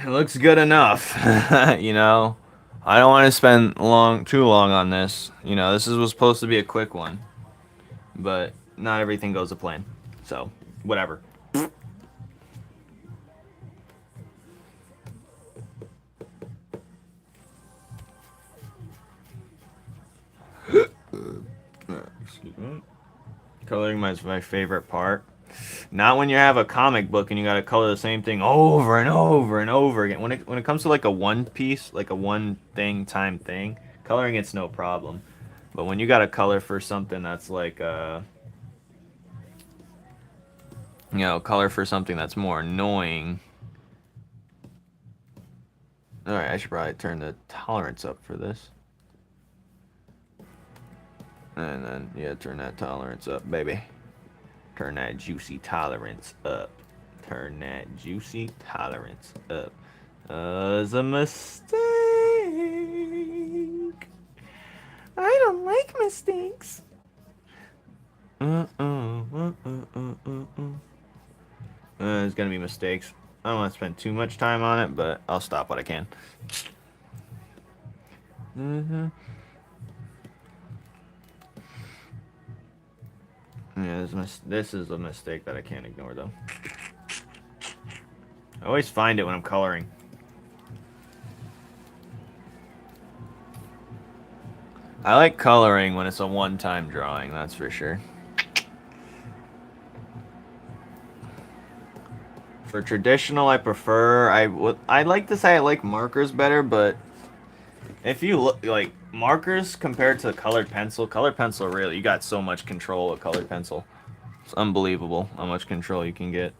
It looks good enough, you know? I don't want to spend too long on this. You know, this was supposed to be a quick one. But not everything goes to plan. So, whatever. Excuse me. Coloring is my favorite part. Not when you have a comic book and you gotta color the same thing over and over and over again. When it comes to like a one piece, like a one thing, coloring it's no problem. But when you gotta color for something that's like you know, color for something that's more annoying. Alright, I should probably turn the tolerance up for this. And then, yeah, turn that tolerance up, baby. Turn that juicy tolerance up. Turn that juicy tolerance up. It's a mistake. I don't like mistakes. There's gonna be mistakes. I don't want to spend too much time on it, but I'll stop what I can. Yeah, this is a mistake that I can't ignore, though. I always find it when I'm coloring. I like coloring when it's a one-time drawing, that's for sure. For traditional, I prefer... I'd like to say I like markers better, but If you look like markers compared to colored pencil really, you got so much control with colored pencil. It's unbelievable how much control you can get.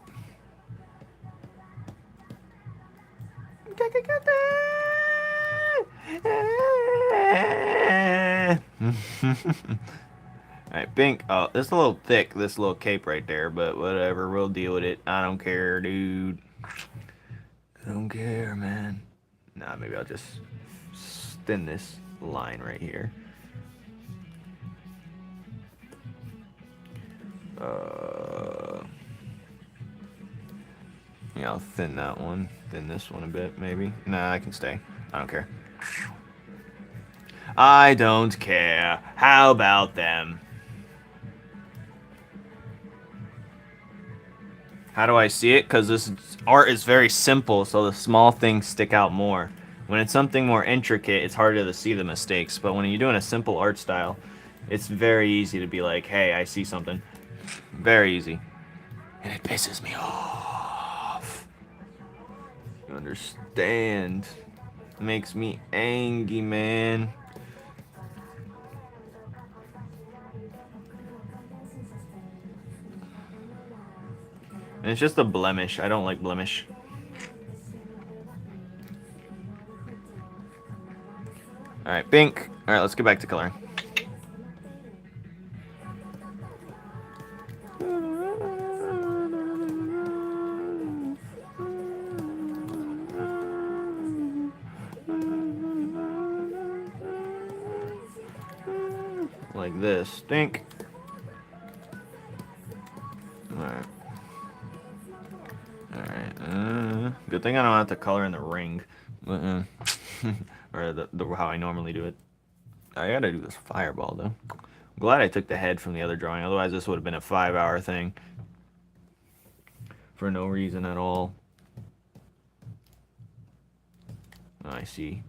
Alright, pink. Oh, it's a little thick, this little cape right there, but whatever, we'll deal with it. I don't care, dude. I don't care, man. Nah, maybe I'll just thin this line right here. Yeah, I'll thin that one. Thin this one a bit, maybe. Nah, I can stay. I don't care. I don't care. How about them? How do I see it? Because this art is very simple, so the small things stick out more. When it's something more intricate, it's harder to see the mistakes. But when you're doing a simple art style, it's very easy to be like, hey, I see something. Very easy. And it pisses me off. You understand? It makes me angry, man. And it's just a blemish. I don't like blemish. Alright, pink. Alright, let's get back to coloring. Like this. Stink. Alright. Alright. Good thing I don't have to color in the ring. Or how I normally do it. I gotta do this fireball, though. I'm glad I took the head from the other drawing. Otherwise, this would have been a 5-hour thing. For no reason at all. Oh, I see.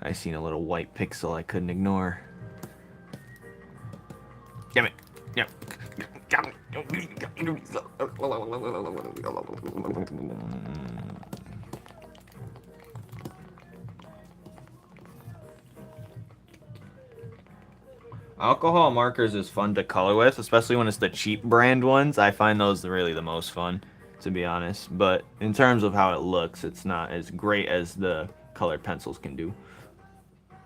I seen a little white pixel I couldn't ignore. Damn it. Yeah. Alcohol markers is fun to color with, especially when it's the cheap brand ones. I find those really the most fun, to be honest. But in terms of how it looks, it's not as great as the colored pencils can do.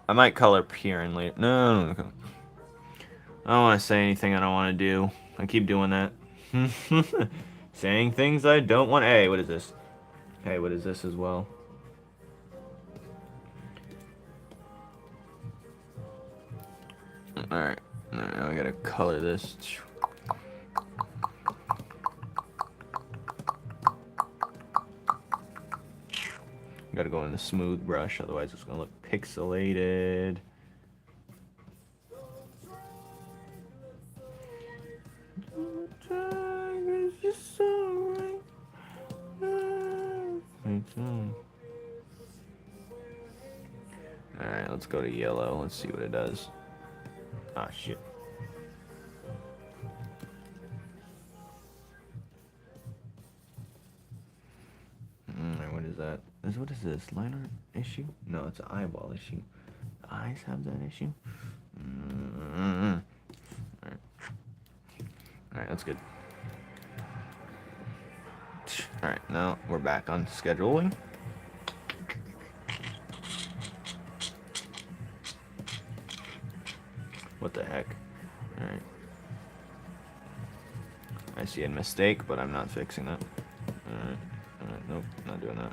I might color here and later. No. I don't want to say anything I don't want to do. I keep doing that. Saying things I don't want. Hey, what is this? Hey, what is this as well? Alright. Now I gotta color this. Gotta go in the smooth brush, otherwise it's gonna look pixelated. Alright, let's go to yellow. Let's see what it does. Ah, shit. What is that? What is this? Line art issue? No, it's an eyeball issue. The eyes have that issue? Alright, that's good. Alright, now we're back on scheduling. What the heck? Alright. I see a mistake, but I'm not fixing that. Alright. Nope, not doing that.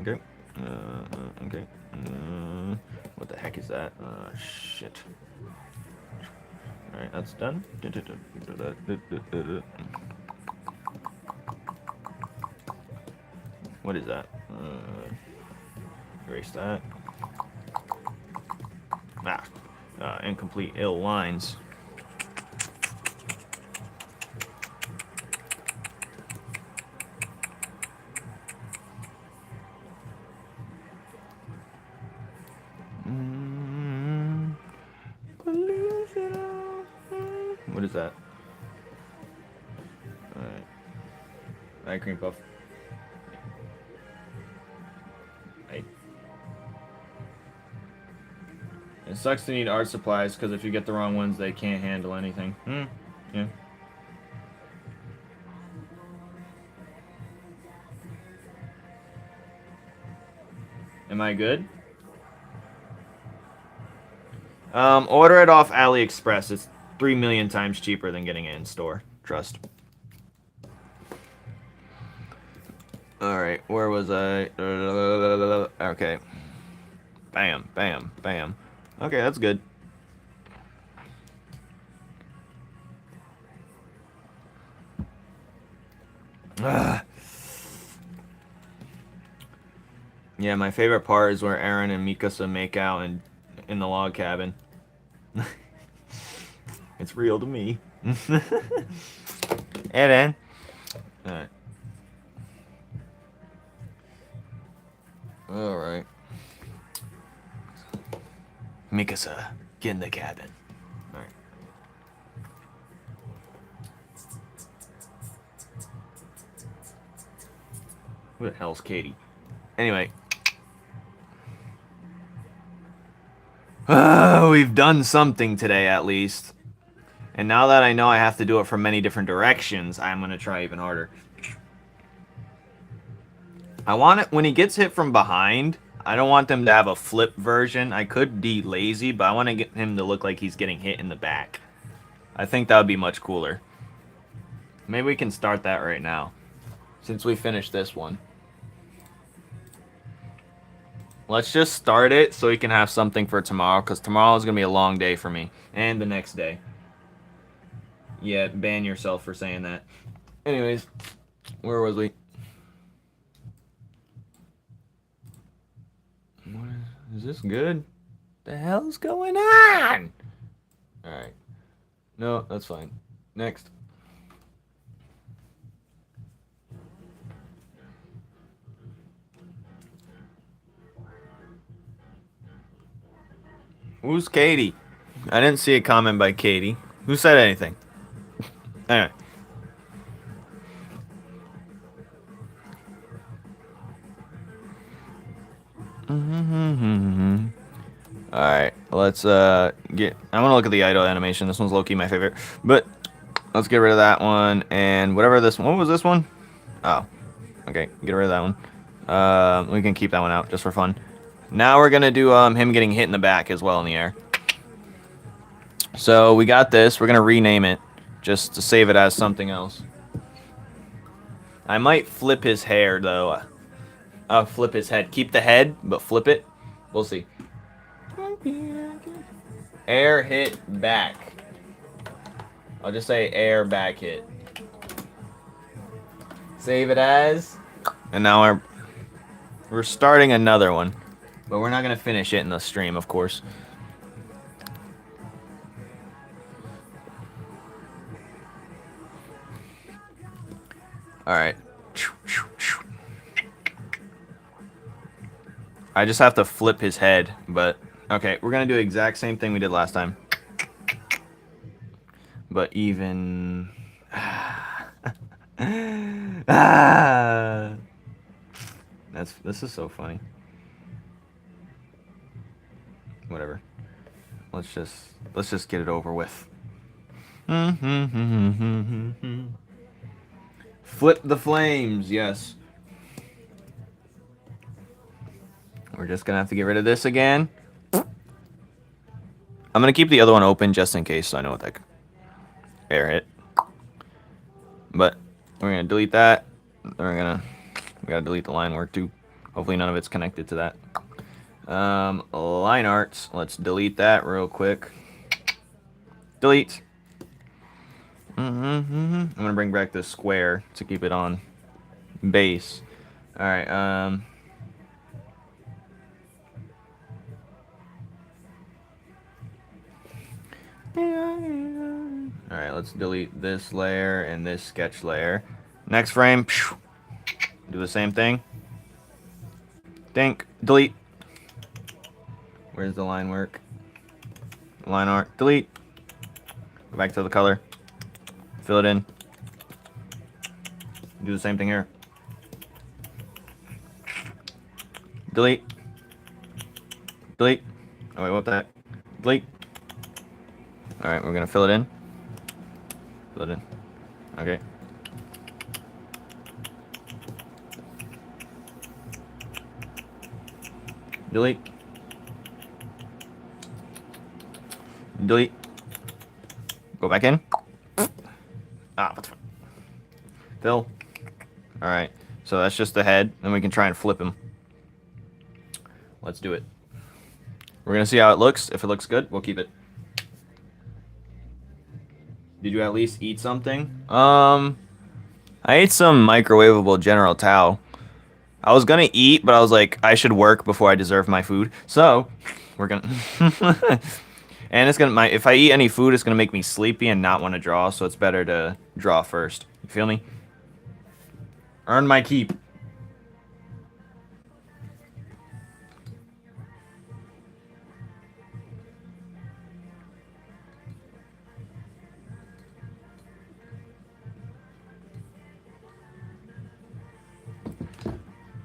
Okay. Okay. What the heck is that? Shit. Alright, that's done. What is that? Erase that. Incomplete ill lines. What is that? Alright. Eye cream puff. It sucks to need art supplies because if you get the wrong ones, they can't handle anything. Yeah. Am I good? Order it off AliExpress. It's 3 million times cheaper than getting it in store. Trust. Alright, where was I? Okay. Bam, bam, bam. Okay, that's good. Ugh. Yeah, my favorite part is where Aaron and Mikasa make out in the log cabin. It's real to me. Aaron. Alright. Alright. Mikasa, get in the cabin. Alright. Who the hell's Katie? Anyway. We've done something today at least. And now that I know I have to do it from many different directions, I'm going to try even harder. I want it when he gets hit from behind. I don't want them to have a flip version. I could be lazy, but I want to get him to look like he's getting hit in the back. I think that would be much cooler. Maybe we can start that right now, since we finished this one. Let's just start it so we can have something for tomorrow, because tomorrow is going to be a long day for me. And the next day. Yeah, ban yourself for saying that. Anyways, where was we? Is this good? The hell's going on? Alright. No, that's fine. Next. Who's Katie? I didn't see a comment by Katie. Who said anything? Anyway. Alright, let's get... I want to look at the idle animation. This one's low-key my favorite. But let's get rid of that one. And whatever this one... What was this one? Oh. Okay, get rid of that one. We can keep that one out just for fun. Now we're going to do him getting hit in the back as well in the air. So we got this. We're going to rename it just to save it as something else. I might flip his hair, though. Flip his head. Keep the head, but flip it. We'll see. Air hit back. I'll just say air back hit. Save it as. And now we're starting another one. But we're not going to finish it in the stream, of course. Alright. I just have to flip his head, but... Okay, we're going to do the exact same thing we did last time. But even... This is so funny. Whatever. Let's just get it over with. Flip the flames, yes. We're just gonna have to get rid of this again. I'm gonna keep the other one open just in case, so I know what that air hit. But we're gonna delete that. We gotta delete the line work too. Hopefully none of it's connected to that. Line arts. Let's delete that real quick. Delete. I'm gonna bring back this square to keep it on base. All right. All right. Let's delete this layer and this sketch layer. Next frame. Do the same thing. Dink. Delete. Where's the line work? Line art. Delete. Go back to the color. Fill it in. Do the same thing here. Delete. Delete. Oh wait, what the heck? Delete. Alright, we're gonna fill it in. Fill it in. Okay. Delete. Delete. Go back in. Ah, what the fuck. Fill. Alright, so that's just the head. Then we can try and flip him. Let's do it. We're gonna see how it looks. If it looks good, we'll keep it. Did you at least eat something? I ate some microwavable General Tao. I was gonna eat, but I was like, I should work before I deserve my food. So, we're gonna... And it's gonna... If I eat any food, it's gonna make me sleepy and not want to draw, so it's better to draw first. You feel me? Earn my keep.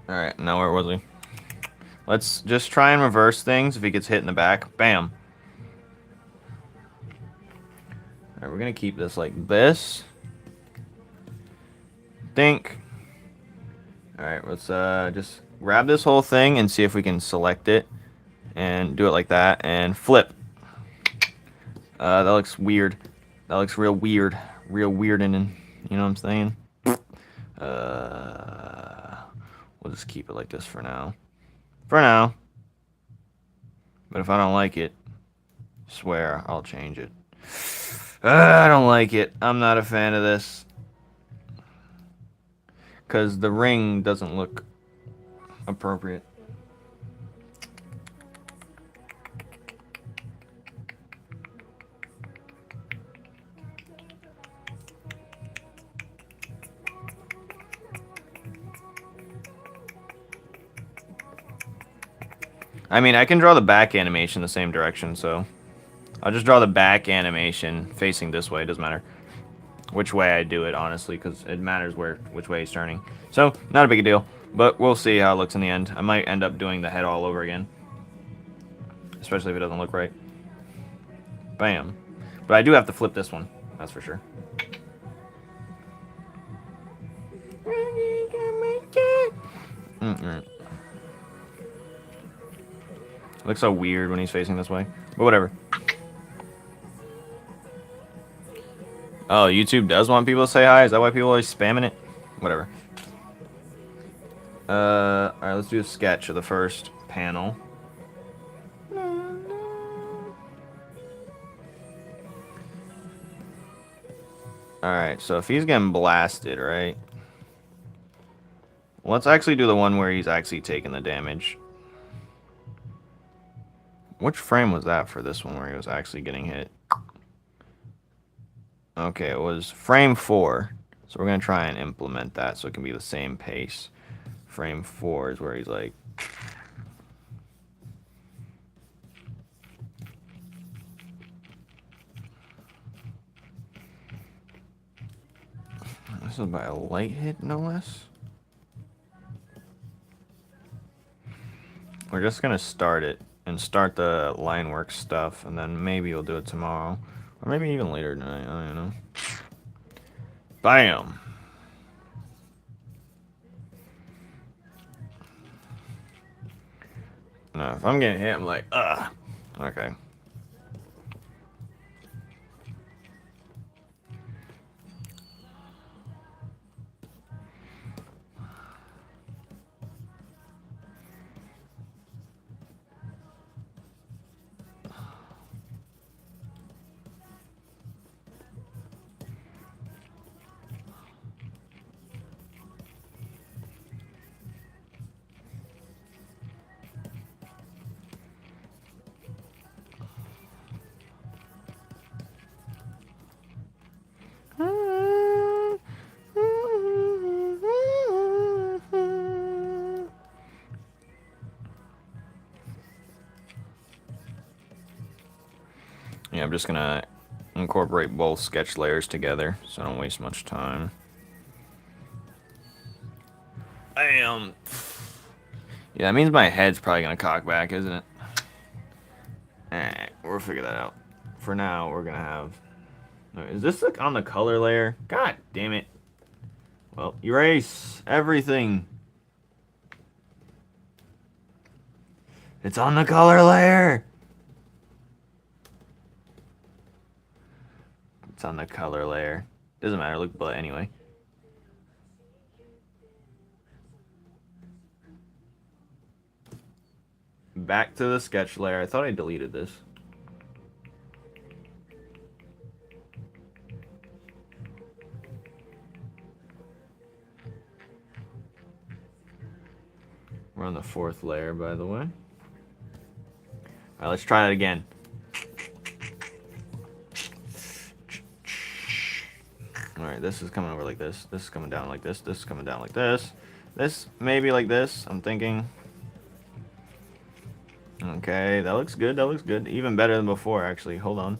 Alright, now where was he? Let's just try and reverse things. If he gets hit in the back, bam. Alright, we're gonna keep this like this. Think. Alright, let's just grab this whole thing and see if we can select it. And do it like that. And flip. That looks weird. That looks real weird. Real weird and you know what I'm saying? We'll just keep it like this for now. For now. But if I don't like it, swear I'll change it. I don't like it. I'm not a fan of this. Because the ring doesn't look appropriate. I mean, I can draw the back animation the same direction, so I'll just draw the back animation facing this way. It doesn't matter which way I do it, honestly, because it matters which way he's turning. So, not a big deal, but we'll see how it looks in the end. I might end up doing the head all over again, especially if it doesn't look right. Bam. But I do have to flip this one, that's for sure. Looks so weird when he's facing this way, but whatever. Oh, YouTube does want people to say hi? Is that why people are always spamming it? Whatever. Alright, let's do a sketch of the first panel. Alright, so if he's getting blasted, right? Let's actually do the one where he's actually taking the damage. Which frame was that for this one where he was actually getting hit? Okay, it was frame 4. So we're going to try and implement that so it can be the same pace. Frame 4 is where he's like... This is by a light hit, no less. We're just going to start it. And start the line work stuff, and then maybe we'll do it tomorrow. Or maybe even later tonight, I don't know. Bam! No, if I'm getting hit, I'm like, ugh. Okay. Yeah, I'm just gonna incorporate both sketch layers together so I don't waste much time. Bam! Yeah, that means my head's probably gonna cock back, isn't it? Alright, we're we'll figure that out. For now, we're gonna have... Is this like on the color layer? God damn it. Well, erase everything. It's on the color layer. It's on the color layer. Doesn't matter, look, but anyway. Back to the sketch layer. I thought I deleted this. We're on the 4th layer, by the way. Alright, let's try that again. Alright, this is coming over like this. This is coming down like this. This is coming down like this. This maybe like this, I'm thinking. Okay, that looks good. That looks good. Even better than before, actually. Hold on.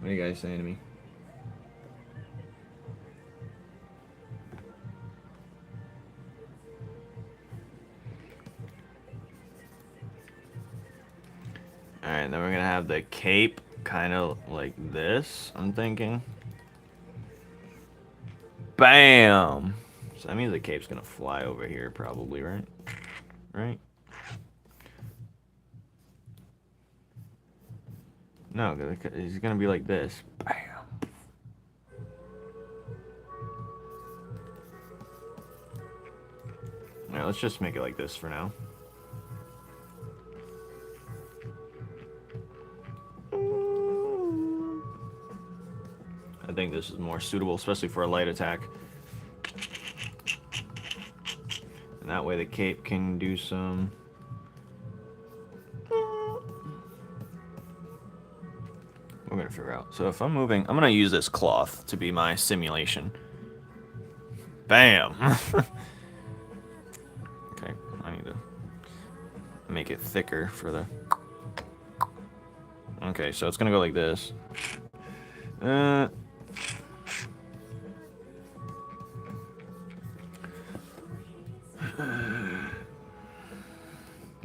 What are you guys saying to me? Alright, then we're gonna have the cape kind of like this, I'm thinking. Bam! So that means the cape's gonna fly over here, probably, right? Right? No, he's gonna be like this. Bam! Alright, let's just make it like this for now. I think this is more suitable, especially for a light attack. And that way the cape can do some... We're gonna figure out. So if I'm moving, I'm gonna use this cloth to be my simulation. Bam! Okay, I need to make it thicker for the... Okay, so it's gonna go like this.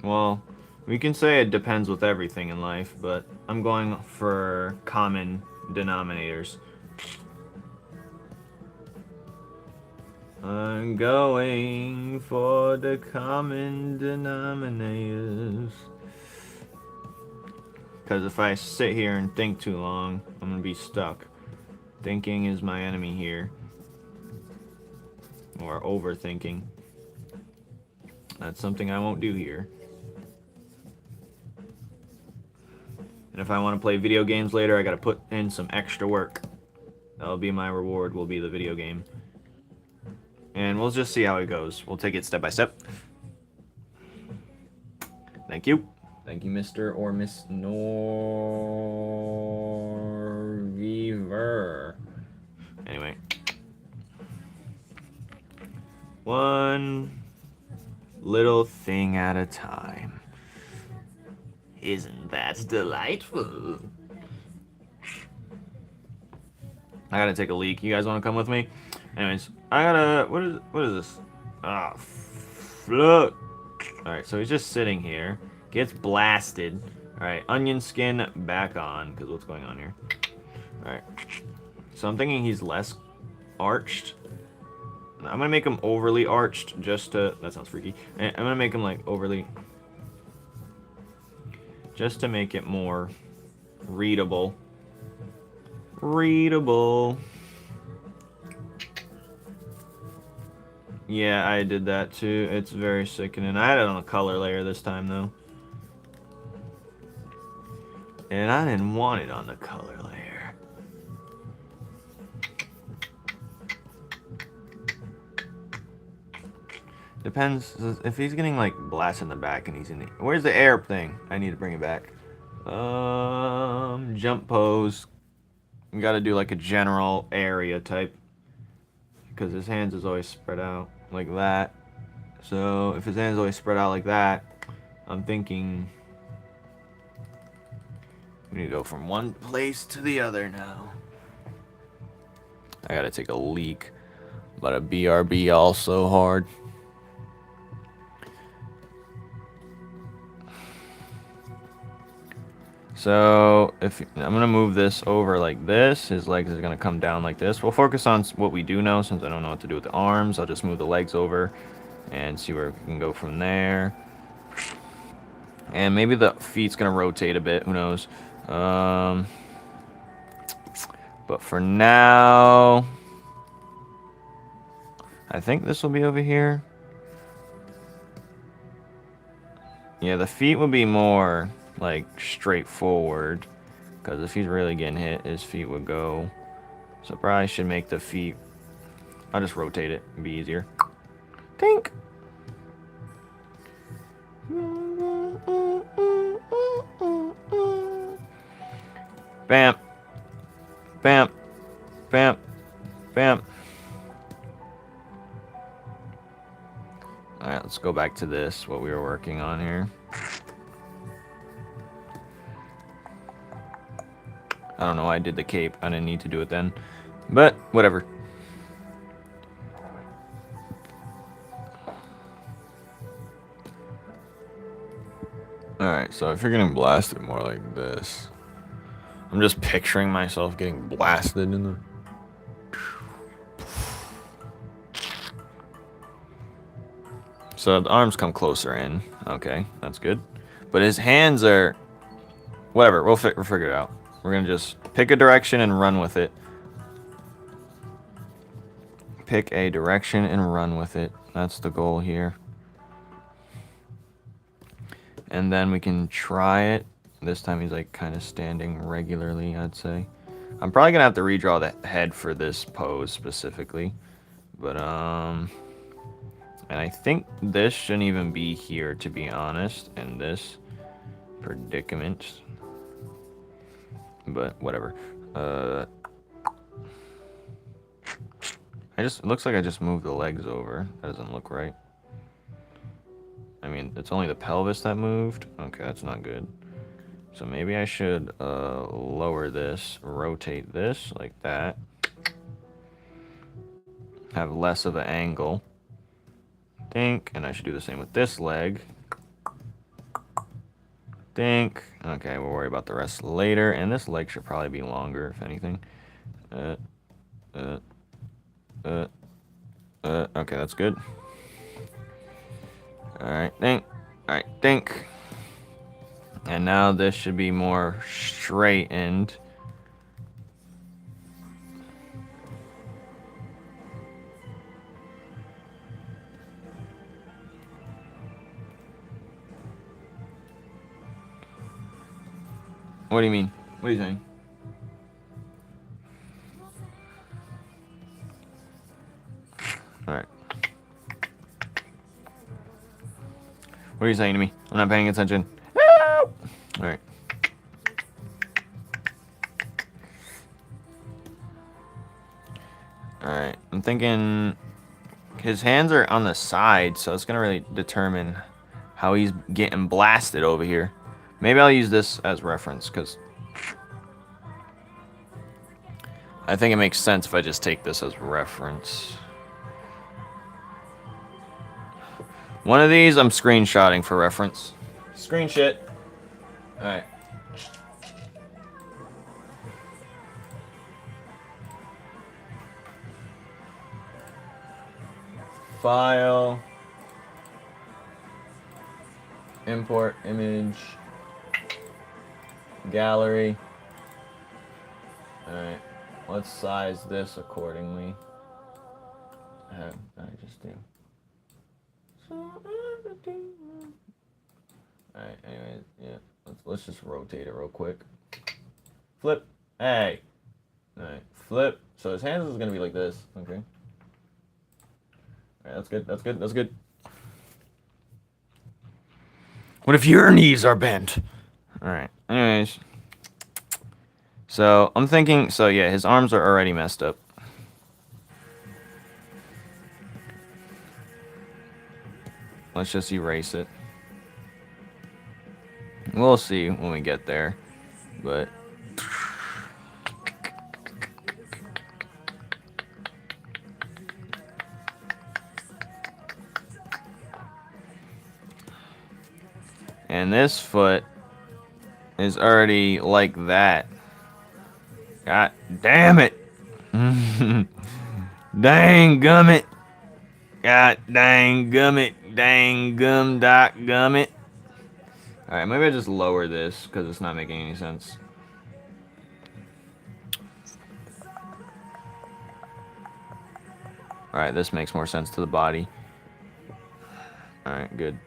Well, we can say it depends with everything in life, but I'm going for common denominators. I'm going for the common denominators. Because if I sit here and think too long, I'm going to be stuck. Thinking is my enemy here. Or overthinking. That's something I won't do here. And if I want to play video games later, I gotta put in some extra work. That'll be my reward, will be the video game. And we'll just see how it goes. We'll take it step by step. Thank you. Thank you, Mr. or Miss Norviver. Anyway. One little thing at a time. Isn't that delightful? I gotta take a leak. You guys wanna come with me? Anyways, I gotta... What is this? Ah, look. Alright, so he's just sitting here. Gets blasted. Alright, onion skin back on. Because what's going on here? Alright. So I'm thinking he's less arched. I'm gonna make him overly arched just to... That sounds freaky. I'm gonna make him like overly... Just to make it more readable. Readable. Yeah, I did that too. It's very sickening. I had it on a color layer this time though. And I didn't want it on the color layer. Depends if he's getting like blasted in the back and he's in the... Where's the air thing? I need to bring it back. Jump pose. You gotta do like a general area type. Because his hands is always spread out like that. So if his hands always spread out like that, I'm thinking we need to go from one place to the other now. I gotta take a leak, but a BRB also hard. So if I'm gonna move this over like this, his legs are gonna come down like this. We'll focus on what we do know, since I don't know what to do with the arms. I'll just move the legs over and see where we can go from there. And maybe the feet's gonna rotate a bit. Who knows? But for now, I think this will be over here. Yeah, the feet would be more like straightforward, because if he's really getting hit, his feet would go. So probably should make the feet. I'll just rotate it. It'd be easier. Think. Bam. Bam. Bam. Bam. Alright, let's go back to this, what we were working on here. I don't know why I did the cape. I didn't need to do it then. But, whatever. Alright, so if you're getting blasted more like this, I'm just picturing myself getting blasted in the... So the arms come closer in. Okay, that's good. But his hands are... Whatever, we'll figure it out. We're going to just pick a direction and run with it. Pick a direction and run with it. That's the goal here. And then we can try it. This time he's like kind of standing regularly, I'd say. I'm probably going to have to redraw the head for this pose specifically. But, and I think this shouldn't even be here, to be honest, in this predicament. But whatever. It looks like I just moved the legs over. That doesn't look right. I mean, it's only the pelvis that moved. Okay, that's not good. So maybe I should lower this, rotate this like that. Have less of an angle. Think, and I should do the same with this leg. Think. Okay, we'll worry about the rest later. And this leg should probably be longer, if anything. Okay, that's good. Alright, think. Alright, think. And now this should be more straightened. What do you mean? What are you saying? Alright. What are you saying to me? I'm not paying attention. Alright. Alright. I'm thinking his hands are on the side, so it's gonna really determine how he's getting blasted over here. Maybe I'll use this as reference, because I think it makes sense if I just take this as reference. One of these I'm screenshotting for reference. Screen shit. Alright. File. Import image. Gallery. Alright. Let's size this accordingly. I just do. Alright, anyways, yeah. Let's just rotate it real quick. Flip. Hey. Alright, flip. So his hands is gonna be like this. Okay. Alright, that's good, that's good, that's good. What if your knees are bent? Alright, anyways. So, I'm thinking, so yeah, his arms are already messed up. let's just erase it. We'll see when we get there, but and this foot is already like that. God damn it! Dang gummit! God dang gummit! Dang gum doc gummit! Alright, maybe I just lower this because it's not making any sense. Alright, this makes more sense to the body. Alright, good.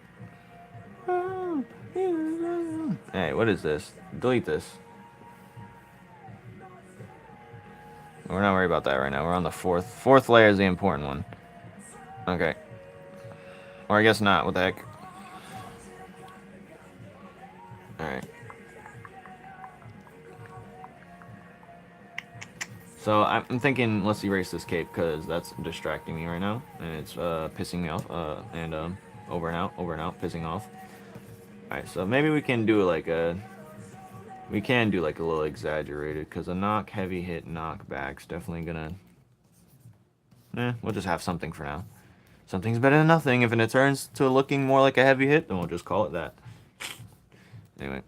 Hey, what is this? Delete this. We're not worried about that right now. We're on the fourth. Fourth layer is the important one. Okay. Or I guess not. What the heck? Alright. So I'm thinking let's erase this cape because that's distracting me right now. And it's pissing me off. Over and out, pissing off. Alright, so maybe we can do like a... We can do like a little exaggerated because a knock, heavy hit, knockback's definitely gonna... we'll just have something for now. Something's better than nothing. If it turns to looking more like a heavy hit, then we'll just call it that. Anyway.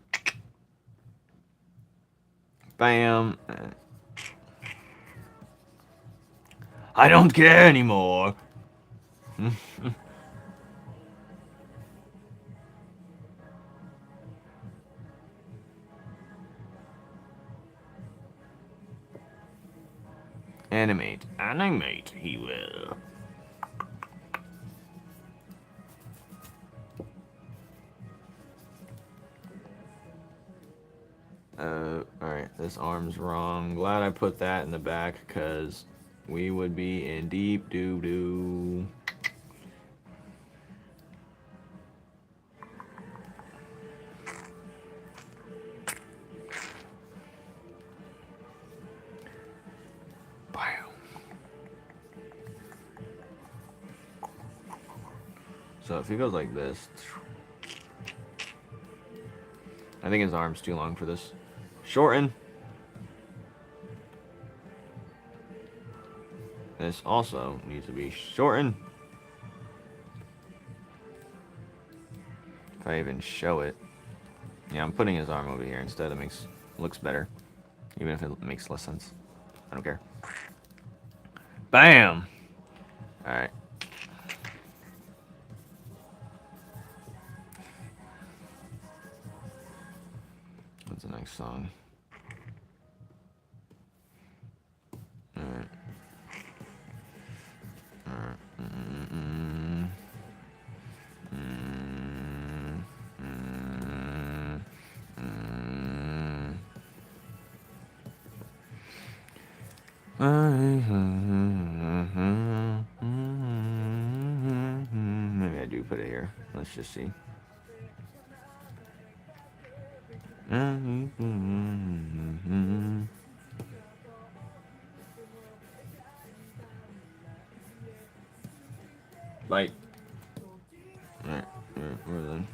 Bam. I don't care anymore. Animate. Animate, he will. Alright, this arm's wrong. Glad I put that in the back, because we would be in deep doo-doo. So if he goes like this, I think his arm's too long for this. Shorten. This also needs to be shortened. If I even show it. Yeah, I'm putting his arm over here instead. It looks better. Even if it makes less sense. I don't care. Bam! Alright. What's the next song? Alright. Alright. Maybe I do put it here. Let's just see. Bite. Alright, where then?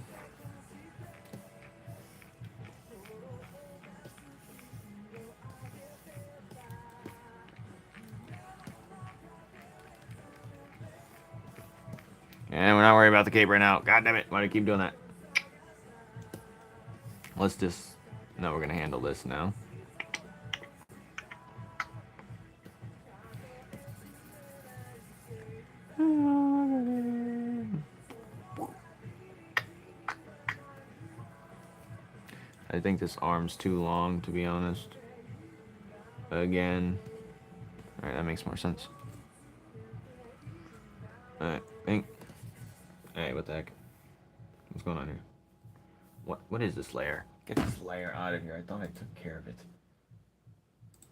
And we're not worried about the cape right now. God damn it, why do you keep doing that? Let's just... No, we're gonna handle this now. I think this arm's too long, to be honest. Again. Alright, that makes more sense. Alright, bing. Hey, what the heck? What's going on here? What is this layer? Get this layer out of here. I thought I took care of it.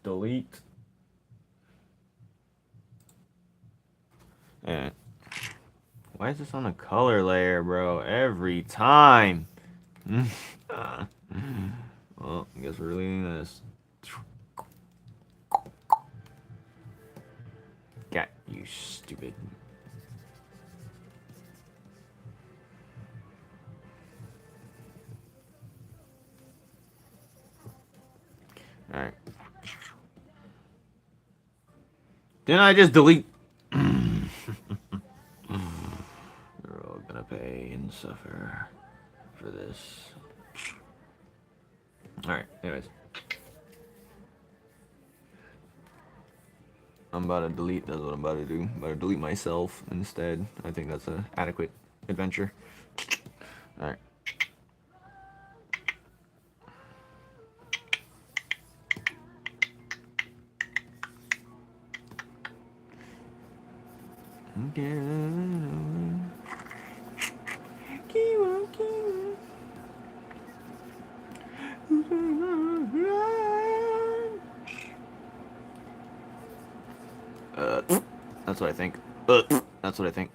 Delete. Alright. Why is this on a color layer, bro? Every time. Well, I guess we're leaving this. God, you stupid. Didn't I just delete? We're all gonna pay and suffer for this. Alright, anyways. I'm about to delete, that's what I'm about to do. I'm about to delete myself instead. I think that's an adequate adventure. Alright. That's what I think. That's what I think.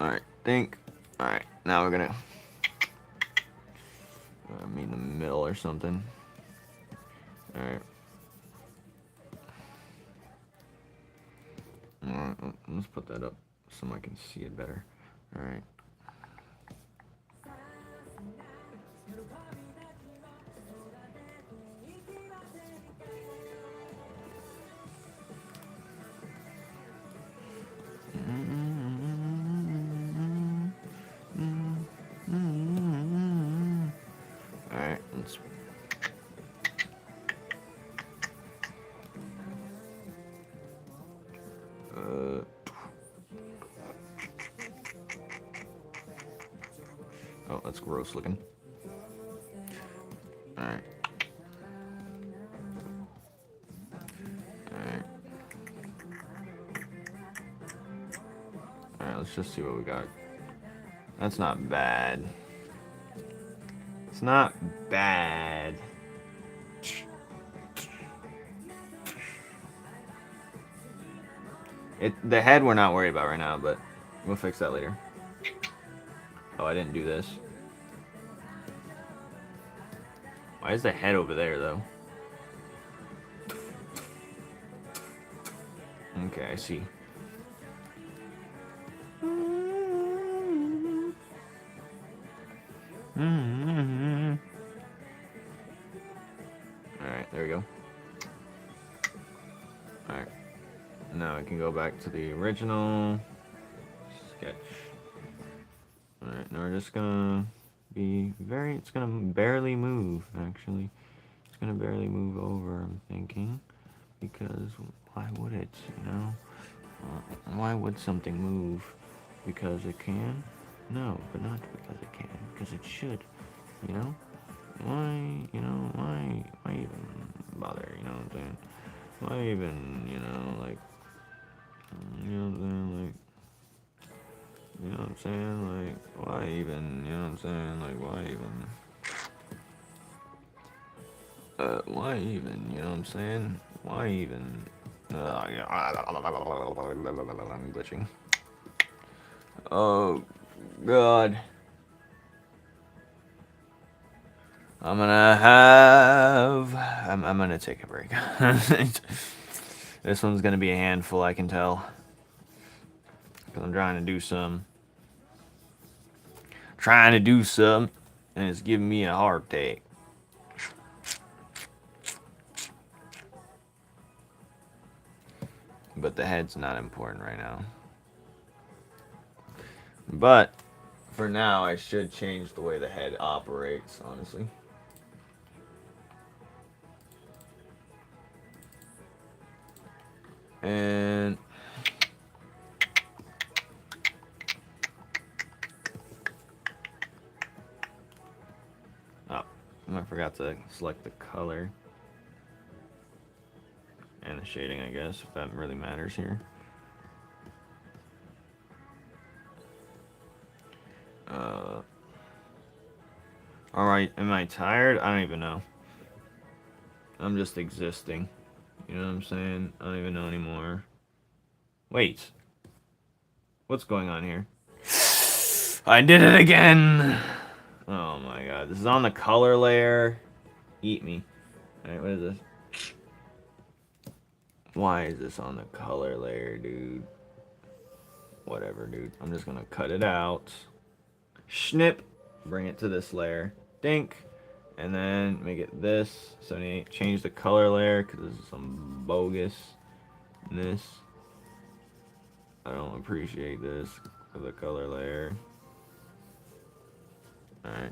Alright, think. Alright, now we're gonna meet in the middle or something. Alright. Alright, let's put that up so I can see it better. Alright. Alright, let's oh, that's gross looking. Alright. Alright. Alright, let's just see what we got. That's not bad. It's not bad. The head we're not worried about right now, but we'll fix that later. Oh, I didn't do this. Why is the head over there, though? Okay, I see. Alright, there we go. Alright. Now I can go back to the original sketch. Alright, now we're just gonna be it's gonna barely move, actually. It's gonna barely move over, I'm thinking. Because why would it, you know? Why would something move? Because it can? No, but not because it can. Because it should, you know? Why, you know, why even bother, you know what I'm saying? Why even, you know, like, you know what I'm saying, like, you know what I'm saying, like, why even, you know what I'm saying, like, why even, you know what I'm saying, why even, I'm glitching. Oh, God. I'm gonna take a break. This one's gonna be a handful, I can tell. Because I'm trying to do some. And it's giving me a heart attack. But the head's not important right now. But, for now, I should change the way the head operates, honestly. And oh, I forgot to select the color and the shading, I guess, if that really matters here. Alright, am I tired? I don't even know. I'm just existing. You know what I'm saying? I don't even know anymore. Wait. What's going on here? I did it again! Oh my god. This is on the color layer. Eat me. Alright, what is this? Why is this on the color layer, dude? Whatever, dude. I'm just gonna cut it out. Snip. Bring it to this layer. Dink. And then make it this 78. Change the color layer because this is some bogusness. I don't appreciate this for the color layer. Alright.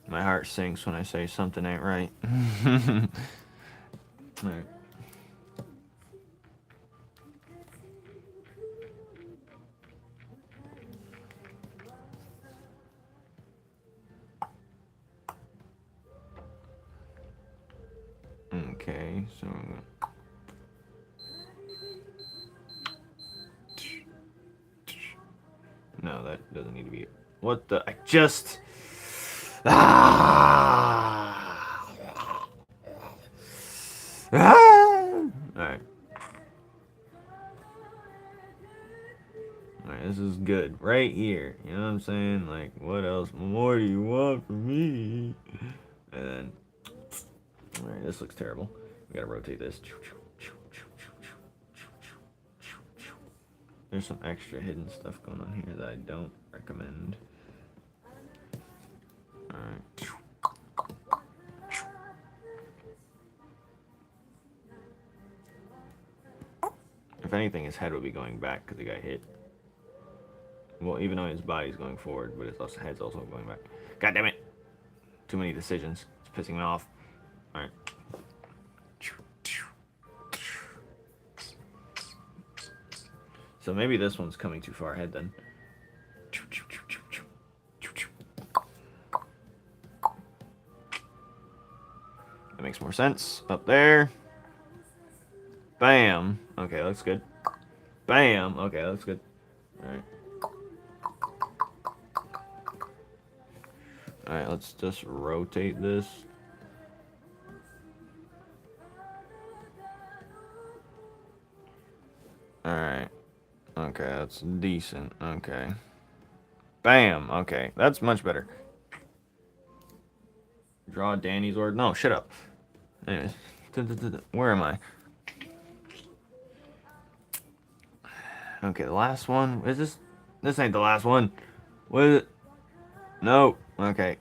My heart sinks when I say something ain't right. Alright. Okay, so no, that doesn't need to be. What the? I just. Ah! Ah! Alright. Alright, this is good. Right here. You know what I'm saying? Like, what else more do you want from me? And then. Alright, this looks terrible. We gotta rotate this. There's some extra hidden stuff going on here that I don't recommend. Alright. If anything, his head would be going back because he got hit. Well, even though his body's going forward, but his head's also going back. God damn it! Too many decisions. It's pissing me off. Alright. So maybe this one's coming too far ahead then. That makes more sense. Up there. Bam. Okay, looks good. Bam. Okay, looks good. Alright. Alright, let's just rotate this. Alright. Okay, that's decent. Okay. Bam. Okay, that's much better. Draw Danny's order. No, shut up. Anyways. Where am I? Okay, the last one. Is this? This ain't the last one. What is it? No. Okay.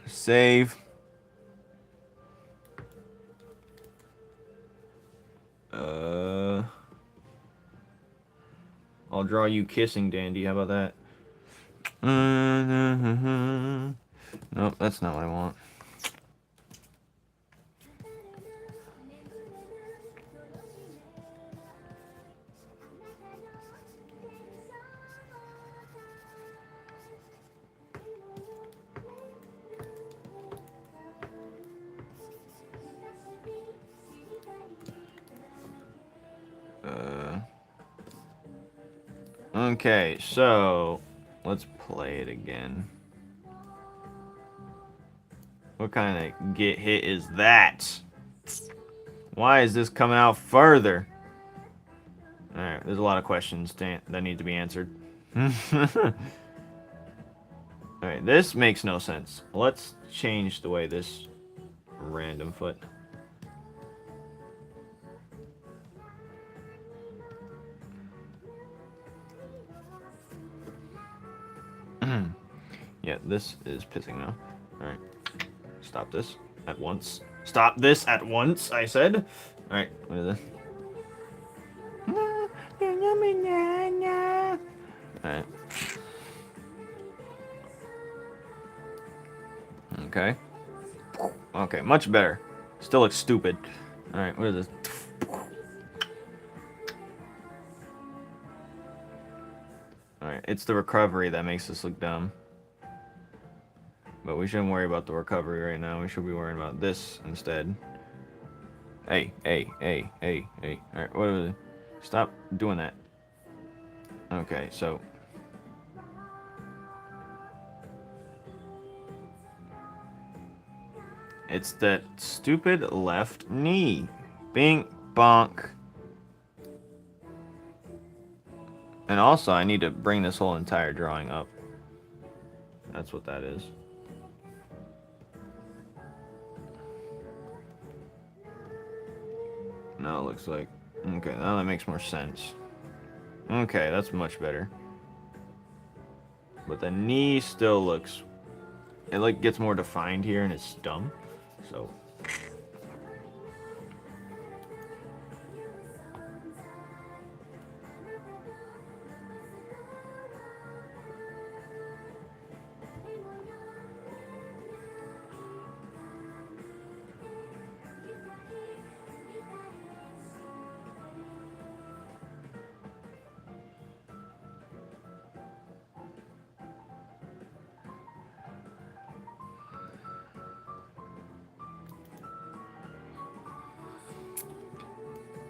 Save. I'll draw you kissing Dandy. How about that? Nope, that's not what I want. Okay, so let's play it again. What kind of get hit is that? Why is this coming out further? Alright, there's a lot of questions that need to be answered. Alright, this makes no sense. Let's change the way this random foot. Yeah, this is pissing now. Alright. Stop this at once. Stop this at once, I said. Alright, what is this? Alright. Okay. Okay, much better. Still looks stupid. Alright, what is this? Alright, it's the recovery that makes this look dumb. But we shouldn't worry about the recovery right now. We should be worrying about this instead. Hey. Alright, what is it? Stop doing that. Okay, so... it's that stupid left knee. Bing, bonk. And also, I need to bring this whole entire drawing up. That's what that is. No, it looks like. Okay, now that makes more sense. Okay, that's much better. But the knee still looks... It like gets more defined here and it's dumb. So...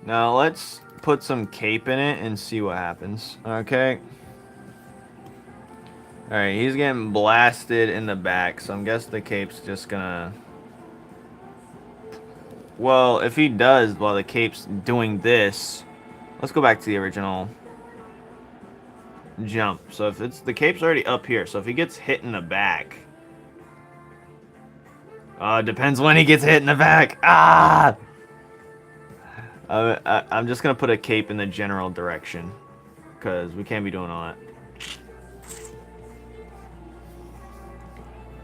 Now let's put some cape in it and see what happens. Okay. Alright, he's getting blasted in the back, so I'm guessing the cape's just gonna... Well, if he does while the cape's doing this... Let's go back to the original jump. So if it's... The cape's already up here, so if he gets hit in the back... depends when he gets hit in the back. Ah! I'm just gonna put a cape in the general direction. Because we can't be doing all that.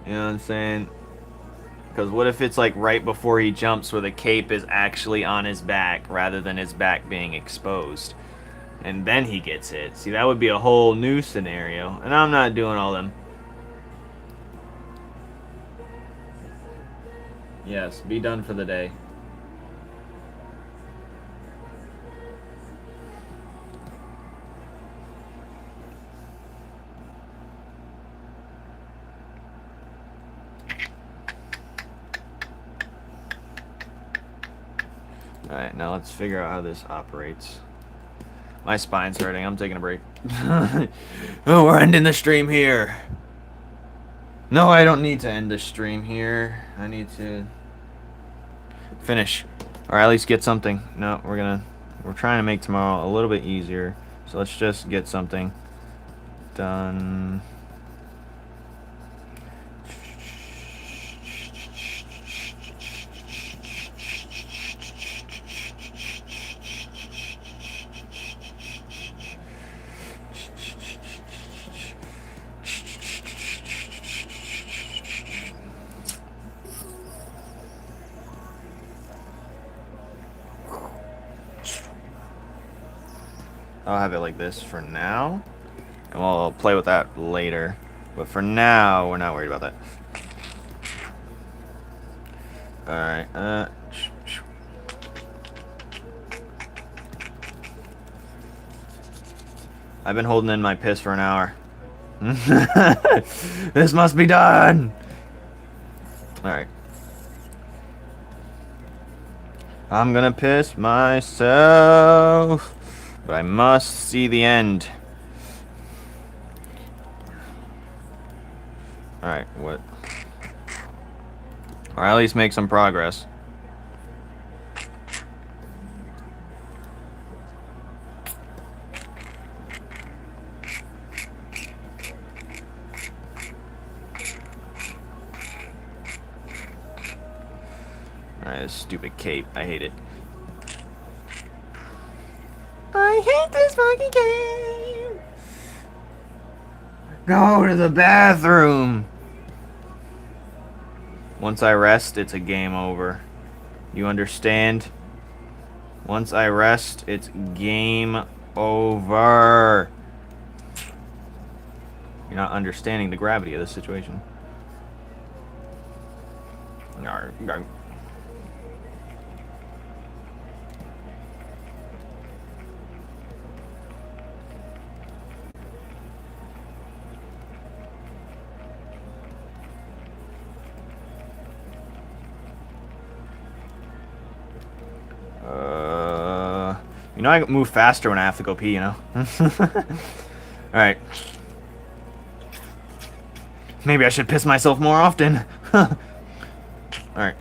You know what I'm saying? Because what if it's like right before he jumps where the cape is actually on his back rather than his back being exposed? And then he gets hit. See, that would be a whole new scenario. And I'm not doing all them. Yes, be done for the day. Alright, now let's figure out how this operates. My spine's hurting. I'm taking a break. Oh, we're ending the stream here. No, I don't need to end the stream here. I need to finish. Or at least get something. No, we're trying to make tomorrow a little bit easier. So let's just get something done. I'll have it like this for now, and we'll play with that later. But for now, we're not worried about that. Alright, I've been holding in my piss for an hour. This must be done! Alright. I'm gonna piss myself. But I must see the end. Alright, what? Or at least make some progress. Alright, this stupid cape. I hate it. I hate this fucking game. Go to the bathroom. Once I rest, it's a game over. You understand? Once I rest, it's game over. You're not understanding the gravity of this situation. Alright. You know I move faster when I have to go pee, you know? Alright. Maybe I should piss myself more often. Alright.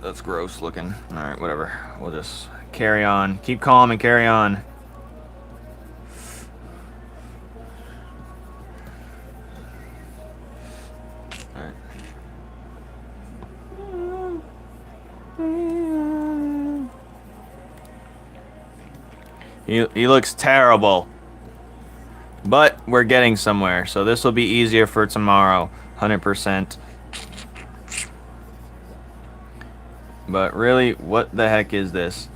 That's gross looking. Alright, whatever. We'll just carry on. Keep calm and carry on. Alright. He looks terrible. But we're getting somewhere, so this will be easier for tomorrow. 100%. But really, what the heck is this?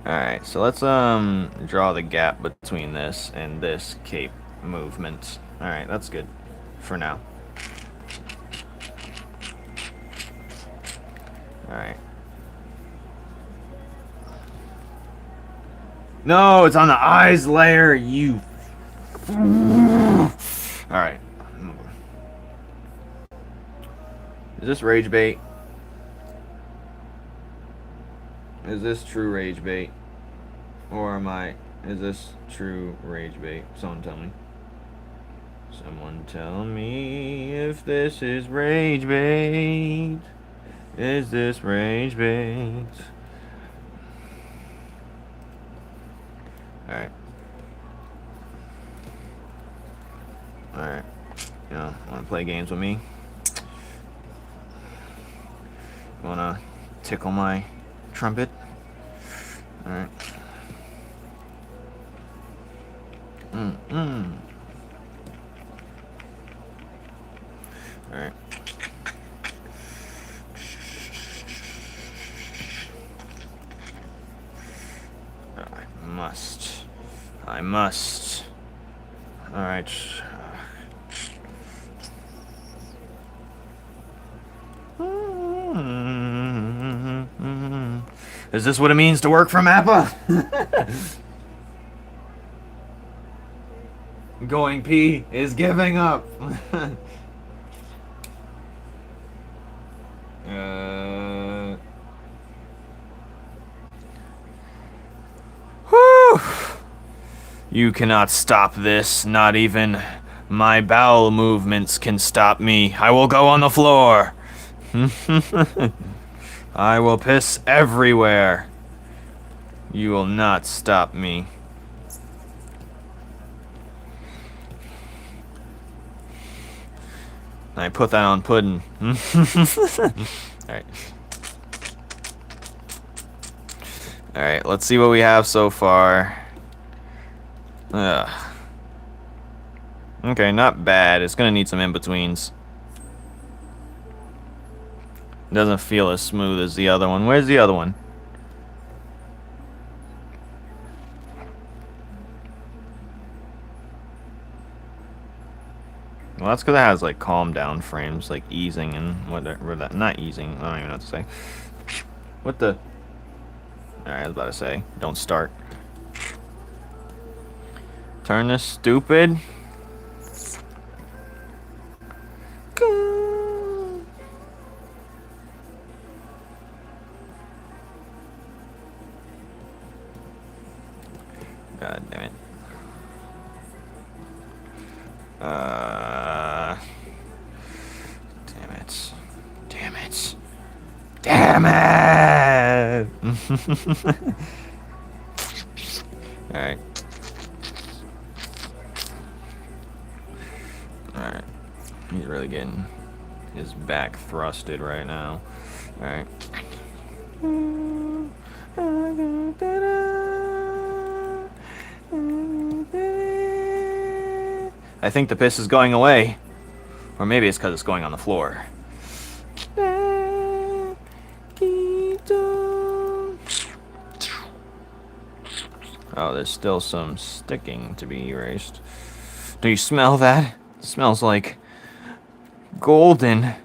Alright, so let's draw the gap between this and this cape movement. Alright, that's good for now. Alright. No, it's on the eyes layer, you. Alright. Is this rage bait? Is this true rage bait? Or is this true rage bait? Someone tell me. Someone tell me if this is rage bait. Is this rage bait? Alright. Alright. You know, wanna play games with me? Wanna tickle my trumpet? Alright. Alright. I must. Alright. Is this what it means to work for Mappa? Going P is giving up. Whew. You cannot stop this. Not even my bowel movements can stop me. I will go on the floor. I will piss everywhere. You will not stop me. I put that on pudding. Alright. Alright, let's see what we have so far. Ugh. Okay, not bad. It's gonna need some in-betweens. Doesn't feel as smooth as the other one. Where's the other one? Well, that's because it has like calm down frames, like easing and whatever that. Not easing. I don't even know what to say. What the? Alright, I was about to say. Don't start. Turn this stupid. God damn it. Damn it. Damn it. Damn it! Alright. Alright. He's really getting his back thrusted right now. Alright. I think the piss is going away. Or maybe it's because it's going on the floor. Oh, there's still some sticking to be erased. Do you smell that? It smells like golden. It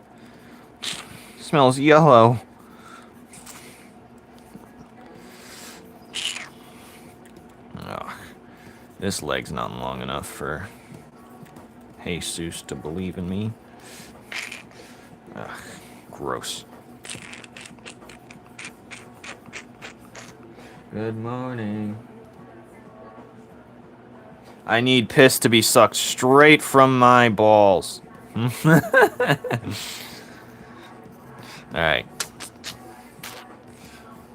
smells yellow. Ugh. This leg's not long enough for Jesus to believe in me. Ugh, gross. Good morning. I need piss to be sucked straight from my balls. Alright.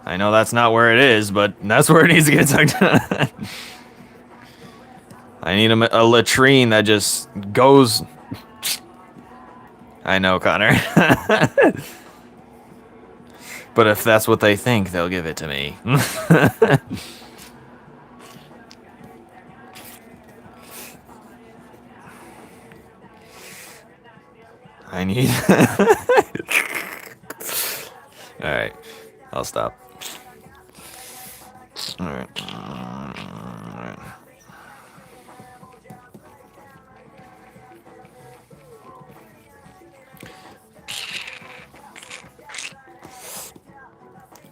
I know that's not where it is, but that's where it needs to get tucked in. I need a latrine that just goes... I know, Connor. But if that's what they think, they'll give it to me. I need... Alright, I'll stop. Alright. Alright.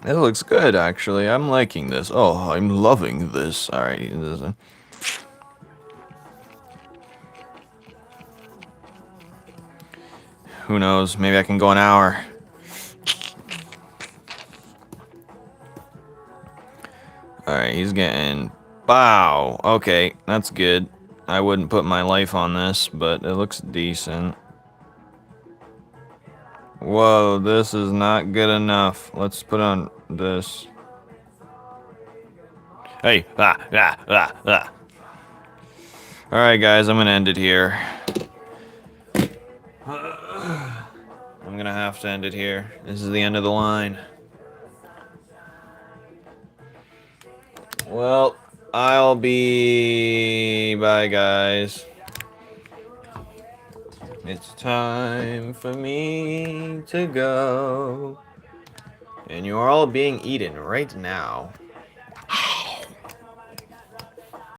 It looks good, actually. I'm liking this. Oh, I'm loving this. Alright. Who knows? Maybe I can go an hour. Alright, he's getting... Wow! Okay, that's good. I wouldn't put my life on this, but it looks decent. Whoa, this is not good enough. Let's put on this. Hey! Alright, guys, I'm gonna end it here. I'm gonna have to end it here. This is the end of the line. Well, I'll be... Bye, guys. It's time for me to go. And you are all being eaten right now.